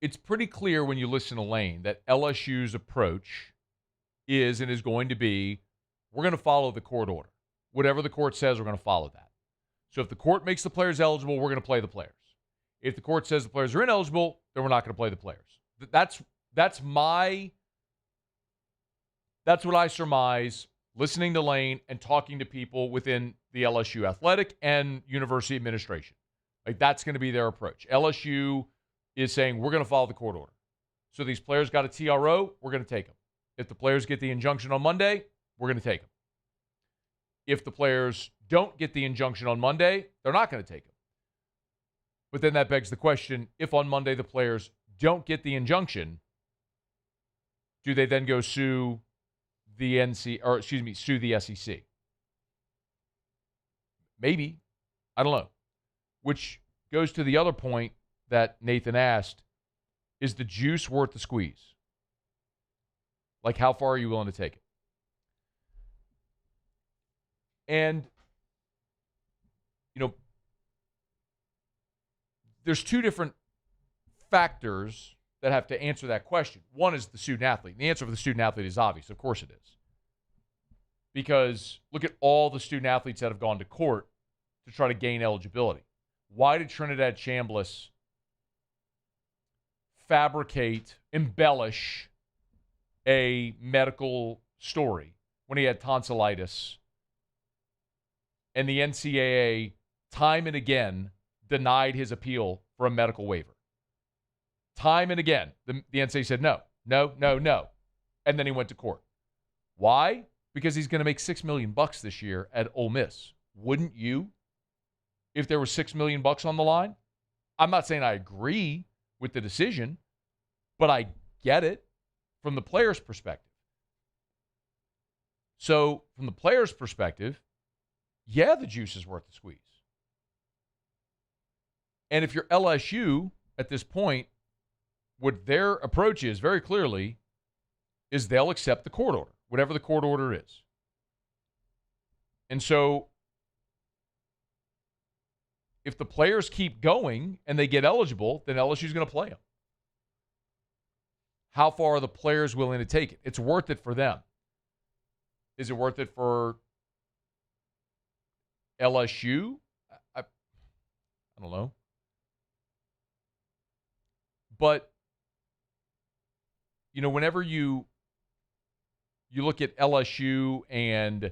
It's pretty clear when you listen to Lane that LSU's approach is and is going to be, we're going to follow the court order. Whatever the court says, we're going to follow that. So if the court makes the players eligible, we're going to play the players. If the court says the players are ineligible, then we're not going to play the players. That's what I surmise listening to Lane and talking to people within the LSU athletic and university administration. Like, that's going to be their approach. LSU is saying, we're going to follow the court order. So these players got a TRO, we're going to take them. If the players get the injunction on Monday, we're going to take them. If the players don't get the injunction on Monday, they're not going to take them. But then that begs the question, if on Monday the players don't get the injunction, do they then go sue the sue the SEC? Maybe. I don't know. Which goes to the other point that Nathan asked, is the juice worth the squeeze? Like, how far are you willing to take it? And, you know, there's two different factors that have to answer that question. One is the student athlete. The answer for the student athlete is obvious. Of course it is. Because look at all the student athletes that have gone to court to try to gain eligibility. Why did Trinidad Chambliss fabricate, embellish a medical story when he had tonsillitis? And the NCAA, time and again, denied his appeal for a medical waiver. Time and again, the NCAA said no. And then he went to court. Why? Because he's going to make $6 million this year at Ole Miss. Wouldn't you? If there was $6 million on the line? I'm not saying I agree with the decision, but I get it from the player's perspective. So, from the player's perspective, yeah, the juice is worth the squeeze. And if you're LSU at this point, what their approach is very clearly is they'll accept the court order, whatever the court order is. And so if the players keep going and they get eligible, then LSU's going to play them. How far are the players willing to take it? It's worth it for them. Is it worth it for LSU? I don't know. But, you know, whenever you look at LSU and,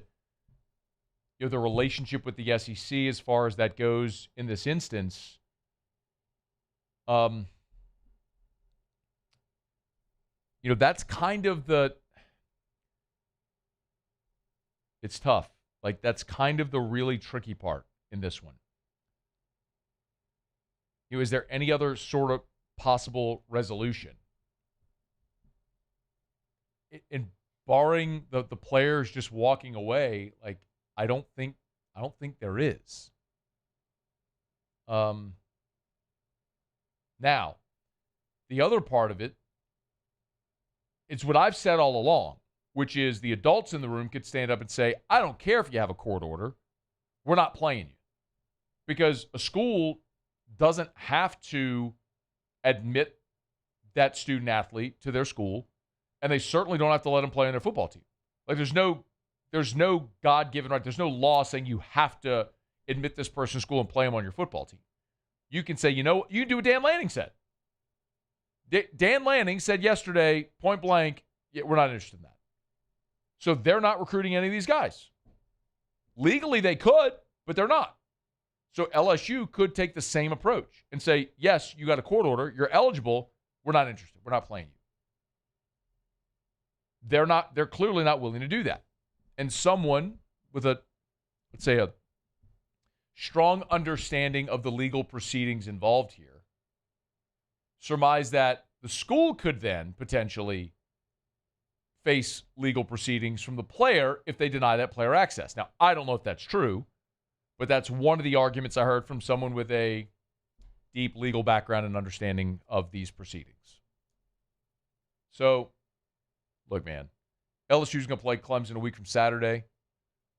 you the relationship with the SEC as far as that goes in this instance. That's kind of it's tough. Like, that's kind of the really tricky part in this one. Is there any other sort of possible resolution? In barring the players just walking away, like, I don't think there is. Now, the other part of it, it's what I've said all along, which is the adults in the room could stand up and say, I don't care if you have a court order. We're not playing you. Because a school doesn't have to admit that student athlete to their school, and they certainly don't have to let them play on their football team. Like, there's no God-given right. There's no law saying you have to admit this person to school and play them on your football team. You can say, you can do what Dan Lanning said. Dan Lanning said yesterday, point blank, we're not interested in that. So they're not recruiting any of these guys. Legally, they could, but they're not. So LSU could take the same approach and say, yes, you got a court order. You're eligible. We're not interested. We're not playing you. They're clearly not willing to do that. And someone with a strong understanding of the legal proceedings involved here surmise that the school could then potentially face legal proceedings from the player if they deny that player access. Now, I don't know if that's true, but that's one of the arguments I heard from someone with a deep legal background and understanding of these proceedings. So, look, man, LSU's going to play Clemson a week from Saturday.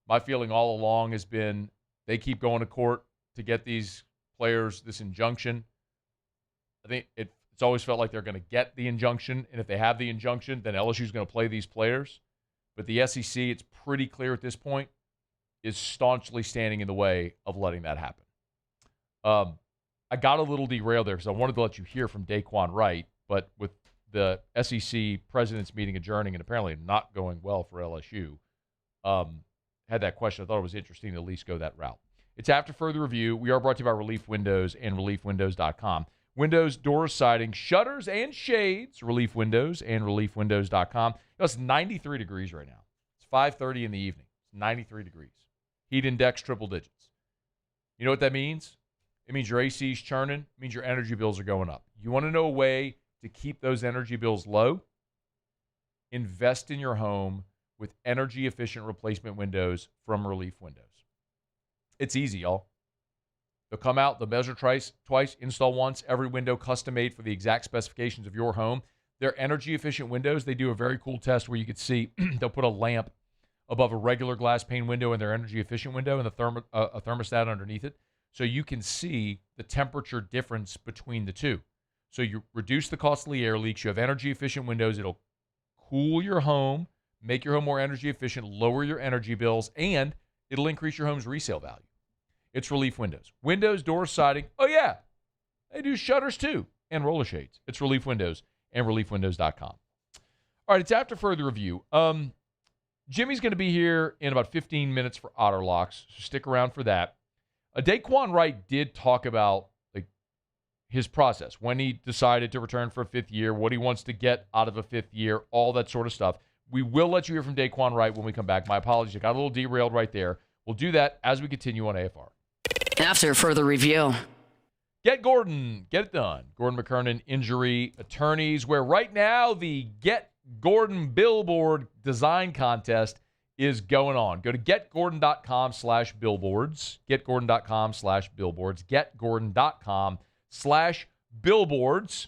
My feeling all along has been they keep going to court to get these players this injunction. I think it's always felt like they're going to get the injunction, and if they have the injunction, then LSU's going to play these players. But the SEC, it's pretty clear at this point, is staunchly standing in the way of letting that happen. I got a little derailed there because I wanted to let you hear from Daquan Wright, but with the SEC president's meeting adjourning and apparently not going well for LSU, had that question. I thought it was interesting to at least go that route. It's after further review. We are brought to you by Relief Windows and ReliefWindows.com. Windows, doors, siding, shutters, and shades. Relief Windows and ReliefWindows.com. It's 93 degrees right now. It's 5:30 in the evening. It's 93 degrees. Heat index, triple digits. You know what that means? It means your AC's churning. It means your energy bills are going up. You want to know a way to keep those energy bills low? Invest in your home with energy-efficient replacement windows from Relief Windows. It's easy, y'all. They'll come out, they'll measure twice, install once, every window custom-made for the exact specifications of your home. They're energy-efficient windows. They do a very cool test where you can see they'll put a lamp above a regular glass pane window in their energy-efficient window and a thermostat underneath it. So you can see the temperature difference between the two. So you reduce the costly air leaks. You have energy-efficient windows. It'll cool your home, make your home more energy-efficient, lower your energy bills, and it'll increase your home's resale value. It's Relief Windows. Windows, doors, siding. Oh, yeah. They do shutters, too, and roller shades. It's Relief Windows and ReliefWindows.com. All right, it's after further review. Jimmy's going to be here in about 15 minutes for Otter Locks, so stick around for that. Daquan Wright did talk about his process, when he decided to return for a fifth year, what he wants to get out of a fifth year, all that sort of stuff. We will let you hear from Daquan Wright when we come back. My apologies. I got a little derailed right there. We'll do that as we continue on AFR. After further review. Get Gordon. Get it done. Gordon McKernan Injury Attorneys, where right now the Get Gordon Billboard Design Contest is going on. Go to getgordon.com/billboards. Getgordon.com/billboards. Getgordon.com/billboards.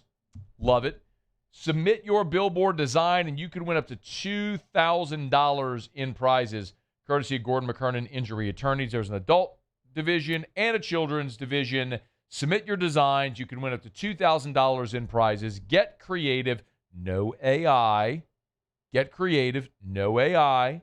Love it. Submit your billboard design, and you can win up to $2,000 in prizes, courtesy of Gordon McKernan Injury Attorneys. There's an adult division and a children's division. Submit your designs. You can win up to $2,000 in prizes. Get creative. No AI. Get creative. No AI.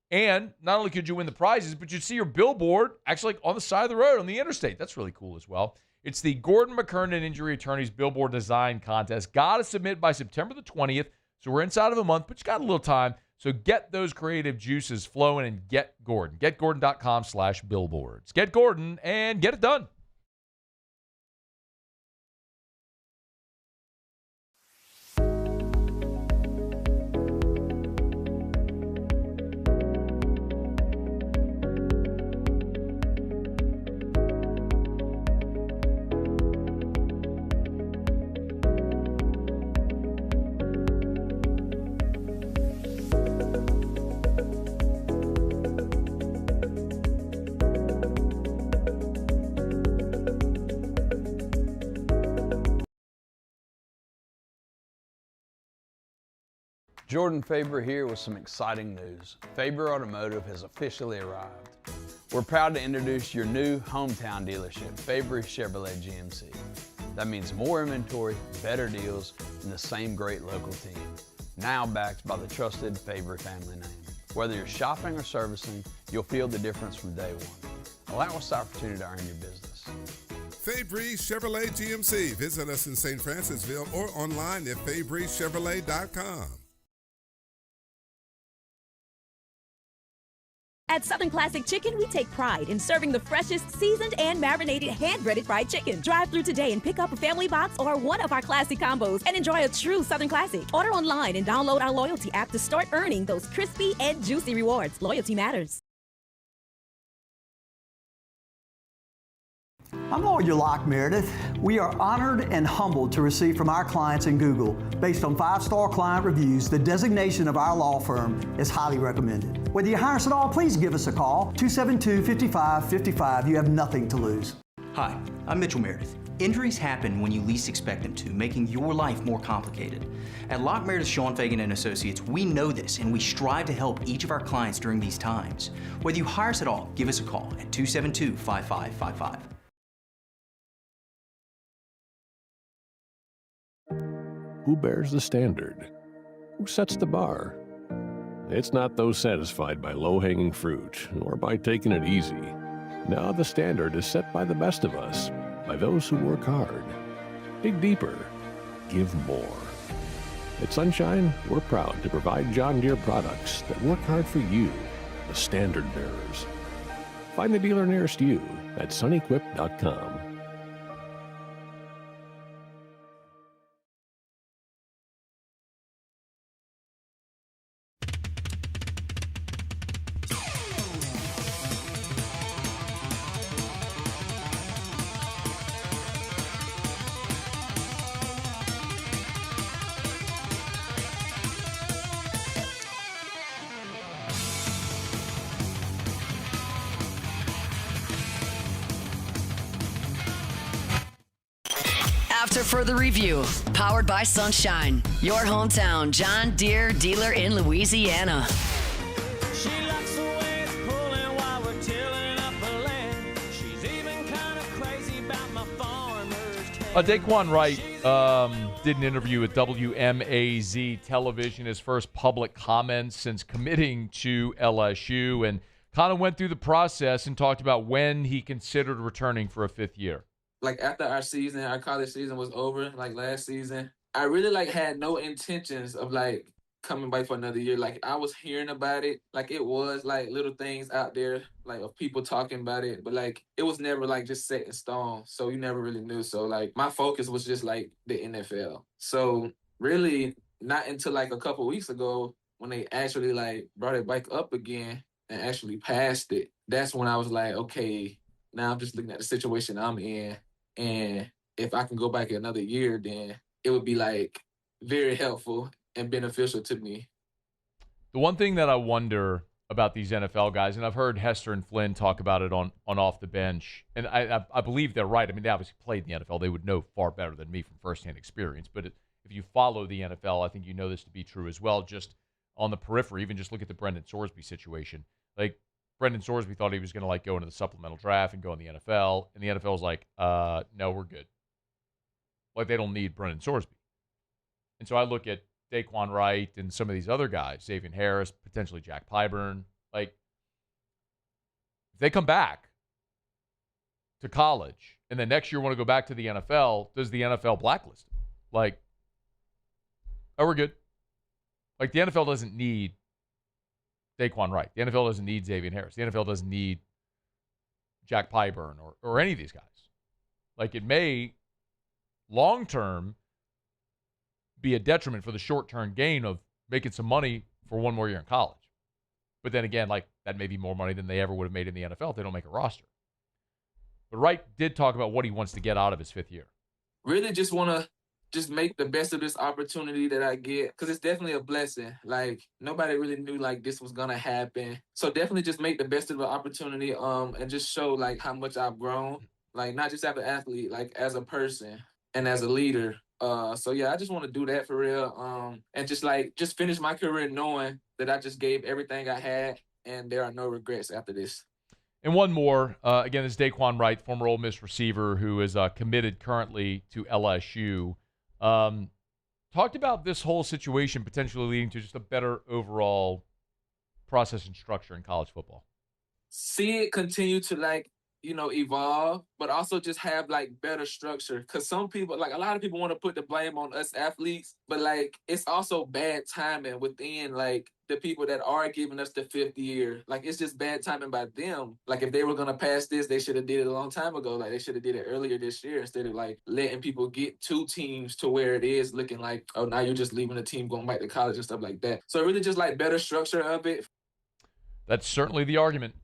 And not only could you win the prizes, but you'd see your billboard actually on the side of the road on the interstate. That's really cool as well. It's the Gordon McKernan Injury Attorneys Billboard Design Contest. Got to submit by September the 20th. So we're inside of a month, but you got a little time. So get those creative juices flowing and get Gordon. GetGordon.com/billboards. Get Gordon and get it done. Jordan Faber here with some exciting news. Faber Automotive has officially arrived. We're proud to introduce your new hometown dealership, Faber Chevrolet GMC. That means more inventory, better deals, and the same great local team. Now backed by the trusted Faber family name. Whether you're shopping or servicing, you'll feel the difference from day one. Allow us the opportunity to earn your business. Fabry Chevrolet GMC. Visit us in St. Francisville or online at FabryChevrolet.com. At Southern Classic Chicken, we take pride in serving the freshest, seasoned, and marinated hand-breaded fried chicken. Drive through today and pick up a family box or one of our classic combos and enjoy a true Southern Classic. Order online and download our loyalty app to start earning those crispy and juicy rewards. Loyalty matters. I'm Lawyer Locke Meredith. We are honored and humbled to receive from our clients in Google. Based on 5-star client reviews, the designation of our law firm is highly recommended. Whether you hire us at all, please give us a call, 272-5555. You have nothing to lose. Hi, I'm Mitchell Meredith. Injuries happen when you least expect them to, making your life more complicated. At Locke Meredith, Sean Fagan and Associates, we know this and we strive to help each of our clients during these times. Whether you hire us at all, give us a call at 272-5555. Who bears the standard? Who sets the bar? It's not those satisfied by low-hanging fruit or by taking it easy. Now the standard is set by the best of us, by those who work hard. Dig deeper. Give more. At Sunshine, we're proud to provide John Deere products that work hard for you, the standard bearers. Find the dealer nearest you at sunequip.com. After further review, powered by Sunshine, your hometown John Deere dealer in Louisiana. She likes the way it's pulling while we're tilling up the land. She's even kind of crazy about my farmer's tan. Daquan Wright did an interview with WMAZ Television, his first public comments since committing to LSU, and kind of went through the process and talked about when he considered returning for a fifth year. Like after our college season was over, like last season, I really had no intentions of coming back for another year. Like I was hearing about it, like it was little things out there, of people talking about it, but it was never just set in stone. So you never really knew. So my focus was just the NFL. So really not until a couple weeks ago when they actually brought it back up again and actually passed it, that's when I was okay, now I'm just looking at the situation I'm in. And if I can go back another year, then it would be very helpful and beneficial to me. The one thing that I wonder about these NFL guys, and I've heard Hester and Flynn talk about it on Off the Bench, and I believe they're right. I mean, they obviously played in the NFL. They would know far better than me from firsthand experience. But if you follow the NFL, I think you know this to be true as well, just on the periphery. Even just look at the Brendan Sorsby situation. Brendan Sorsby thought he was going to go into the supplemental draft and go in the NFL, and the NFL was like, no, we're good. They don't need Brendan Sorsby. And so I look at Daquan Wright and some of these other guys, Xavier Harris, potentially Jack Pyburn. If they come back to college and then next year want to go back to the NFL, does the NFL blacklist them? Oh, we're good. The NFL doesn't need Daquan Wright. The NFL doesn't need Xavier Harris. The NFL doesn't need Jack Pyburn or any of these guys. Like, it may long-term be a detriment for the short-term gain of making some money for one more year in college. But then again, like, that may be more money than they ever would have made in the NFL if they don't make a roster. But Wright did talk about what he wants to get out of his 5th year. Really just want to just make the best of this opportunity that I get, because it's definitely a blessing. Like, nobody really knew, like, this was going to happen. So definitely just make the best of the opportunity and just show, like, how much I've grown. Like, not just as an athlete, like, as a person and as a leader. So, yeah, I just want to do that for real. And just finish my career knowing that I just gave everything I had and there are no regrets after this. And one more, again, this is Daquan Wright, former Ole Miss receiver who is committed currently to LSU. Talked about this whole situation potentially leading to just a better overall process and structure in college football. See it continue to, like, evolve, but also just have, like, better structure. Because some people, like, a lot of people want to put the blame on us athletes, but, like, it's also bad timing within, like, the people that are giving us the 5th year. Like, it's just bad timing by them. Like, if they were going to pass this, they should have did it a long time ago. Like, they should have did it earlier this year instead of, like, letting people get 2 teams to where it is looking like, oh, now you're just leaving the team, going back to college and stuff like that. So really just, like, better structure of it. That's certainly the argument.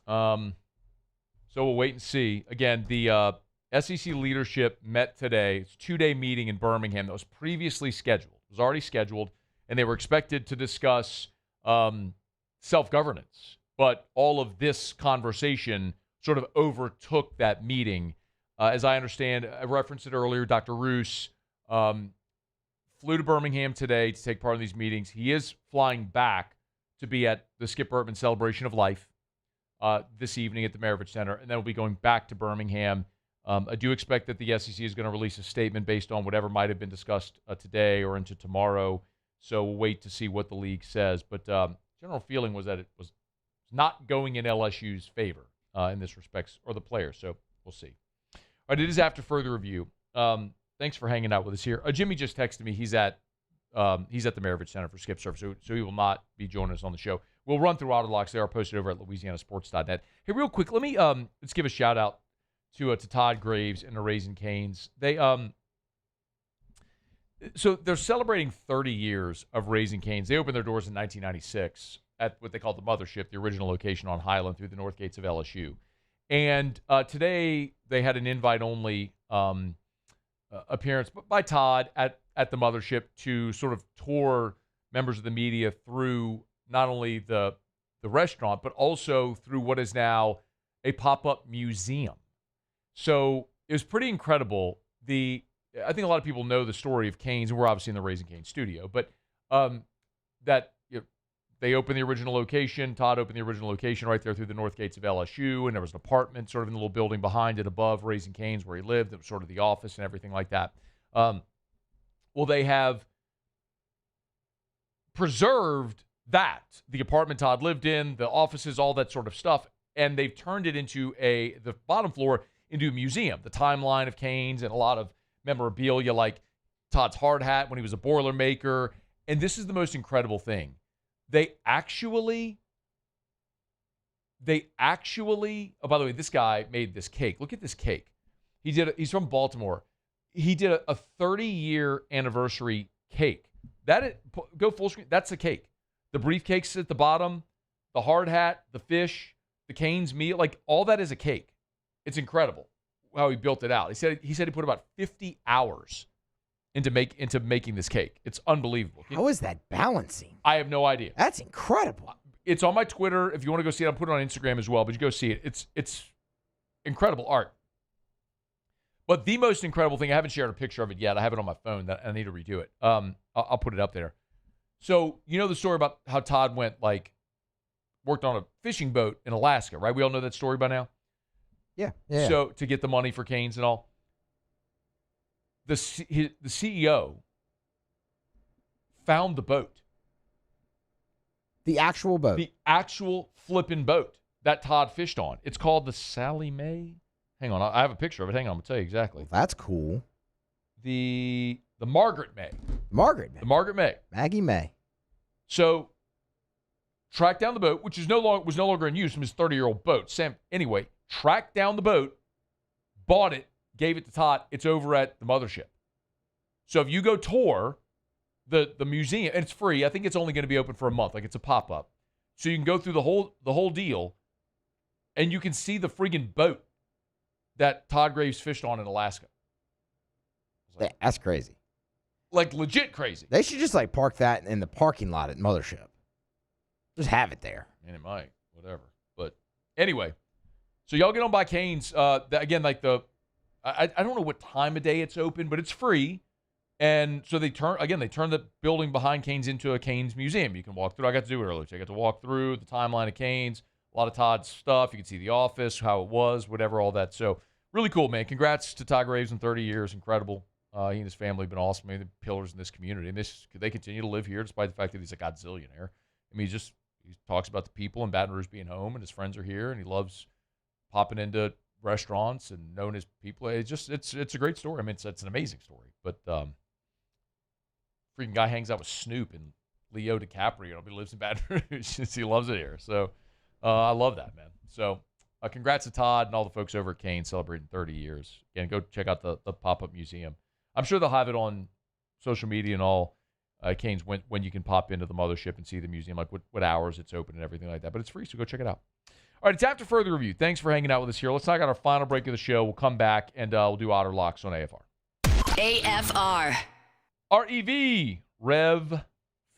So we'll wait and see. Again, the SEC leadership met today. It's a 2-day meeting in Birmingham that was previously scheduled. It was already scheduled, and they were expected to discuss self-governance. But all of this conversation sort of overtook that meeting. As I understand, I referenced it earlier, Dr. Roos flew to Birmingham today to take part in these meetings. He is flying back to be at the Skip Bertman Celebration of Life this evening at the Maravich Center, and then we'll be going back to Birmingham. I do expect that the SEC is going to release a statement based on whatever might have been discussed today or into tomorrow, so we'll wait to see what the league says. But general feeling was that it was not going in LSU's favor in this respect, or the players, so we'll see. All right, it is after further review. Thanks for hanging out with us here. Jimmy just texted me. He's at the Maravich Center for Skip Service, so he will not be joining us on the show. We'll run through auto locks. They are posted over at LouisianaSports.net. Hey, real quick, let me let's give a shout out to Todd Graves and the Raising Cane's. They so they're celebrating 30 years of Raising Cane's. They opened their doors in 1996 at what they call the Mothership, the original location on Highland through the North Gates of LSU. And today they had an invite-only appearance by Todd at the Mothership to sort of tour members of the media through not only the restaurant, but also through what is now a pop-up museum. So it was pretty incredible. I think a lot of people know the story of Cane's, and we're obviously in the Raising Cane's studio, but that they opened the original location. Todd opened the original location right there through the North Gates of LSU, and there was an apartment sort of in the little building behind it above Raising Cane's where he lived. It was sort of the office and everything like that. Well, they have preserved that, the apartment Todd lived in, the offices, all that sort of stuff, and they've turned it into the bottom floor into a museum, the timeline of Cane's and a lot of memorabilia like Todd's hard hat when he was a Boilermaker. And this is the most incredible thing. They actually, oh, by the way, this guy made this cake. Look at this cake. He's from Baltimore. He did a 30-year anniversary cake. Go full screen. That's a cake. The briefcase at the bottom, the hard hat, the fish, the Cane's meal, like all that is a cake. It's incredible how he built it out. He said he put about 50 hours into making this cake. It's unbelievable. How is that balancing? I have no idea. That's incredible. It's on my Twitter. If you want to go see it, I'll put it on Instagram as well, but you go see it. It's incredible art. But the most incredible thing, I haven't shared a picture of it yet. I have it on my phone. That I need to redo it. I'll put it up there. So, you know the story about how Todd worked on a fishing boat in Alaska, right? We all know that story by now? Yeah. So, to get the money for Cane's and all. The CEO found the boat. The actual boat. The actual flipping boat that Todd fished on. It's called the Sally Mae. Hang on, I have a picture of it. Hang on, I'm going to tell you exactly. Well, that's cool. The Margaret May. Margaret May. The Margaret May. Maggie May. So tracked down the boat, which was no longer in use from his 30-year-old boat. Sam, anyway, tracked down the boat, bought it, gave it to Todd. It's over at the mothership. So if you go tour the museum, and it's free. I think it's only going to be open for a month. Like, it's a pop-up. So you can go through the whole deal, and you can see the freaking boat that Todd Graves fished on in Alaska. That's crazy. Like, legit crazy. They should just, like, park that in the parking lot at Mothership. Just have it there. And it might. Whatever. But anyway, so y'all get on by Cane's. Again, like I don't know what time of day it's open, but it's free. And so they turn the building behind Cane's into a Cane's museum. You can walk through. I got to do it earlier. So I got to walk through the timeline of Cane's, a lot of Todd's stuff. You can see the office, how it was, whatever, all that. So really cool, man. Congrats to Todd Graves in 30 years. Incredible. He and his family have been awesome. They're the pillars in this community. And they continue to live here despite the fact that he's a godzillionaire. I mean, he talks about the people in Baton Rouge being home, and his friends are here, and he loves popping into restaurants and knowing his people. It's a great story. I mean, it's an amazing story. But freaking guy hangs out with Snoop and Leo DiCaprio. He lives in Baton Rouge. He loves it here. So I love that, man. So congrats to Todd and all the folks over at Kane celebrating 30 years. Again, go check out the pop-up museum. I'm sure they'll have it on social media and all. Cane's when you can pop into the mothership and see the museum, like what hours it's open and everything like that. But it's free, so go check it out. All right, it's after further review. Thanks for hanging out with us here. Let's knock out our final break of the show. We'll come back and we'll do Otter Locks on AFR. AFR. REV, Rev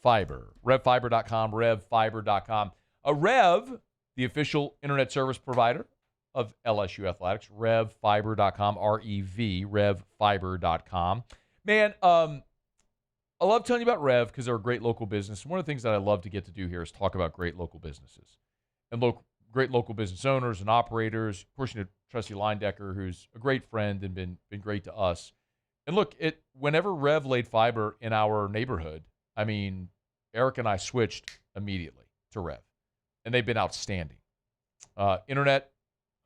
Fiber. RevFiber.com, RevFiber.com. Rev, the official internet service provider of LSU Athletics. RevFiber.com, R-E-V, RevFiber.com. Man, I love telling you about Rev because they're a great local business. One of the things that I love to get to do here is talk about great local businesses and great local business owners and operators. Of course, you know Trustee Leindecker, who's a great friend and been great to us. And look, whenever Rev laid fiber in our neighborhood, I mean, Eric and I switched immediately to Rev, and they've been outstanding. Internet,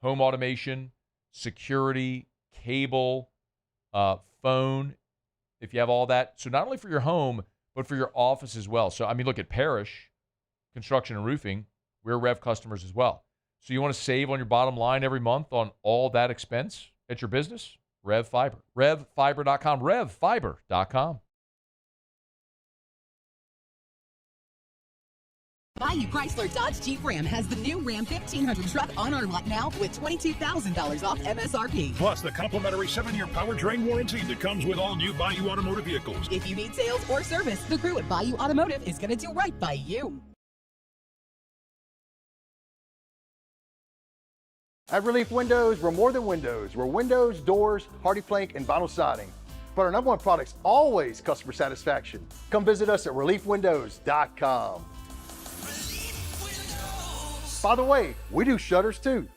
home automation, security, cable, phone. If you have all that. So not only for your home, but for your office as well. So, I mean, look at Parrish Construction and Roofing. We're Rev customers as well. So you want to save on your bottom line every month on all that expense at your business? Rev Fiber. RevFiber.com. RevFiber.com. Bayou Chrysler Dodge Jeep Ram has the new Ram 1500 truck on our lot now with $22,000 off MSRP. Plus the complimentary 7-year powertrain warranty that comes with all new Bayou Automotive vehicles. If you need sales or service, the crew at Bayou Automotive is going to do right by you. At Relief Windows, we're more than windows. We're windows, doors, hardy plank, and vinyl siding. But our number one product's always customer satisfaction. Come visit us at reliefwindows.com. By the way, we do shutters too.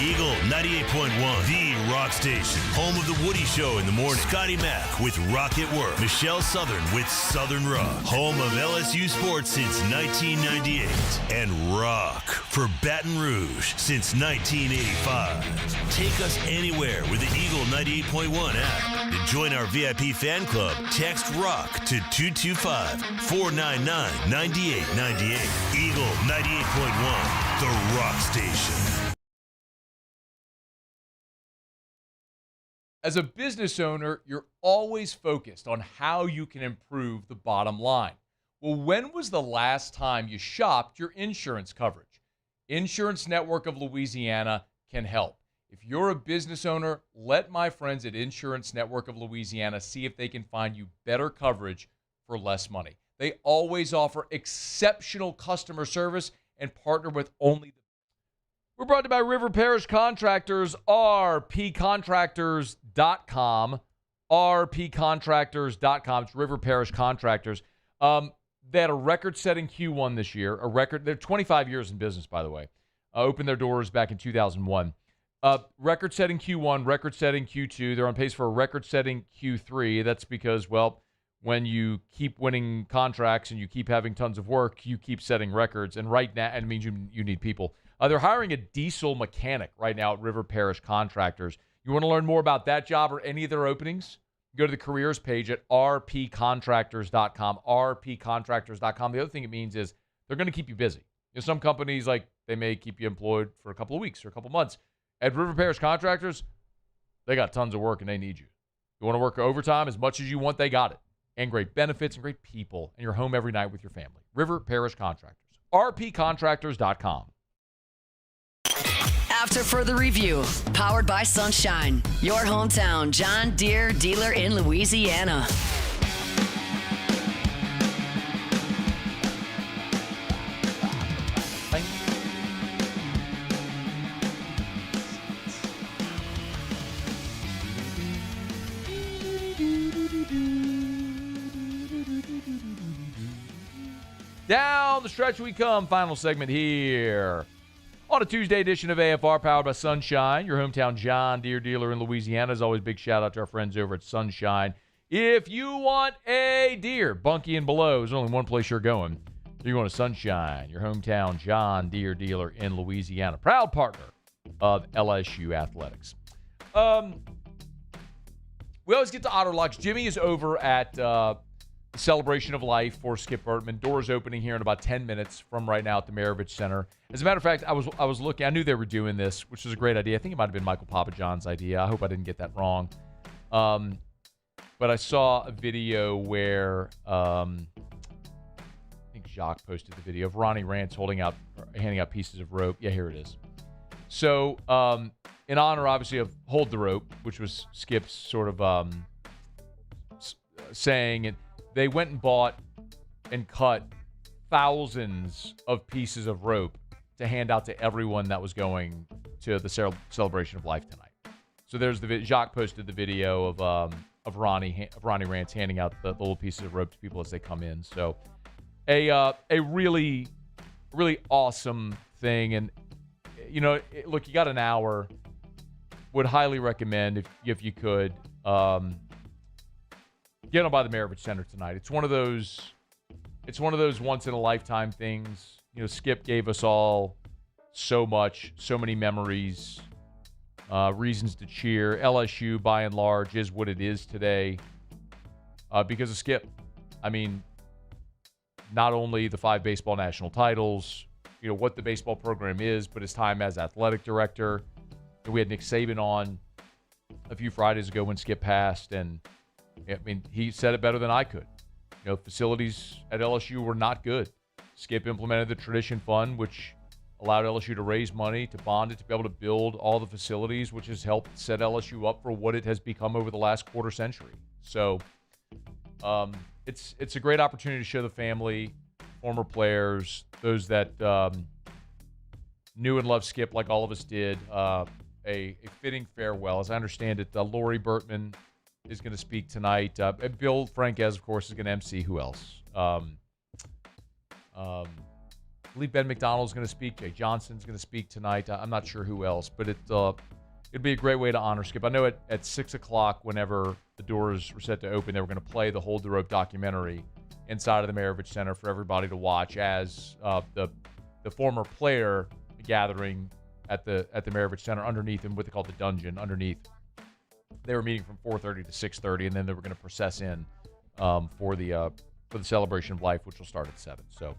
Eagle 98.1, the rock station. Home of the Woody Show in the morning. Scotty Mack with Rock at Work. Michelle Southern with Southern Rock. Home of LSU sports since 1998. And rock for Baton Rouge since 1985. Take us anywhere with the Eagle 98.1 app. To join our VIP fan club, text ROCK to 225-499-9898. Eagle 98.1, the rock station. As a business owner, you're always focused on how you can improve the bottom line. Well, when was the last time you shopped your insurance coverage? Insurance Network of Louisiana can help. If you're a business owner, let my friends at Insurance Network of Louisiana see if they can find you better coverage for less money. They always offer exceptional customer service and partner with only the. We're brought to you by River Parish Contractors, rpcontractors.com, rpcontractors.com. It's River Parish Contractors. They had a record-setting Q1 this year, they're 25 years in business, by the way. Opened their doors back in 2001. Record-setting Q1, record-setting Q2. They're on pace for a record-setting Q3. That's because, well, when you keep winning contracts and you keep having tons of work, you keep setting records. And right now, and it means you need people. They're hiring a diesel mechanic right now at River Parish Contractors. You want to learn more about that job or any of their openings? Go to the careers page at rpcontractors.com, rpcontractors.com. The other thing it means is they're going to keep you busy. Some companies, like, they may keep you employed for a couple of weeks or a couple of months. At River Parish Contractors, they got tons of work and they need you. You want to work overtime as much as you want, they got it. And great benefits and great people. And you're home every night with your family. River Parish Contractors. rpcontractors.com. After further review, powered by Sunshine, your hometown John Deere dealer in Louisiana. Down the stretch we come. Final segment here on a Tuesday edition of AFR, powered by Sunshine, your hometown John Deere dealer in Louisiana. As always, big shout out to our friends over at Sunshine. If you want a Deere, bunky and below, there's only one place you're going. You're going to Sunshine, your hometown John Deere dealer in Louisiana. Proud partner of LSU Athletics. We always get to Otter Locks. Jimmy is over at Celebration of Life for Skip Bertman. Doors opening here in about 10 minutes from right now at the Maravich Center. As a matter of fact, I was looking. I knew they were doing this, which was a great idea. I think it might have been Michael Papajohn's idea. I hope I didn't get that wrong. But I saw a video where I think Jacques posted the video of Ronnie Rance handing out pieces of rope. Yeah, here it is. So in honor, obviously, of Hold the Rope, which was Skip's sort of saying, and they went and bought and cut thousands of pieces of rope to hand out to everyone that was going to the Celebration of Life tonight. So there's Jacques posted the video of Ronnie Rance handing out the little pieces of rope to people as they come in. So a really, really awesome thing. And look, you got an hour. Would highly recommend if you could. Get on by the Maravich Center tonight. It's one of those once in a lifetime things. Skip gave us all so much, so many memories, reasons to cheer. LSU, by and large, is what it is today because of Skip. I mean, not only the 5 baseball national titles, what the baseball program is, but his time as athletic director. We had Nick Saban on a few Fridays ago when Skip passed, and I mean, he said it better than I could. Facilities at LSU were not good. Skip implemented the Tradition Fund, which allowed LSU to raise money, to bond it, to be able to build all the facilities, which has helped set LSU up for what it has become over the last quarter century. So it's a great opportunity to show the family, former players, those that knew and loved Skip like all of us did, a fitting farewell. As I understand it, Lori Bertman is going to speak tonight. Bill Franquez, of course, is going to MC. Who else? I believe Ben McDonald's going to speak. Jay Johnson's going to speak tonight. I'm not sure who else, but it'd be a great way to honor Skip. I know at 6 o'clock, whenever the doors were set to open, they were going to play the Hold the Rope documentary inside of the Maravich Center for everybody to watch as the former player gathering at the Maravich Center underneath and what they call the dungeon underneath. They were meeting from 4:30 to 6:30, and then they were going to process in for the Celebration of Life, which will start at 7. So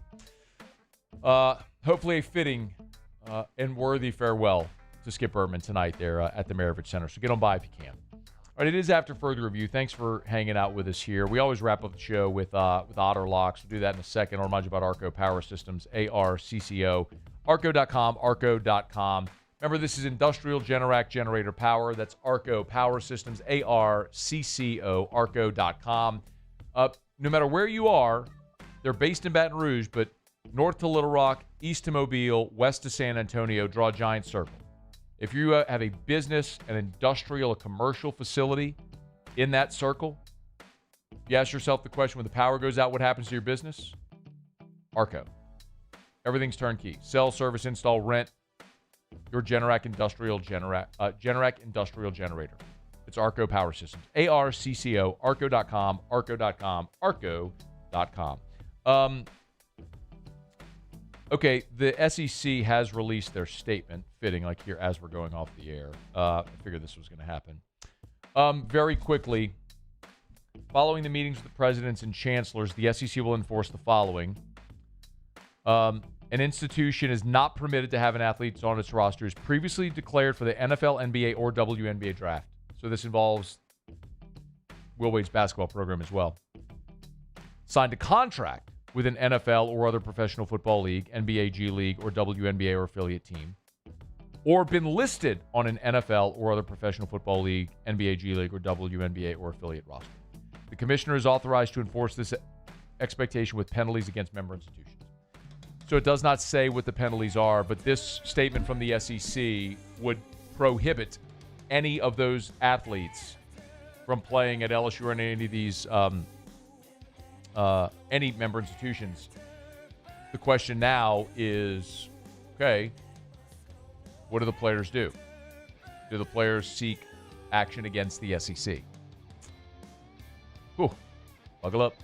hopefully a fitting and worthy farewell to Skip Bertman tonight there at the Maravich Center. So get on by if you can. All right, it is after further review. Thanks for hanging out with us here. We always wrap up the show with Otter Locks. We'll do that in a second. I'll remind you about Arco Power Systems, ARCCO. Arco.com, Arco.com. Remember, this is industrial Generac generator power. That's Arco Power Systems, ARCCO, Arco.com. No matter where you are, they're based in Baton Rouge, but north to Little Rock, east to Mobile, west to San Antonio, draw a giant circle. If you have a business, an industrial, a commercial facility in that circle, you ask yourself the question, when the power goes out, what happens to your business? Arco. Everything's turnkey. Sell, service, install, rent. your Generac Industrial Generator. It's Arco Power Systems. ARCCO, arco.com, arco.com, arco.com. Okay, the SEC has released their statement, fitting like here as we're going off the air. I figured this was going to happen. Very quickly, following the meetings with the presidents and chancellors, the SEC will enforce the following. An institution is not permitted to have an athlete on its roster who's previously declared for the NFL, NBA, or WNBA draft. So this involves Will Wade's basketball program as well. Signed a contract with an NFL or other professional football league, NBA, G League, or WNBA or affiliate team, or been listed on an NFL or other professional football league, NBA, G League, or WNBA or affiliate roster. The commissioner is authorized to enforce this expectation with penalties against member institutions. So it does not say what the penalties are, but this statement from the SEC would prohibit any of those athletes from playing at LSU or any of these any member institutions. The question now is, okay, what do the players do? Do the players seek action against the SEC? Whew. Buckle up.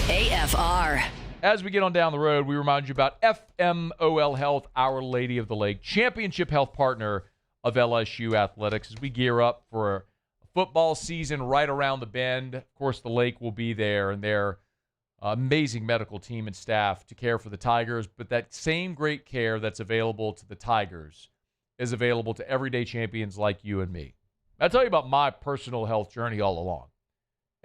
AFR. As we get on down the road, we remind you about FMOL Health, Our Lady of the Lake, championship health partner of LSU athletics. As we gear up for football season right around the bend, of course, the Lake will be there, and their amazing medical team and staff to care for the Tigers. But that same great care that's available to the Tigers is available to everyday champions like you and me. I'll tell you about my personal health journey all along.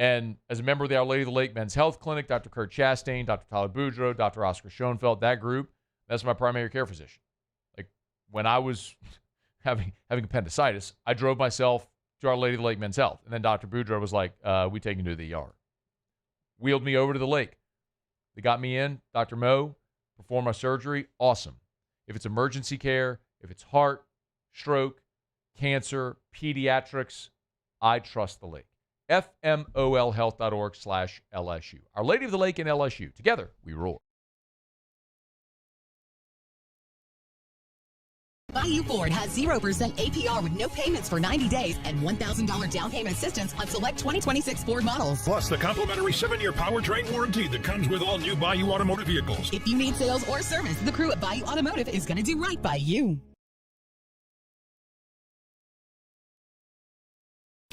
And as a member of the Our Lady of the Lake Men's Health Clinic, Dr. Kurt Chastain, Dr. Tyler Boudreau, Dr. Oscar Schoenfeld, that group, that's my primary care physician. Like when I was having appendicitis, I drove myself to Our Lady of the Lake Men's Health. And then Dr. Boudreau was like, we take you to the ER. Wheeled me over to the lake. They got me in. Dr. Mo performed my surgery. Awesome. If it's emergency care, if it's heart, stroke, cancer, pediatrics, I trust the lake. FMOLhealth.org/LSU. Our Lady of the Lake and LSU. Together, we roar. Bayou Ford has 0% APR with no payments for 90 days and $1,000 down payment assistance on select 2026 Ford models. Plus the complimentary 7-year powertrain warranty that comes with all new Bayou Automotive vehicles. If you need sales or service, the crew at Bayou Automotive is going to do right by you.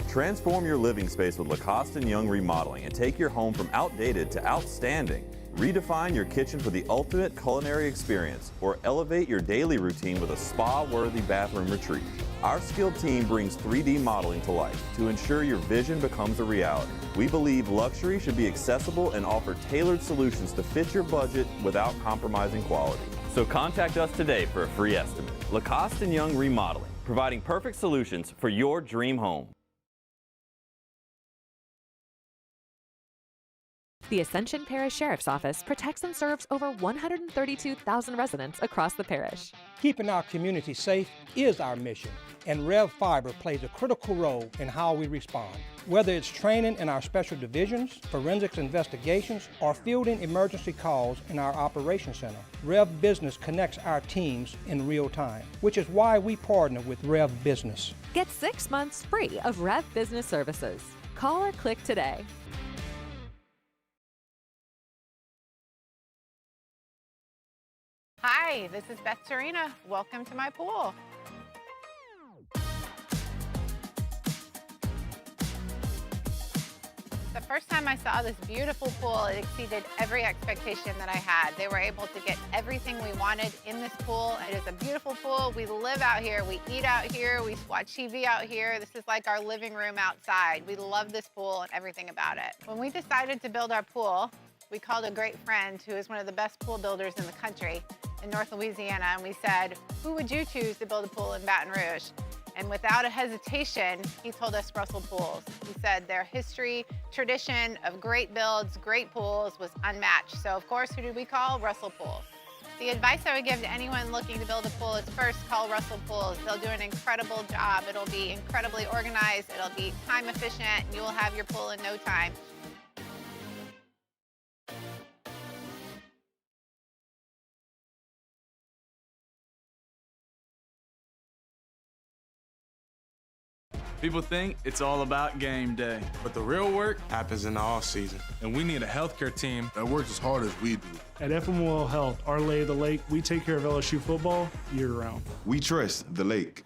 Transform your living space with Lacoste & Young Remodeling and take your home from outdated to outstanding. Redefine your kitchen for the ultimate culinary experience or elevate your daily routine with a spa-worthy bathroom retreat. Our skilled team brings 3D modeling to life to ensure your vision becomes a reality. We believe luxury should be accessible and offer tailored solutions to fit your budget without compromising quality. So contact us today for a free estimate. Lacoste & Young Remodeling, providing perfect solutions for your dream home. The Ascension Parish Sheriff's Office protects and serves over 132,000 residents across the parish. Keeping our community safe is our mission, and Rev Fiber plays a critical role in how we respond. Whether it's training in our special divisions, forensics investigations, or fielding emergency calls in our operations center, Rev Business connects our teams in real time, which is why we partner with Rev Business. Get 6 months free of Rev Business services. Call or click today. Hi, this is Beth Serena. Welcome to my pool. The first time I saw this beautiful pool, it exceeded every expectation that I had. They were able to get everything we wanted in this pool. It is a beautiful pool. We live out here, we eat out here, we watch TV out here. This is like our living room outside. We love this pool and everything about it. When we decided to build our pool, we called a great friend who is one of the best pool builders in the country in North Louisiana, and we said, who would you choose to build a pool in Baton Rouge? And without a hesitation, he told us Russell Pools. He said their history, tradition of great builds, great pools was unmatched. So of course, who did we call? Russell Pools. The advice I would give to anyone looking to build a pool is first call Russell Pools. They'll do an incredible job. It'll be incredibly organized. It'll be time efficient. And you will have your pool in no time. People think it's all about game day, but the real work happens in the off season. And we need a healthcare team that works as hard as we do. At FMOL Health, our Lay of the Lake, we take care of LSU football year-round. We trust the Lake.